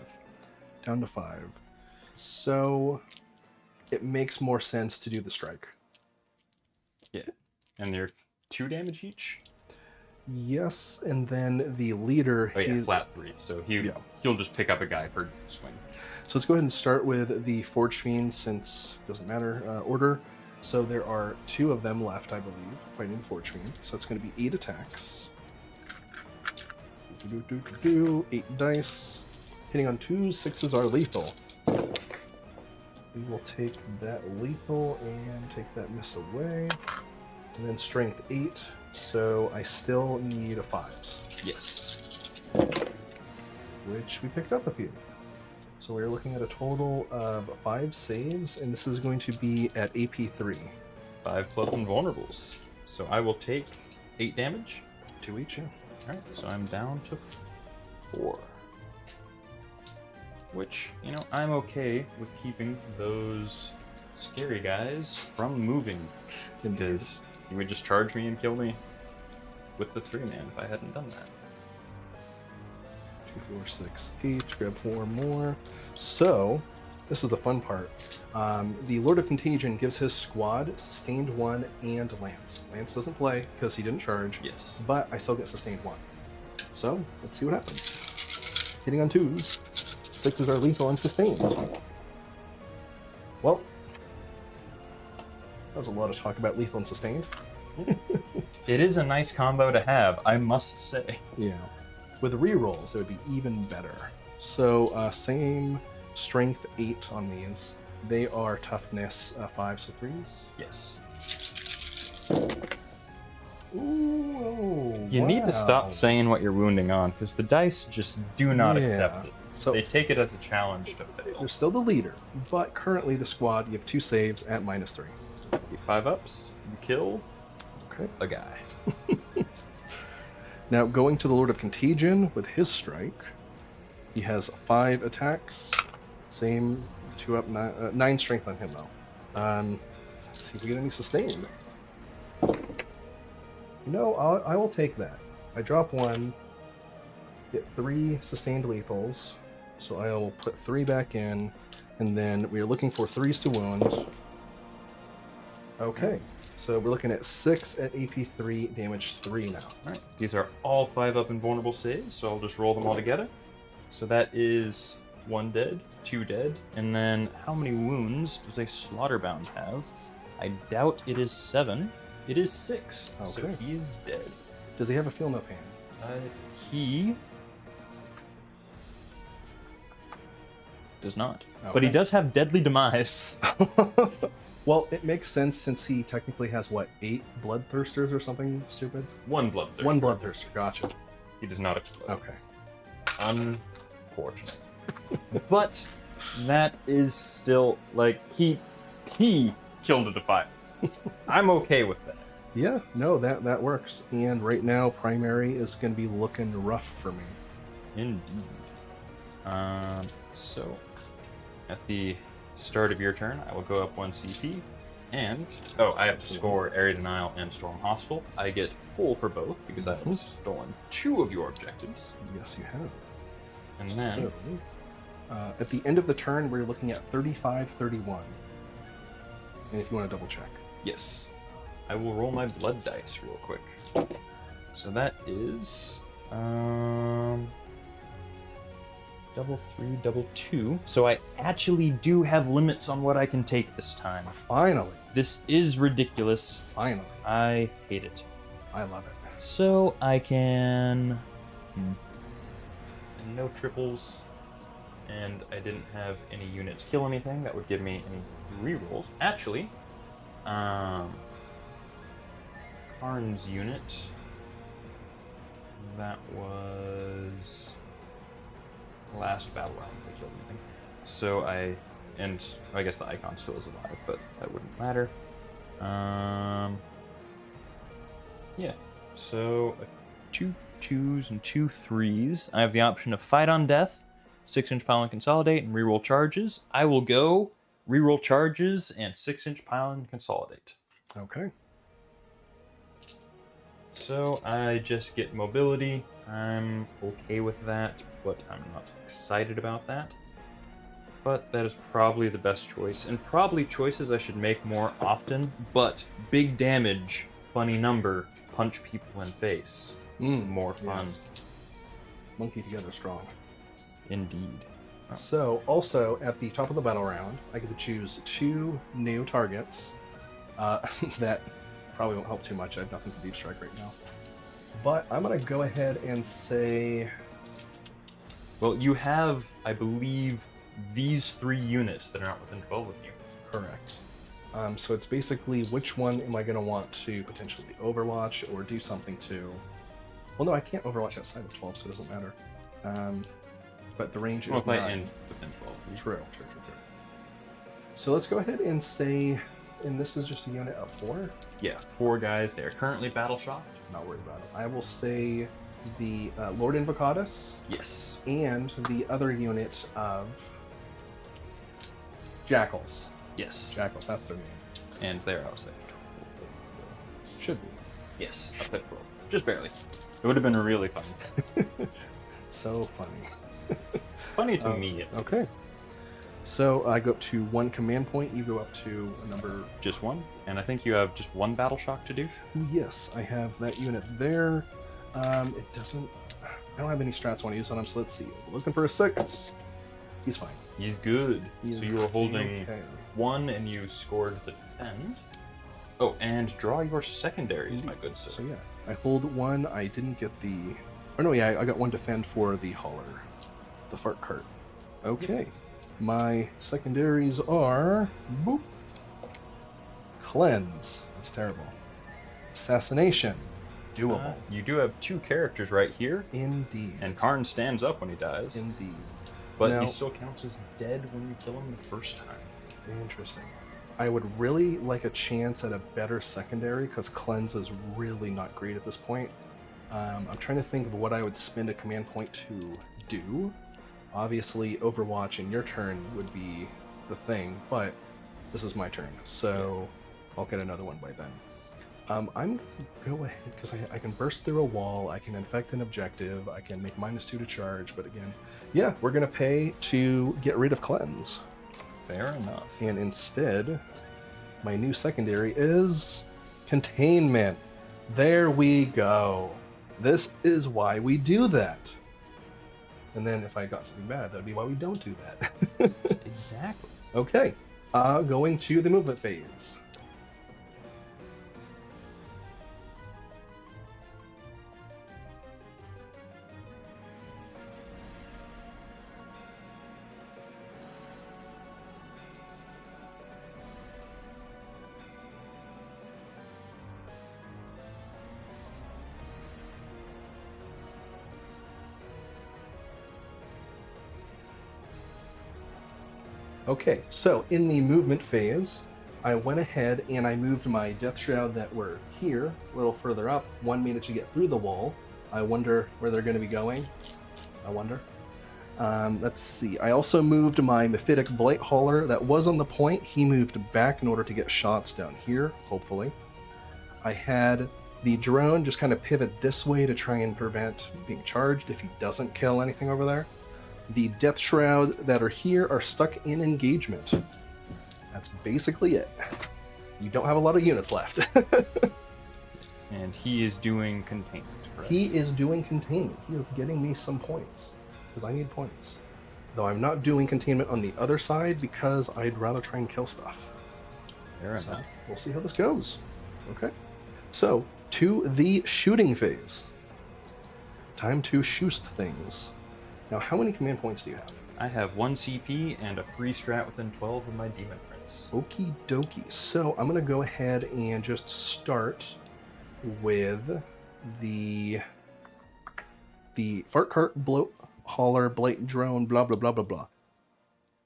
Down to 5. So it makes more sense to do the strike. Yeah. And they're 2 damage each? Yes, and then the leader. Oh yeah, he- flat 3. So Yeah. he'll just pick up a guy per swing. So let's go ahead and start with the Forge Fiend, since it doesn't matter order. So there are 2 of them left, I believe, fighting the Forge Fiend. So it's going to be 8 attacks. 8 dice. Hitting on 2 6s are lethal. We will take that lethal and take that miss away. And then strength 8. So I still need 5s, Yes. which we picked up a few. So we're looking at a total of 5 saves, and this is going to be at AP 3. 5 plus invulnerables. So I will take 8 damage. 2 each, yeah. Alright, so I'm down to 4. Which, you know, I'm okay with keeping those scary guys from moving. Because you would just charge me and kill me with the 3-man if I hadn't done that. 2, 4, 6, 8. Grab 4 more. So, this is the fun part. The Lord of Contagion gives his squad sustained 1 and Lance. Lance doesn't play because he didn't charge. Yes. But I still get sustained 1. So, let's see what happens. Hitting on 2s. 6s are lethal and sustained. Well, that was a lot of talk about lethal and sustained. It is a nice combo to have, I must say. Yeah. With rerolls, it would be even better. So, same strength 8 on these. They are toughness 5, so 3s. Yes. Ooh, You need to wow. stop saying what you're wounding on, because the dice just do not accept it. So They take it as a challenge to fail. they're still the leader, but currently the squad, you have 2 saves at -3. 5 ups, you kill Okay. a guy. Now, going to the Lord of Contagion with his strike, he has 5 attacks. Same 2 up, 9 strength on him, though. Let's see if we get any sustained. No, I will take that. I drop 1, get 3 sustained lethals, so I'll put 3 back in, and then we're looking for 3s to wound. Okay, so we're looking at 6 at AP 3, damage 3 now. Alright, these are all 5 up invulnerable saves, so I'll just roll them all together. So that is 1 dead, 2 dead, and then how many wounds does a Slaughterbound have? I doubt it is 7. It is 6. So Okay. he is dead. Does he have a feel no pain? He does not. But he Okay. does have deadly demise. Well, it makes sense since he technically has, what, 8 bloodthirsters or something stupid? 1 bloodthirster. 1 bloodthirster, gotcha. He does not explode. Okay. Unfortunate. But that is still, like, he killed a Defiant. I'm okay with that. Yeah, no, that works. And right now, primary is going to be looking rough for me. Indeed. So, at the start of your turn, I will go up 1 CP, and I have to score Area Denial and Storm Hostile. I get full for both because I have stolen 2 of your objectives. Yes, you have. And then, So, at the end of the turn, we're looking at 35-31. And if you want to double check. yes, I will roll my blood dice real quick. So that is double 3, double 2. So I actually do have limits on what I can take this time. Finally. This is ridiculous. Finally. I hate it. I love it. So I can... and no triples. And I didn't have any units kill anything. That would give me any rerolls. Actually, Karn's unit, that was last battle round if they killed anything. So I guess the icon still is alive, but that wouldn't matter. Yeah, so 2 2s and 2 3s. I have the option of Fight on Death, 6-inch pile and consolidate, and reroll charges. I will go reroll charges and 6-inch pile and consolidate. Okay. So I just get mobility. I'm okay with that, but I'm not excited about that. But that is probably the best choice, and probably choices I should make more often. But big damage, funny number, punch people in face. More fun. Yes. Monkey together strong. Indeed. So, also, at the top of the battle round, I get to choose 2 new targets. That probably won't help too much. I have nothing to deep strike right now. But I'm going to go ahead and say... Well, you have, I believe, these 3 units that are not within 12 of you. Correct. So it's basically which one am I going to want to potentially overwatch or do something to... Well, no, I can't overwatch outside of 12, so it doesn't matter. But the range is Well, if I 9. end within 12. True. So let's go ahead and say, and this is just a unit of 4. Yeah, 4 guys. They are currently battle shocked. Not worried about it. I will say the Lord Invocatus Yes. and the other unit of Jackals. Yes. Jackals, that's their name. And there I was like, Should be. yes, a pit roll. Just barely. It would have been really fun. So funny. Funny to me, at least. Okay. So I go up to 1 command point. You go up to a number. Just 1? And I think you have just 1 battle shock to do? Yes, I have that unit there. It doesn't. I don't have any strats I want to use on him, so let's see. Looking for a 6. He's fine. He's good. He's so you were holding okay. 1 and you scored the defend. Oh, and draw your secondaries, my good sir. So yeah, I hold 1. I didn't get the. Oh no, yeah, I got 1 defend for the hauler, the fart cart. Okay, my secondaries are boop, cleanse. That's terrible. Assassination, doable. You do have 2 characters right here, Indeed. and Karn stands up when he dies. Indeed. But Now- he still counts as dead when you kill him the first time. Interesting. I would really like a chance at a better secondary because cleanse is really not great at this point. I'm trying to think of what I would spend a command point to do. Obviously, Overwatch in your turn would be the thing, but this is my turn, so I'll get another one by then. I'm going to go ahead because I can burst through a wall, I can infect an objective, I can make -2 to charge, but again, yeah, we're going to pay to get rid of cleanse. Fair enough. And instead, my new secondary is containment. There we go. This is why we do that. And then if I got something bad, that would be why we don't do that. Exactly. Okay, going to the movement phase. Okay, so in the movement phase, I went ahead and I moved my Death Shroud that were here, a little further up. One managed to get through the wall. I wonder where they're going to be going. I wonder. Let's see. I also moved my Mephitic Blight Hauler that was on the point. He moved back in order to get shots down here, hopefully. I had the drone just kind of pivot this way to try and prevent being charged if he doesn't kill anything over there. The Death Shroud that are here are stuck in engagement. That's basically it. You don't have a lot of units left. And he is doing containment, correct? He is doing containment. He is getting me some points, because I need points. Though I'm not doing containment on the other side, because I'd rather try and kill stuff. Fair So enough. we'll see how this goes. Okay. So, to the shooting phase. Time to shoot things. Now, how many command points do you have? I have 1 CP and a free strat within 12 of my Demon Prince. Okie dokie. So I'm going to go ahead and just start with the Fart Cart, Bloat Hauler, Blight Drone, blah, blah, blah, blah, blah.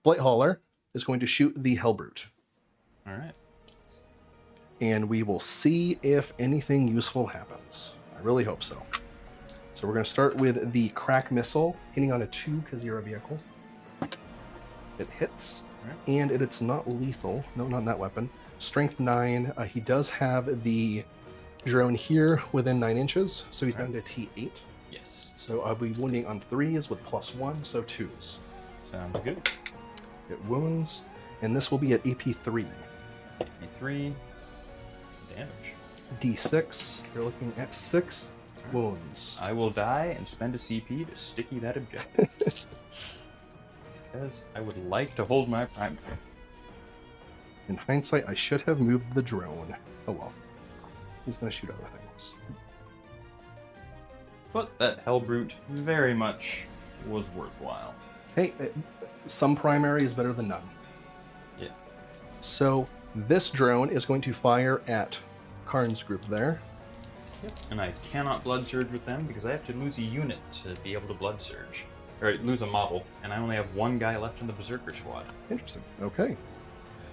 Blight Hauler is going to shoot the Hellbrute. All right. And we will see if anything useful happens. I really hope so. So we're going to start with the Crack Missile, hitting on a 2 because you're a vehicle. It hits, and it's not lethal. No, not that weapon. Strength 9. He does have the drone here within 9 inches, so he's down to T8. Yes. So I'll be wounding on 3s with +1, so 2s. Sounds good. It wounds, and this will be at AP3. AP3. Damage. D6, you're looking at 6 wounds. I will die and spend a CP to sticky that objective. Because I would like to hold my primary. In hindsight, I should have moved the drone. Oh well. He's going to shoot other things. But that Hellbrute very much was worthwhile. Hey, some primary is better than none. Yeah. So this drone is going to fire at Karn's group there. Yep. And I cannot Blood Surge with them because I have to lose a unit to be able to Blood Surge. Or lose a model, and I only have 1 guy left in the Berserker squad. Interesting. Okay.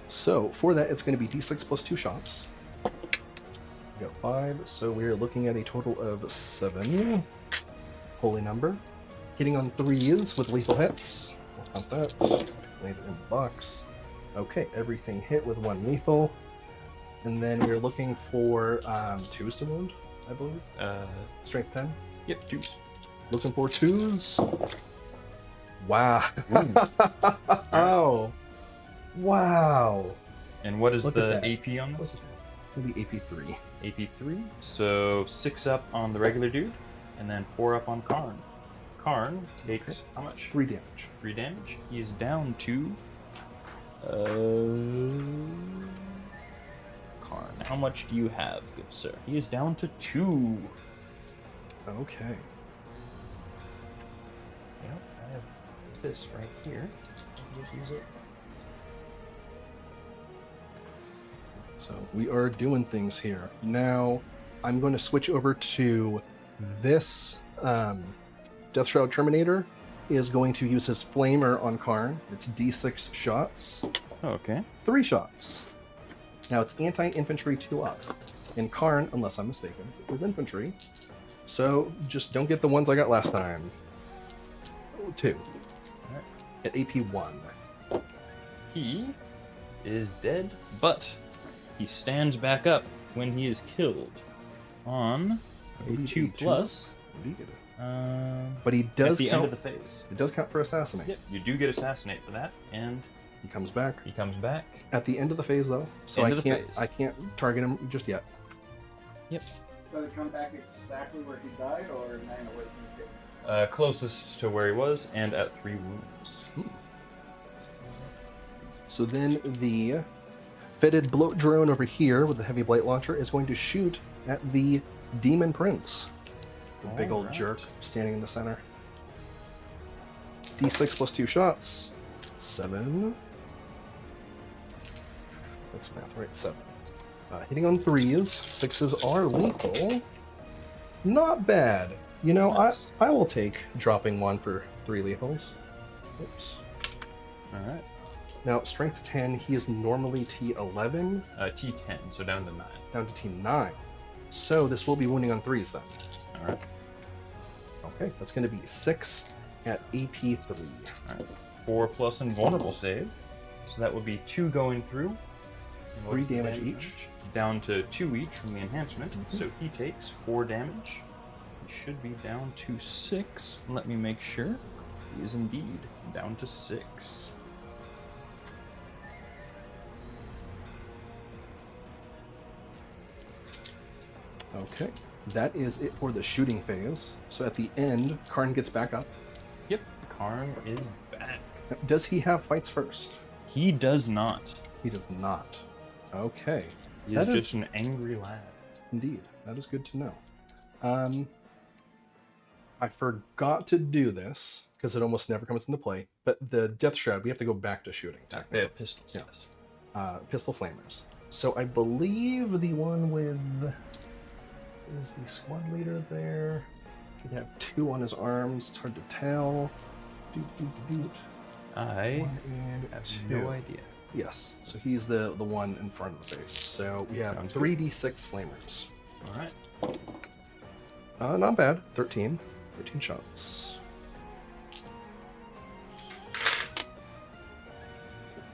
So for that, it's going to be D6 plus 2 shots. We got 5, so we're looking at a total of 7. Holy number. Hitting on 3s with lethal hits. We'll count that. Land it in the box. Okay, everything hit with 1 lethal. And then we're looking for 2s to wound, I believe. Strength 10. Yep, 2s. Looking for 2s. Wow. Oh. Wow. And what is Look at the that. AP on this? It'll be AP3. AP3. So 6 up on the regular dude, and then 4 up on Karn. Karn takes how much? 3 damage. 3 damage. He is down to. Karn, how much do you have, good sir? He is down to 2. Okay. Yep, I have this right here. I'll just use it. So we are doing things here. Now, I'm going to switch over to this Death Shroud Terminator is going to use his Flamer on Karn. It's D6 shots. Okay. 3 shots. Now it's anti-infantry 2 up. And Karn, unless I'm mistaken, is infantry. So just don't get the ones I got last time. 2. Alright. At AP 1. He is dead, but he stands back up when he is killed on a 2 plus. But he does at the end count, of the phase. it does count for assassinate. Yep, you do get assassinate for that, and He comes back. he comes back. At the end of the phase though. So End I of the can't phase. I can't target him just yet. Yep. Does it come back exactly where he died or 9 away from the Closest to where he was, and at 3 wounds. So then the fitted bloat drone over here with the heavy blight launcher is going to shoot at the Demon Prince. The big old Alright. jerk standing in the center. D6 plus 2 shots. 7. That's math, right? 7. Hitting on 3s. 6s are lethal. Not bad. You know, Nice. I will take dropping 1 for 3 lethals. Oops. Alright. Now, strength 10, he is normally T11, T10, so down to 9. down to T9. So this will be wounding on 3s then. Alright. Okay, that's going to be 6 at AP 3. Alright. 4+ invulnerable save. So that would be 2 going through. And what's 3 the damage each. Down to 2 each from the enhancement. So he takes 4 damage. He should be down to 6. Let me make sure. He is indeed down to 6. Okay, that is it for the shooting phase. So at the end, Karn gets back up. Yep, Karn is back. Now, does he have fights first? He does not. He does not. Okay, He That is is- just an angry lad. indeed. That is good to know. I forgot to do this because it almost never comes into play. But the Death Shroud, we have to go back to shooting. They technically. have pistols, Yeah. yes. Pistol flamers. So I believe the one with is the squad leader there. He'd have 2 on his arms. It's hard to tell. Doot, doot, doot. I 1 and have 2. no idea. Yes. So he's the one in front of the face. So we have Sounds 3d6 flamers. Alright. Not bad. 13. 13 shots.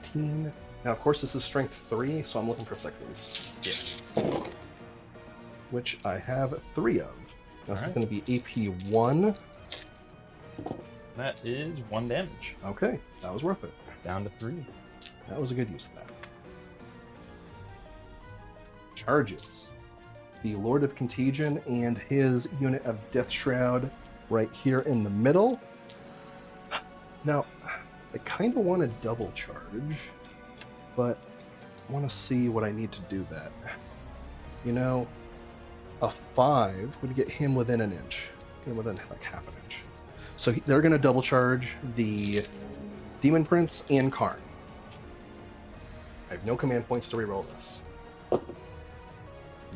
13. Now, of course, this is strength 3, so I'm looking for 6s. Yeah. Which I have 3 of. This is Alright. going to be AP 1. That is 1 damage. Okay, that was worth it. Down to 3. That was a good use of that. Charges. The Lord of Contagion and his unit of Death Shroud right here in the middle. Now, I kind of want to double charge, but I want to see what I need to do that. You know, a 5 would get him within an inch. Get him within like half an inch. So they're going to double charge the Demon Prince and Karn. I have no command points to reroll this.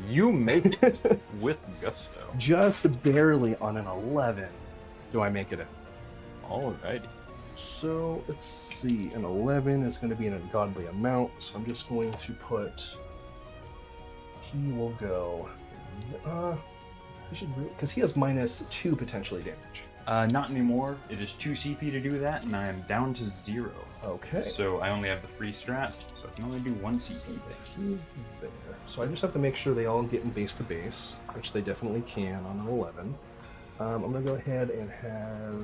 You make it with gusto. Just barely on an 11 do I make it in. Alrighty. So let's see, an 11 is going to be an ungodly amount, so I'm just going to put, he will go, he should, because he has -2 potentially damage. Not anymore. It is 2 CP to do that, and I am down to 0. Okay. So I only have the free strat, so I can only do 1 CP. He's there. So I just have to make sure they all get in base to base, which they definitely can on an 11. I'm going to go ahead and have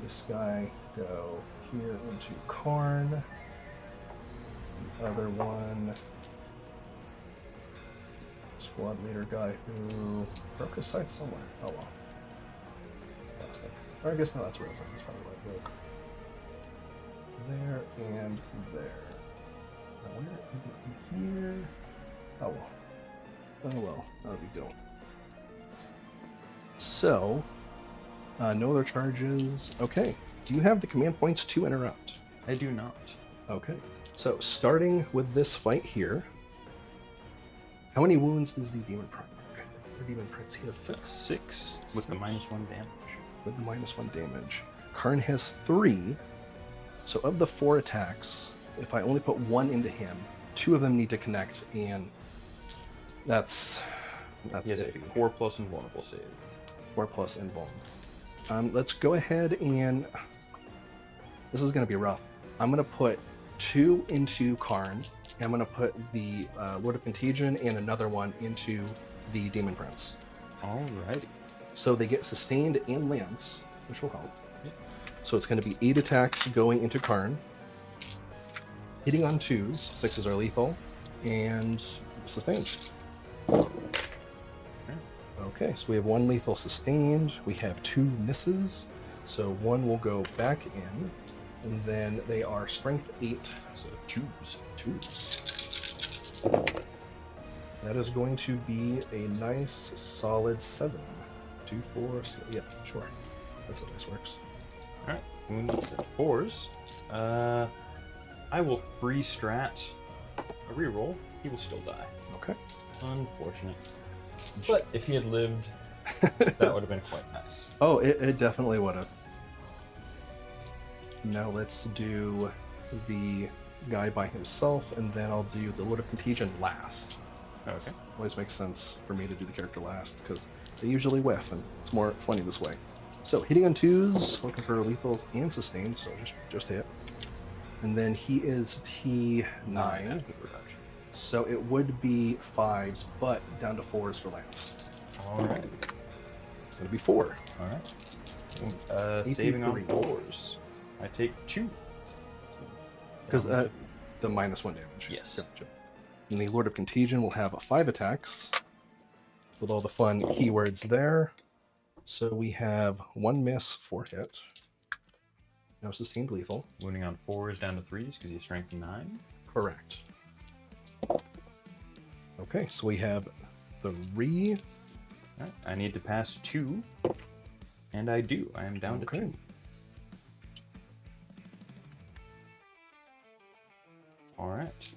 this guy go here into Karn. The other one, squad leader guy who broke his sight somewhere. Oh well. Plastic. Or I guess no, that's resin. That's probably what it broke. There and there. Now where is it in here? Oh well. Oh well. Not a big deal. So, no other charges. Okay. Do you have the command points to interrupt? I do not. Okay. So, starting with this fight here, how many wounds does the Demon Prince? He has 6. 6 with the -1 damage. With the -1 damage. Karn has 3. So, of the 4 attacks, if I only put 1 into him, 2 of them need to connect, and that's He has a iffy. 4+ invulnerable save. 4+ invuln. Let's go ahead and this is going to be rough. I'm going to put 2 into Karn. And I'm going to put the Lord of Contagion and another one into the Demon Prince. Alrighty. So they get sustained and lance, which will help. Yeah. So it's going to be 8 attacks going into Karn. Hitting on 2s, 6s are lethal, and sustained. Okay, so we have 1 lethal sustained. We have 2 misses. So 1 will go back in, and then they are strength 8. So twos. That is going to be a nice solid 7. 2, 4, yeah, sure. That's how this works. Alright, wounded at 4s. I will free strat a reroll. He will still die. Okay. Unfortunate. But if he had lived, that would have been quite nice. Oh, it definitely would have. Now let's do the guy by himself, and then I'll do the Lord of Contagion last. Okay. Always makes sense for me to do the character last, because they usually whiff, and it's more funny this way. So, hitting on 2s, looking for lethals and sustained, so just hit. And then he is T9, so it would be 5s, but down to 4s for Lance. Alright. It's going to be 4. Alright. Saving on 4s. I take 2. Because the -1 damage. Yes. Gotcha. And the Lord of Contagion will have 5 attacks, with all the fun keywords there. So we have 1 miss, 4 hit. No sustained lethal. Wounding on 4s down to 3s because he's strength 9. Correct. Okay, so we have 3. Right. I need to pass 2, and I do. I am down to 2. Alright.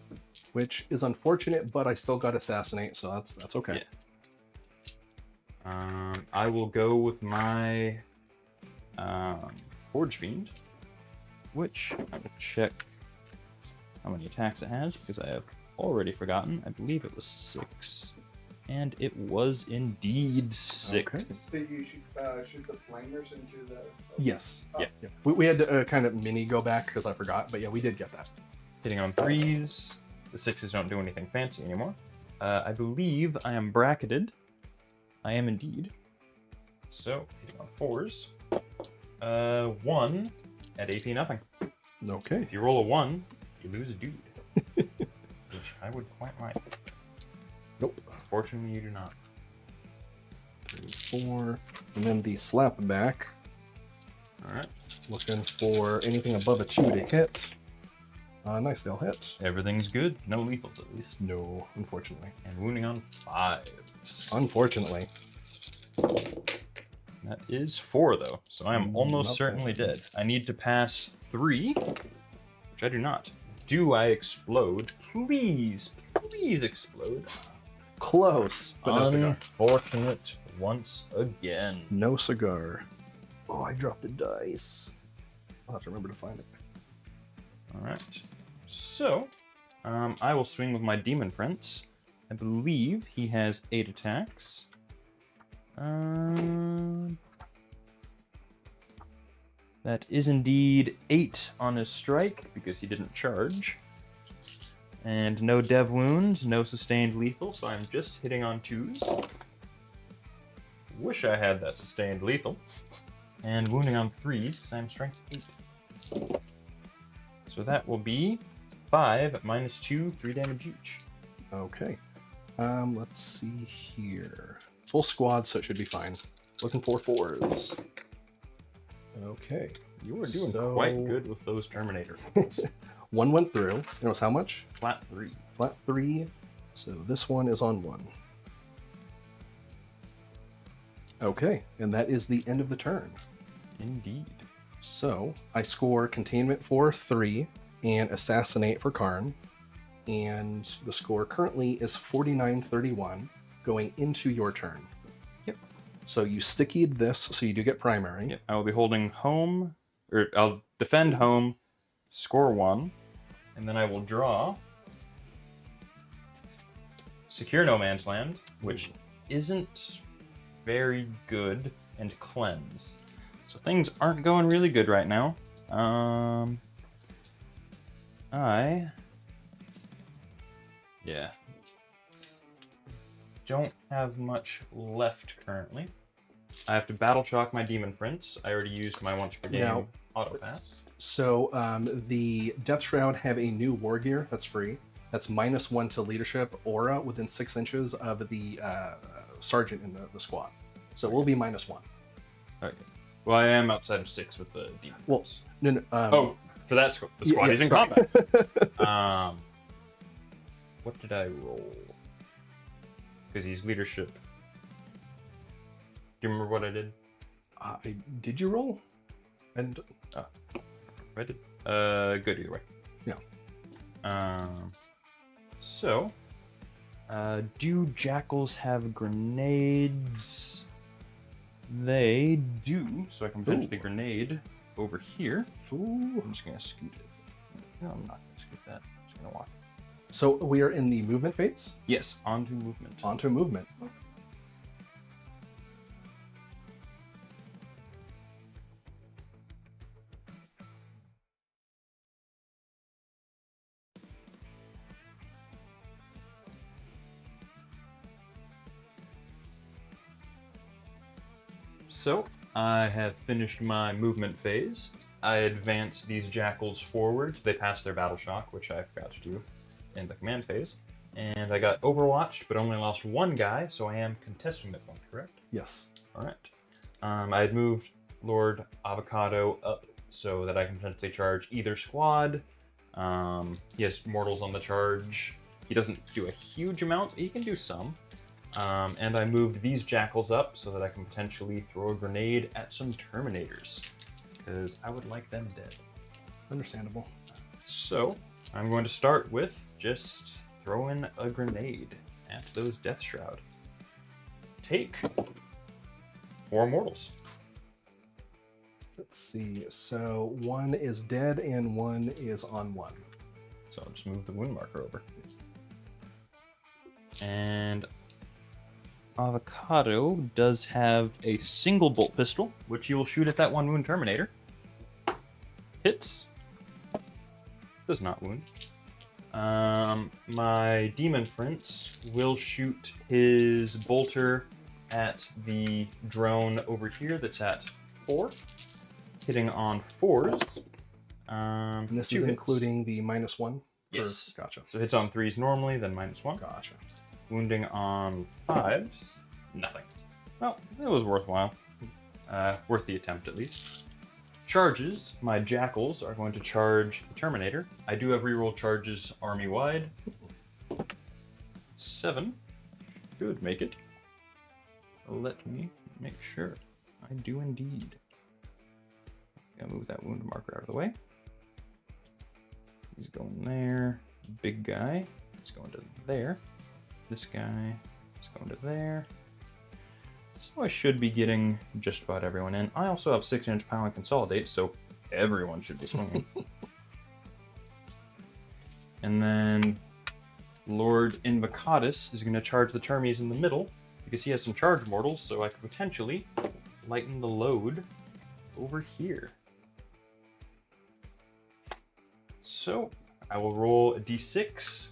Which is unfortunate, but I still got Assassinate, so that's okay. Yeah. I will go with my Forge Fiend, which I will check how many attacks it has, because I have already forgotten. I believe it was 6. And it was indeed 6. Okay. So you should shoot the flamers into the... Yes. Yeah. We had to kind of mini go back because I forgot, but yeah, we did get that. Hitting on 3s. The 6s don't do anything fancy anymore. I believe I am bracketed. I am indeed. So, hitting on 4s. 1 at AP nothing. Okay. If you roll a 1, you lose a dude. Which I would quite like. Nope. Fortunately, you do not. 3, 4. And then the slap back. Alright. Looking for anything above a 2 to hit. Nice, they'll hit. Everything's good. No lethals, at least. No, unfortunately. And wounding on 5s. Unfortunately. That is 4, though. So I am almost not certainly bad. dead. I need to pass 3, which I do not. Do I explode? Please, please explode. Close, but no cigar. Unfortunate once again. No cigar. Oh, I dropped the dice. I'll have to remember to find it. Alright. So, I will swing with my Demon Prince. I believe he has 8 attacks. That is indeed 8 on his strike, because he didn't charge. And no dev wounds, no sustained lethal, so I'm just hitting on 2s. Wish I had that sustained lethal. And wounding on 3s, because I'm strength 8. So that will be 5 minus 2, 3 damage each. Okay. Let's see here. Full squad, so it should be fine. Looking for 4s. Okay. You are doing So- quite good with those Terminator. 1 went through. It was how much? Flat 3. Flat 3. So this one is on 1. Okay, and that is the end of the turn. Indeed. So I score Containment for 3 and Assassinate for Karn. And the score currently is 49-31 going into your turn. Yep. So you stickied this, so you do get primary. Yep. I will be holding home, or I'll defend home, score 1, and then I will draw Secure No Man's Land, which isn't very good, and Cleanse. So things aren't going really good right now. Yeah. Don't have much left currently. I have to battle shock my Demon Prince. I already used my once per game Now- auto pass. So the Death Shroud have a new war gear that's free. That's -1 to leadership aura within 6 inches of the sergeant in the squad. So we'll be -1. Okay. Well, I am outside of 6 with the demon. Well, no. Oh, for that squad. The squad is in sorry. combat. What did I roll? Because he's leadership. Do you remember what I did? Did you roll? And I did. Good either way. Yeah. So, do jackals have grenades? They do. So I can potentially grenade over here. Ooh. I'm just gonna scoot it. No, I'm not gonna scoot that. I'm just gonna walk. So we are in the movement phase. Yes, onto movement. Onto movement. So, I have finished my movement phase. I advance these jackals forward. They pass their battle shock, which I forgot to do in the command phase. And I got overwatched, but only lost one guy, so I am contesting that one, correct? Yes. All right. I had moved Lord Avocado up so that I can potentially charge either squad. He has mortals on the charge. He doesn't do a huge amount, but he can do some. And I moved these jackals up so that I can potentially throw a grenade at some Terminators, because I would like them dead. Understandable. So I'm going to start with just throwing a grenade at those Death Shroud. Take 4 mortals. Let's see. So 1 is dead and 1 is on 1. So I'll just move the wound marker over. And Avocado does have a single bolt pistol, which he will shoot at that 1 wound Terminator. Hits. Does not wound. My Demon Prince will shoot his bolter at the drone over here that's at 4, hitting on 4s. And this 2 is hits. including the -1? Yes. Gotcha. So hits on 3s normally, then -1. Gotcha. Wounding on 5s, nothing. Well, it was worthwhile. Worth the attempt, at least. Charges, my jackals are going to charge the Terminator. I do have reroll charges army-wide. 7 should make it. Let me make sure. I do indeed. Gotta move that wound marker out of the way. He's going there. Big guy is going to there. This guy is going to there. So I should be getting just about everyone in. I also have 6-inch power and consolidate, so everyone should be swinging. And then Lord Invocatus is going to charge the Termies in the middle, because he has some charge mortals, so I could potentially lighten the load over here. So I will roll a d6.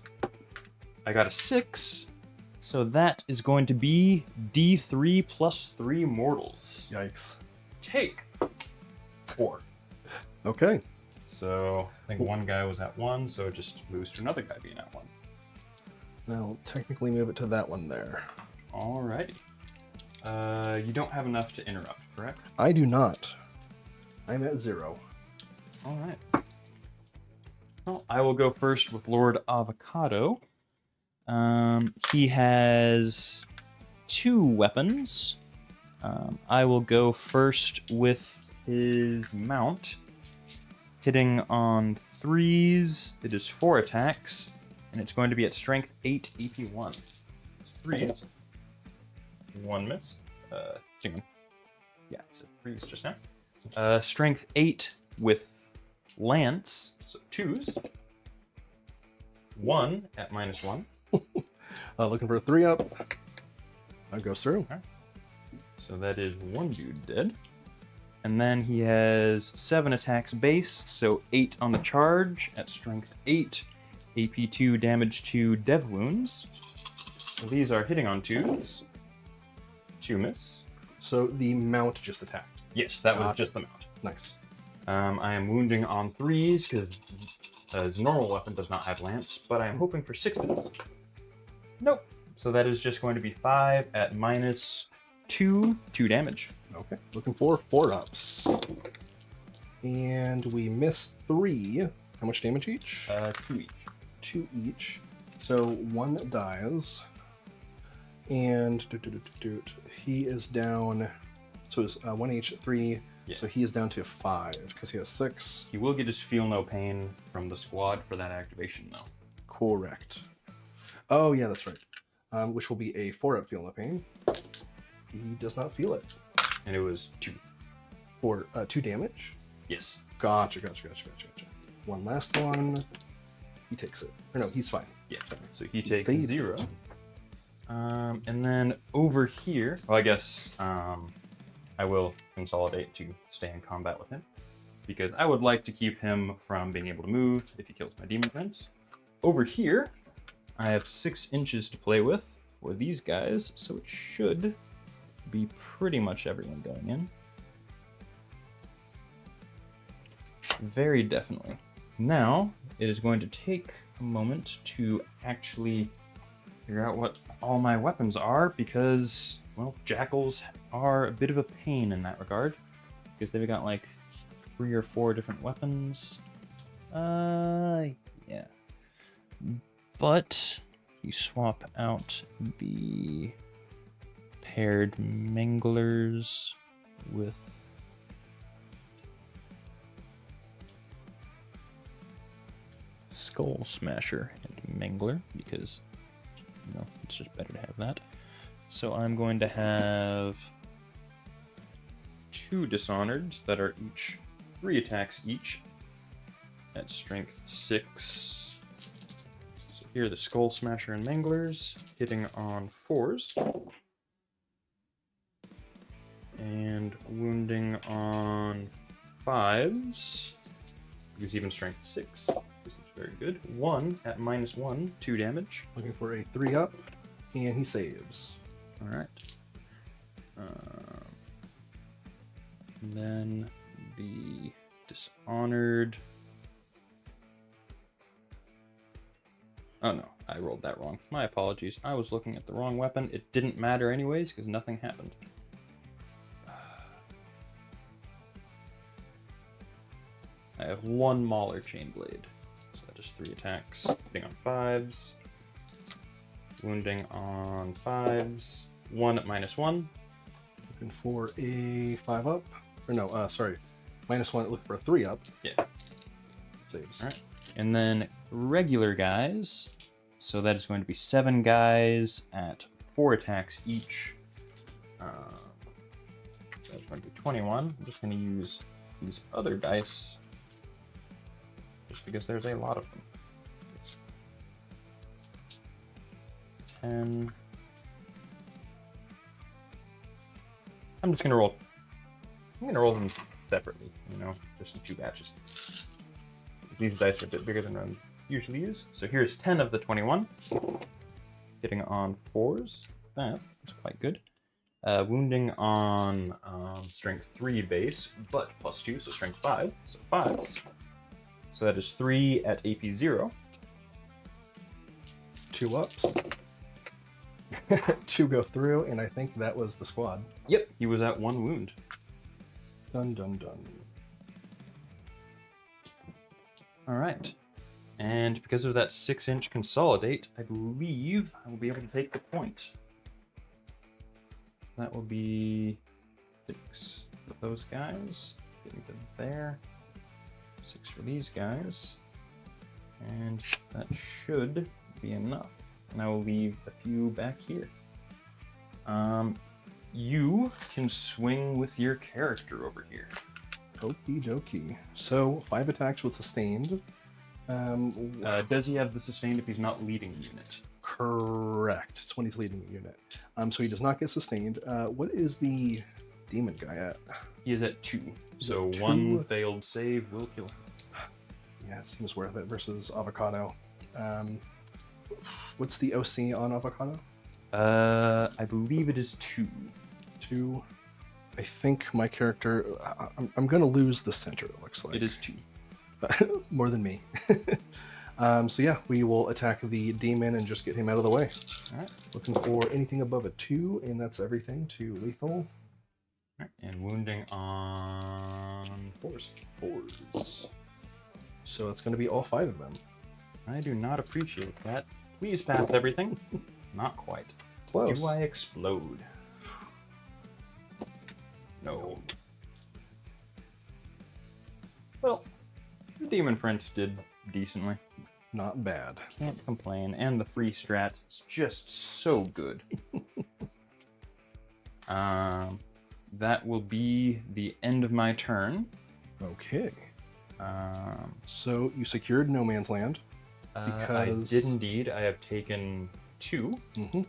I got a 6, so that is going to be d3 plus 3 mortals. Yikes. Take 4. Okay. So I think one guy was at 1, so it just moves to another guy being at 1. Now, technically move it to that one there. Alrighty. You don't have enough to interrupt, correct? I do not. I'm at 0. Alright. Well, I will go first with Lord Avocado. He has 2 weapons. I will go first with his mount. Hitting on 3s, it is 4 attacks, and it's going to be at strength 8, AP 1. 3s. 1 miss. Hang on. Yeah, it's a 3s just now. Strength 8 with lance, so 2s. 1 at -1. Looking for a 3-up. That goes through. Okay. So that is 1 dude dead. And then he has 7 attacks base, so 8 on the charge at strength 8, AP 2, damage 2, dev wounds. So these are hitting on 2s. 2 miss. So the mount just attacked. Yes, that was just the mount. Nice. I am wounding on 3s because his normal weapon does not have lance, but I am hoping for 6s. Nope, So that is just going to be 5 at -2 damage. Okay, looking for 4-ups. And we missed 3. How much damage each? 2 each. 2 each. So 1 dies. And he is down. So it's 1 each, 3. Yeah. So he is down to 5 because he has 6. He will get his feel no pain from the squad for that activation, though. Correct. Oh, yeah, that's right. Which will be a 4-up feel no pain. He does not feel it. And it was 2. For 2 damage? Yes. Gotcha. One last one. He takes it. Or no, he's fine. Yeah. So he takes fades 0. it. And then over here, well, I guess I will consolidate to stay in combat with him, because I would like to keep him from being able to move if he kills my Demon Prince. Over here, I have 6 inches to play with for these guys, so it should be pretty much everyone going in. Very definitely. Now, it is going to take a moment to actually figure out what all my weapons are, because, well, jackals are a bit of a pain in that regard, because they've got like 3 or 4 different weapons. Yeah. But you swap out the paired manglers with Skull Smasher and Mangler, because, you know, it's just better to have that. So I'm going to have 2 Dishonored that are each 3 attacks each at strength 6. So here are the Skull Smasher and Manglers hitting on 4s. And wounding on 5s. Because even strength 6. This is very good. 1 at -1, 2 damage. Looking for a 3-up, and he saves. Alright. Then the Dishonored. Oh no, I rolled that wrong. My apologies. I was looking at the wrong weapon. It didn't matter anyways, because nothing happened. I have 1 Mauler Chainblade. So that is 3 attacks. Hitting on 5s. Wounding on 5s. 1 at -1. Looking for a 5-up. Or no, sorry. -1, looking for a 3-up. Yeah. Saves. Alright. And then regular guys. So that is going to be 7 guys at 4 attacks each. So that's going to be 21. I'm just going to use these other dice, just because there's a lot of them. It's 10. I'm just going to roll. I'm going to roll them separately, you know, just in 2 batches. These dice are a bit bigger than I usually use. So here's 10 of the 21. Hitting on 4s. That is quite good. Wounding on strength 3 base, but +2, so strength 5. So 5s. So that is 3 at AP 0. 2 ups. 2 go through, and I think that was the squad. Yep, he was at 1 wound. Dun dun dun. All right. And because of that 6-inch consolidate, I believe I will be able to take the point. That will be 6 for those guys. Getting to there. 6 for these guys. And that should be enough. And I will leave a few back here. You can swing with your character over here. Okie dokie. So 5 attacks with sustained. Does he have the sustained if he's not leading the unit? Correct. It's when he's leading the unit. So he does not get sustained. What is the demon guy at? He is at 2. So 2? 1 failed save will kill him. Yeah, it seems worth it versus avocado. What's the OC on avocado? I believe it is 2. 2. I think my character. I'm going to lose the center. It looks like It is 2. more than me. So yeah, we will attack the demon and just get him out of the way. All right. Looking for anything above a 2, and that's everything to lethal. All right. And wounding on 4s. 4s. So it's going to be all 5 of them. I do not appreciate that. Please pass everything. Not quite. Close. Do I explode? No. Well, the Demon Prince did decently. Not bad. Can't complain. And the free strat is just so good. That will be the end of my turn. Okay. So you secured No Man's Land. I did indeed. I have taken 2. Mm-hmm.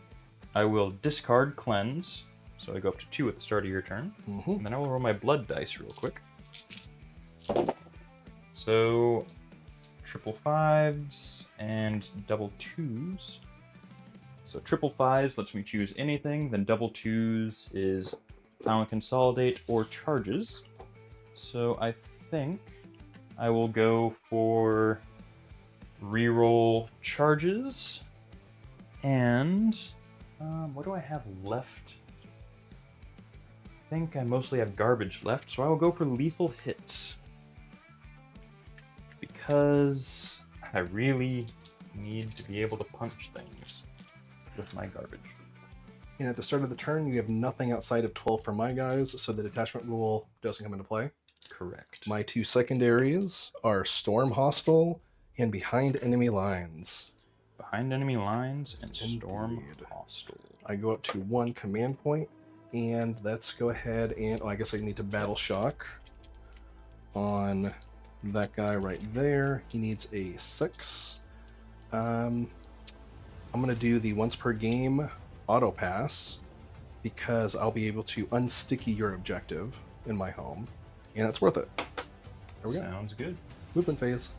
I will discard Cleanse, so I go up to 2 at the start of your turn. Mm-hmm. And then I will roll my blood dice real quick. So, triple 5s and double 2s. So triple 5s lets me choose anything, then double 2s is Power and Consolidate or Charges. So I think I will go for reroll Charges, and what do I have left? I think I mostly have garbage left, so I will go for lethal hits. Because I really need to be able to punch things with my garbage. And at the start of the turn, you have nothing outside of 12 for my guys, so the detachment rule doesn't come into play. Correct. My 2 secondaries are Storm Hostile and Behind Enemy Lines. Behind enemy lines and Storm Indeed. Hostile. I go up to 1 command point, and let's go ahead and... Oh, I guess I need to Battle Shock on that guy right there. He needs a 6. I'm going to do the once per game auto pass because I'll be able to unsticky your objective in my home, and it's worth it. There we go. Sounds good. Movement phase.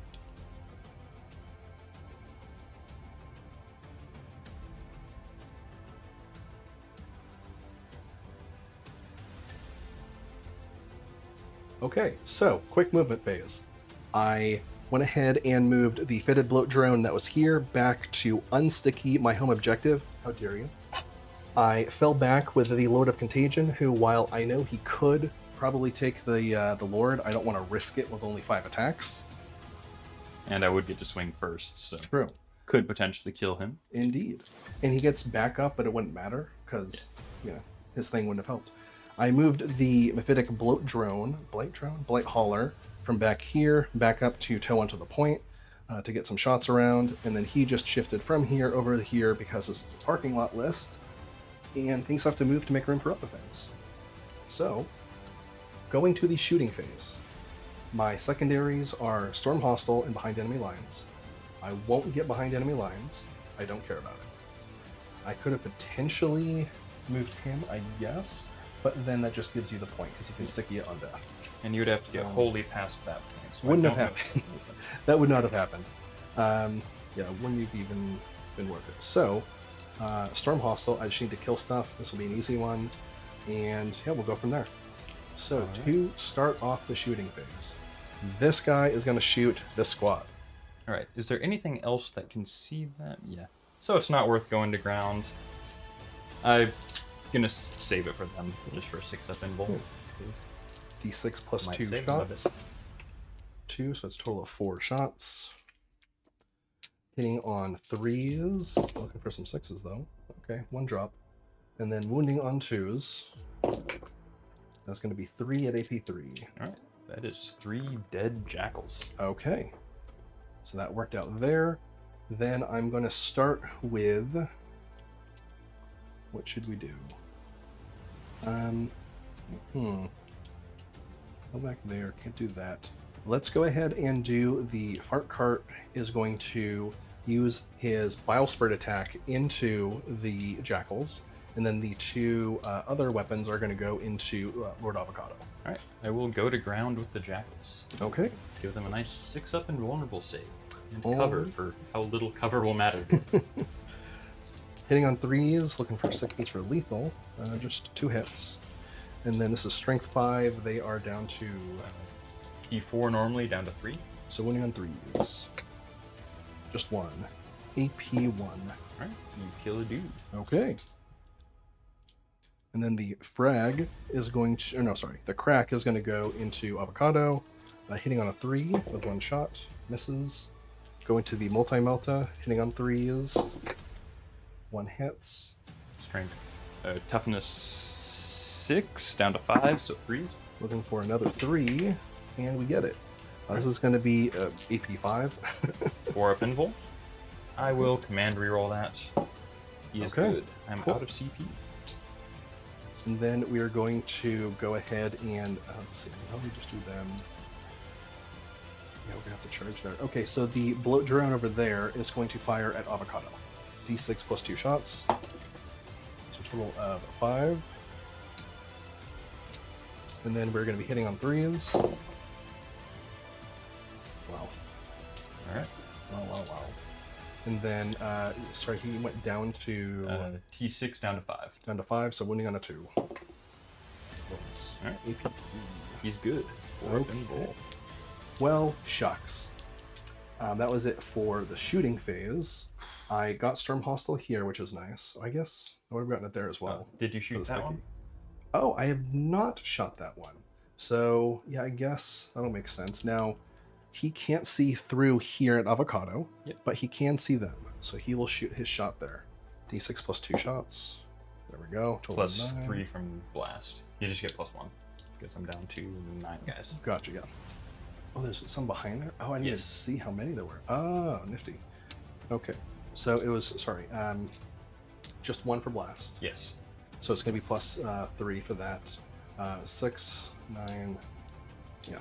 Okay, so quick movement phase. I went ahead and moved the fitted bloat drone that was here back to unsticky my home objective. How dare you? I fell back with the Lord of Contagion, who, while I know he could probably take the Lord, I don't want to risk it with only 5 attacks. And I would get to swing first, so True. could potentially kill him. Indeed. And he gets back up, but it wouldn't matter, because, you know, his thing wouldn't have helped. I moved the Mephitic Bloat Drone, Blight Hauler, from back here, back up to toe onto the point to get some shots around, and then he just shifted from here over to here because this is a parking lot list, and things have to move to make room for other things. So, going to the shooting phase. My secondaries are Storm Hostile and Behind Enemy Lines. I won't get behind enemy lines. I don't care about it. I could have potentially moved him, I guess, but then that just gives you the point because you can sticky it on death. And you would have to get wholly past that point. So Wouldn't I have don't happened. That would not have happened. Yeah, wouldn't have even been worth it. So, Storm Hostile, I just need to kill stuff. This will be an easy one. And yeah, we'll go from there. So, to start off the shooting phase, this guy is going to shoot this squad. All right. Is there anything else that can see that? Yeah. So it's not worth going to ground. I'm gonna save it for them, just for a 6-up invul. D6 plus Might 2 save shots. it. 2, so it's a total of 4 shots. Hitting on 3s. Looking for some 6s though. Okay, 1 drop. And then wounding on 2s. That's going to be 3 at AP 3. All right. That is 3 dead jackals. Okay. So that worked out there. Then I'm going to start with... What should we do? Go back there. Can't do that. Let's go ahead and do the Fart Cart is going to use his Bile Spurt attack into the jackals, and then the 2 other weapons are going to go into Lord Avocado. All right. I will go to ground with the jackals. Okay. Give them a nice 6-up invulnerable save. And Oh. cover for how little cover will matter. Hitting on 3s, looking for 6s for lethal. Just 2 hits. And then this is Strength 5. They are down to... E4 normally down to 3. So winning on 3s. Just 1. AP1. Alright, you kill a dude. Okay. And then the frag is going to, or no, sorry, the crack is going to go into avocado, hitting on a 3 with 1 shot, misses. Going to the multi-melta, hitting on 3s, 1 hits. Strength, toughness 6 down to 5, so 3s. Looking for another 3, and we get it. This is going to be AP5. For a pinfall. I will command reroll that. He is Okay, good. I'm cool. out of CP. And then we are going to go ahead and, let's see, how do we just do them? Yeah, we're going to have to charge there. Okay, so the bloat drone over there is going to fire at avocado. D6 plus 2 shots. So a total of 5. And then we're going to be hitting on 3s. Wow. Alright. Wow. And then, sorry, he went down to T6 down to 5. 5, so wounding on a 2. Alright. AP. He's good. For a pinfall. Well, shucks. That was it for the shooting phase. I got Storm Hostile here, which is nice. I guess I would have gotten it there as well. Did you for shoot the that sticky. one? Oh, I have not shot that one. So, yeah, I guess that'll make sense. Now, he can't see through here at avocado, but he can see them. So he will shoot his shot there. D6 plus 2 shots. There we go. Total Plus 9. 3 from blast. You just get plus 1. Because I'm down to 9 guys. Gotcha, yeah. Oh, there's some behind there? Oh, I didn't even see how many there were. Oh, nifty. Okay. So it was, sorry, just 1 for blast. Yes. So it's going to be plus 3 for that. 6, 9, yeah.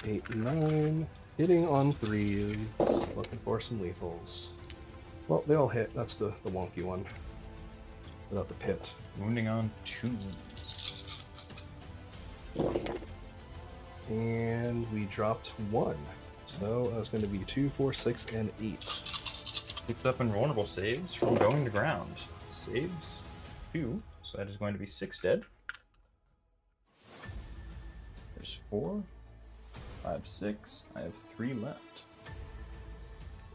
8, 9. Hitting on 3. Looking for some lethals. Well, they all hit. That's the wonky one. Without the pit. Wounding on 2. And we dropped 1. So that's going to be 2, 4, 6, and 8. Keeps up invulnerable saves from going to ground. Saves 2, so that is going to be 6 dead. There's 4, 5, 6. I have 3 left.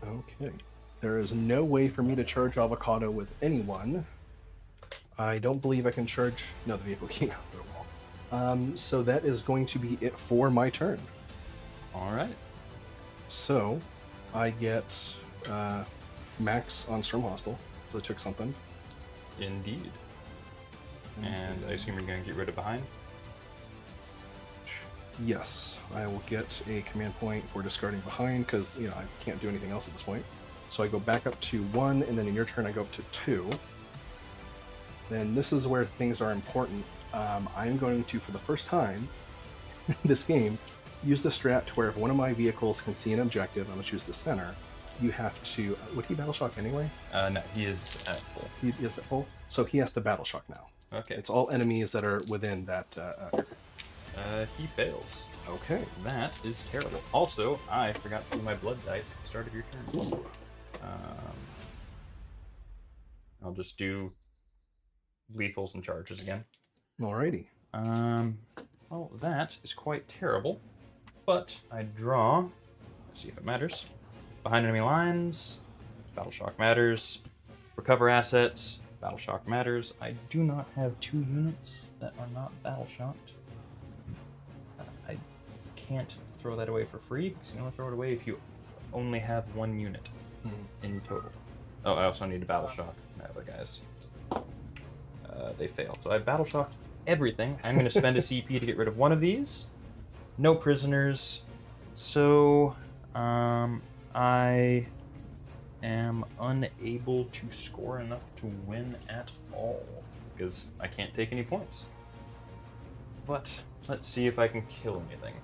Okay. There is no way for me to charge avocado with anyone. I don't believe I can charge. No, the vehicle can't go through a wall. So that is going to be it for my turn. All right. So I get max on Storm Hostile, so I took something. Indeed. And I assume you're going to get rid of behind? Yes, I will get a command point for discarding behind because, I can't do anything else at this point. So I go back up to 1, and then in your turn I go up to 2. Then this is where things are important. I'm going to, for the first time in this game, use the strat to where if one of my vehicles can see an objective, I'm going to choose the center, you have to... Would he battle shock anyway? No, he is at full. He is at full? So he has to battle shock now. Okay. It's all enemies that are within that... He fails. Okay. That is terrible. Also, I forgot to do my blood dice at the start of your turn. I'll just do lethals and charges again. Alrighty. Well, that is quite terrible. But I draw. Let's see if it matters. Behind enemy lines. Battle shock matters. Recover assets. Battle shock matters. I do not have 2 units that are not battle shocked. I can't throw that away for free because you can only throw it away if you only have 1 unit in total. Oh, I also need to battle shock my other guys. They fail. So I battle shocked everything. I'm going to spend a CP to get rid of one of these. No prisoners. So I am unable to score enough to win at all because I can't take any points. But let's see if I can kill anything.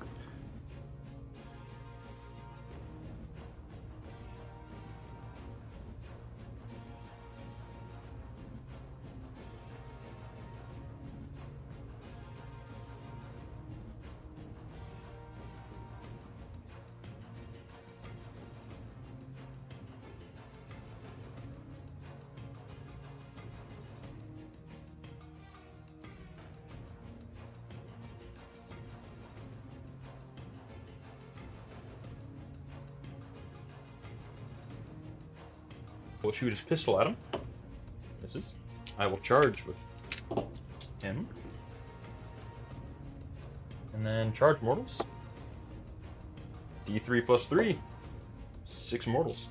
We'll shoot his pistol at him. Misses. I will charge with him. And then charge mortals. D3 plus 3. 6 mortals.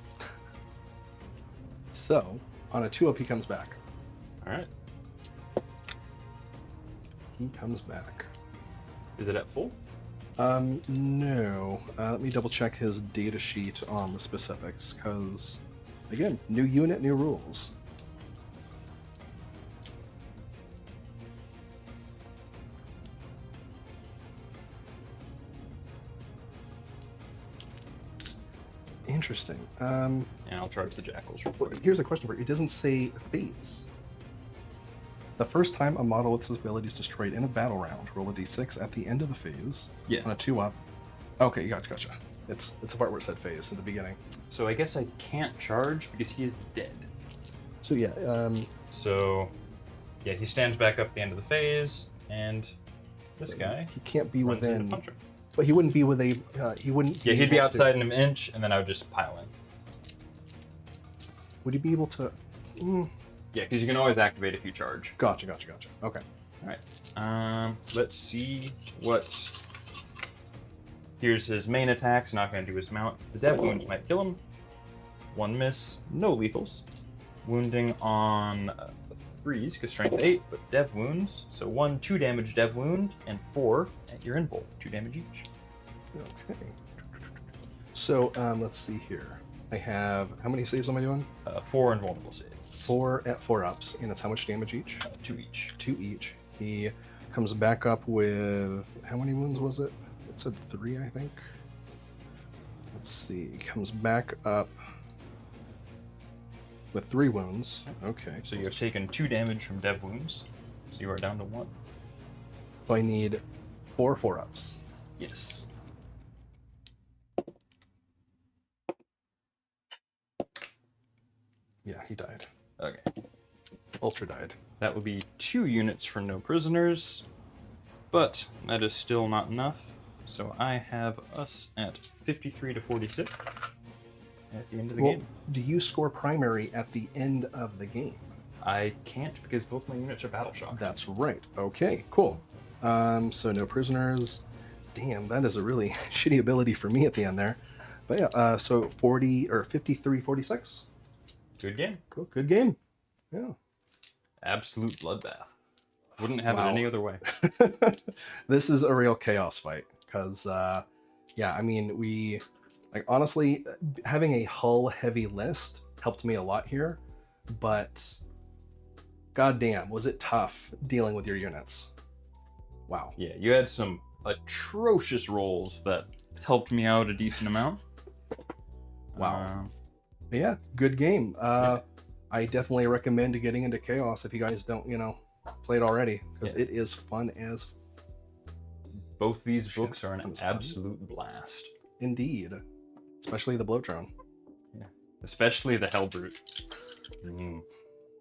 So, on a 2-up, he comes back. Alright. He comes back. Is it at full? No. Let me double check his data sheet on the specifics, because, again, new unit, new rules. Interesting. And I'll charge the jackals real Well, quick. here's a question for you. It doesn't say phase. The first time a model with this ability is destroyed in a battle round, roll a d6 at the end of the phase. Yeah. On a 2-up. Okay, gotcha. It's a part where it said phase in the beginning. So I guess I can't charge because he is dead. So yeah, So, yeah, he stands back up at the end of the phase, and this guy he can't be runs in to within, punch him. but he wouldn't be with a. He wouldn't. Yeah, he'd be able to- outside in an inch, and then I would just pile in. Would he be able to? Yeah, because you can always activate if you charge. Gotcha. Okay. All right. Let's see what. Here's his main attacks. Not going to do his mount. The dev wounds might kill him. 1 miss, no lethals. Wounding on 3s, because strength 8, but dev wounds. So 1 2 damage dev wound, and 4 at your invul, 2 damage each. Okay. So let's see here. I have how many saves am I doing? 4 invulnerable saves. 4 at 4-ups, and it's how much damage each? 2 each. 2 each. He comes back up with how many wounds was it? It said 3, I think. Let's see. He comes back up with 3 wounds. Okay. So you have taken 2 damage from dev wounds, so you are down to 1. So I need 4 4-ups. Yes. Yeah, he died. Okay. Ultra died. That would be 2 units for no prisoners, but that is still not enough. So I have us at 53 to 46 at the end of the game. Do you score primary at the end of the game? I can't because both my units are battle shocked. That's right. Okay, cool. So no prisoners. Damn, that is a really shitty ability for me at the end there. But yeah, so 40 or 53, 46. Good game. Cool, good game. Yeah. Absolute bloodbath. Wouldn't have Wow. it any other way. This is a real chaos fight because, yeah, I mean, like honestly, having a hull heavy list helped me a lot here, but goddamn, was it tough dealing with your units. Wow. Yeah, you had some atrocious rolls that helped me out a decent amount. Wow. But yeah, good game. I definitely recommend getting into Chaos if you guys don't, play it already, because it is fun as Both these books are That an was fun. absolute blast. indeed, especially the Blow-Drone. Yeah. Especially the Hellbrute.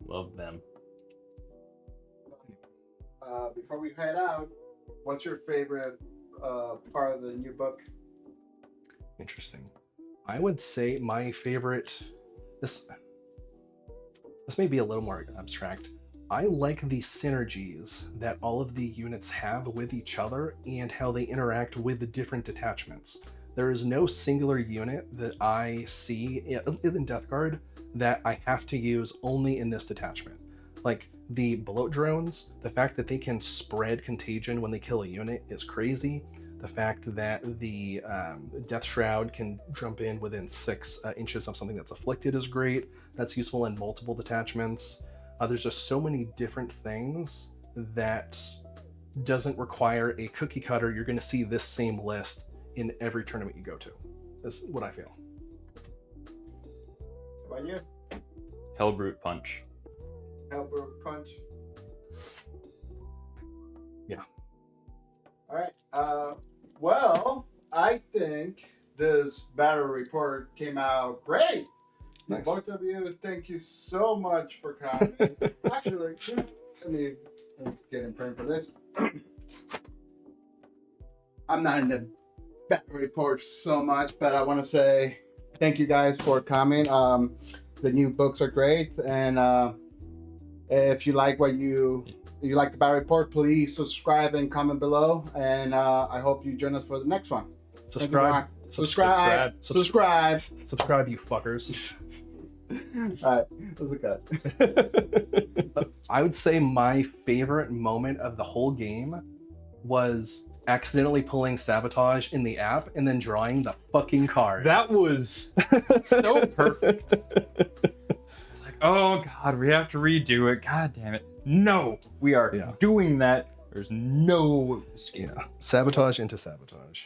Love them. Before we head out, what's your favorite part of the new book? Interesting. I would say my favorite. This may be a little more abstract. I like the synergies that all of the units have with each other and how they interact with the different detachments. There is no singular unit that I see in Death Guard that I have to use only in this detachment. Like the bloat drones, the fact that they can spread contagion when they kill a unit is crazy. The fact that the Death Shroud can jump in within 6 inches of something that's afflicted is great. That's useful in multiple detachments. There's just so many different things that doesn't require a cookie cutter. You're going to see this same list in every tournament you go to. That's what I feel. How about you? Hellbrute Punch. Hellbrute Punch. Yeah. All right. Well, I think this battle report came out great. Nice. Both of you, thank you so much for coming. Actually, let me get in frame for this. I'm not in the battle report so much, but I want to say thank you guys for coming. the new books are great, and if you like what you like the battle report, please subscribe and comment below, and I hope you join us for the next one. Subscribe. Subscribe, You fuckers. All right, that's a cut. I would say my favorite moment of the whole game was accidentally pulling sabotage in the app and then drawing the fucking card. That was so perfect. It's like, oh god, we have to redo it. God damn it. No, we are doing that. There's no escape. Yeah. Sabotage into sabotage.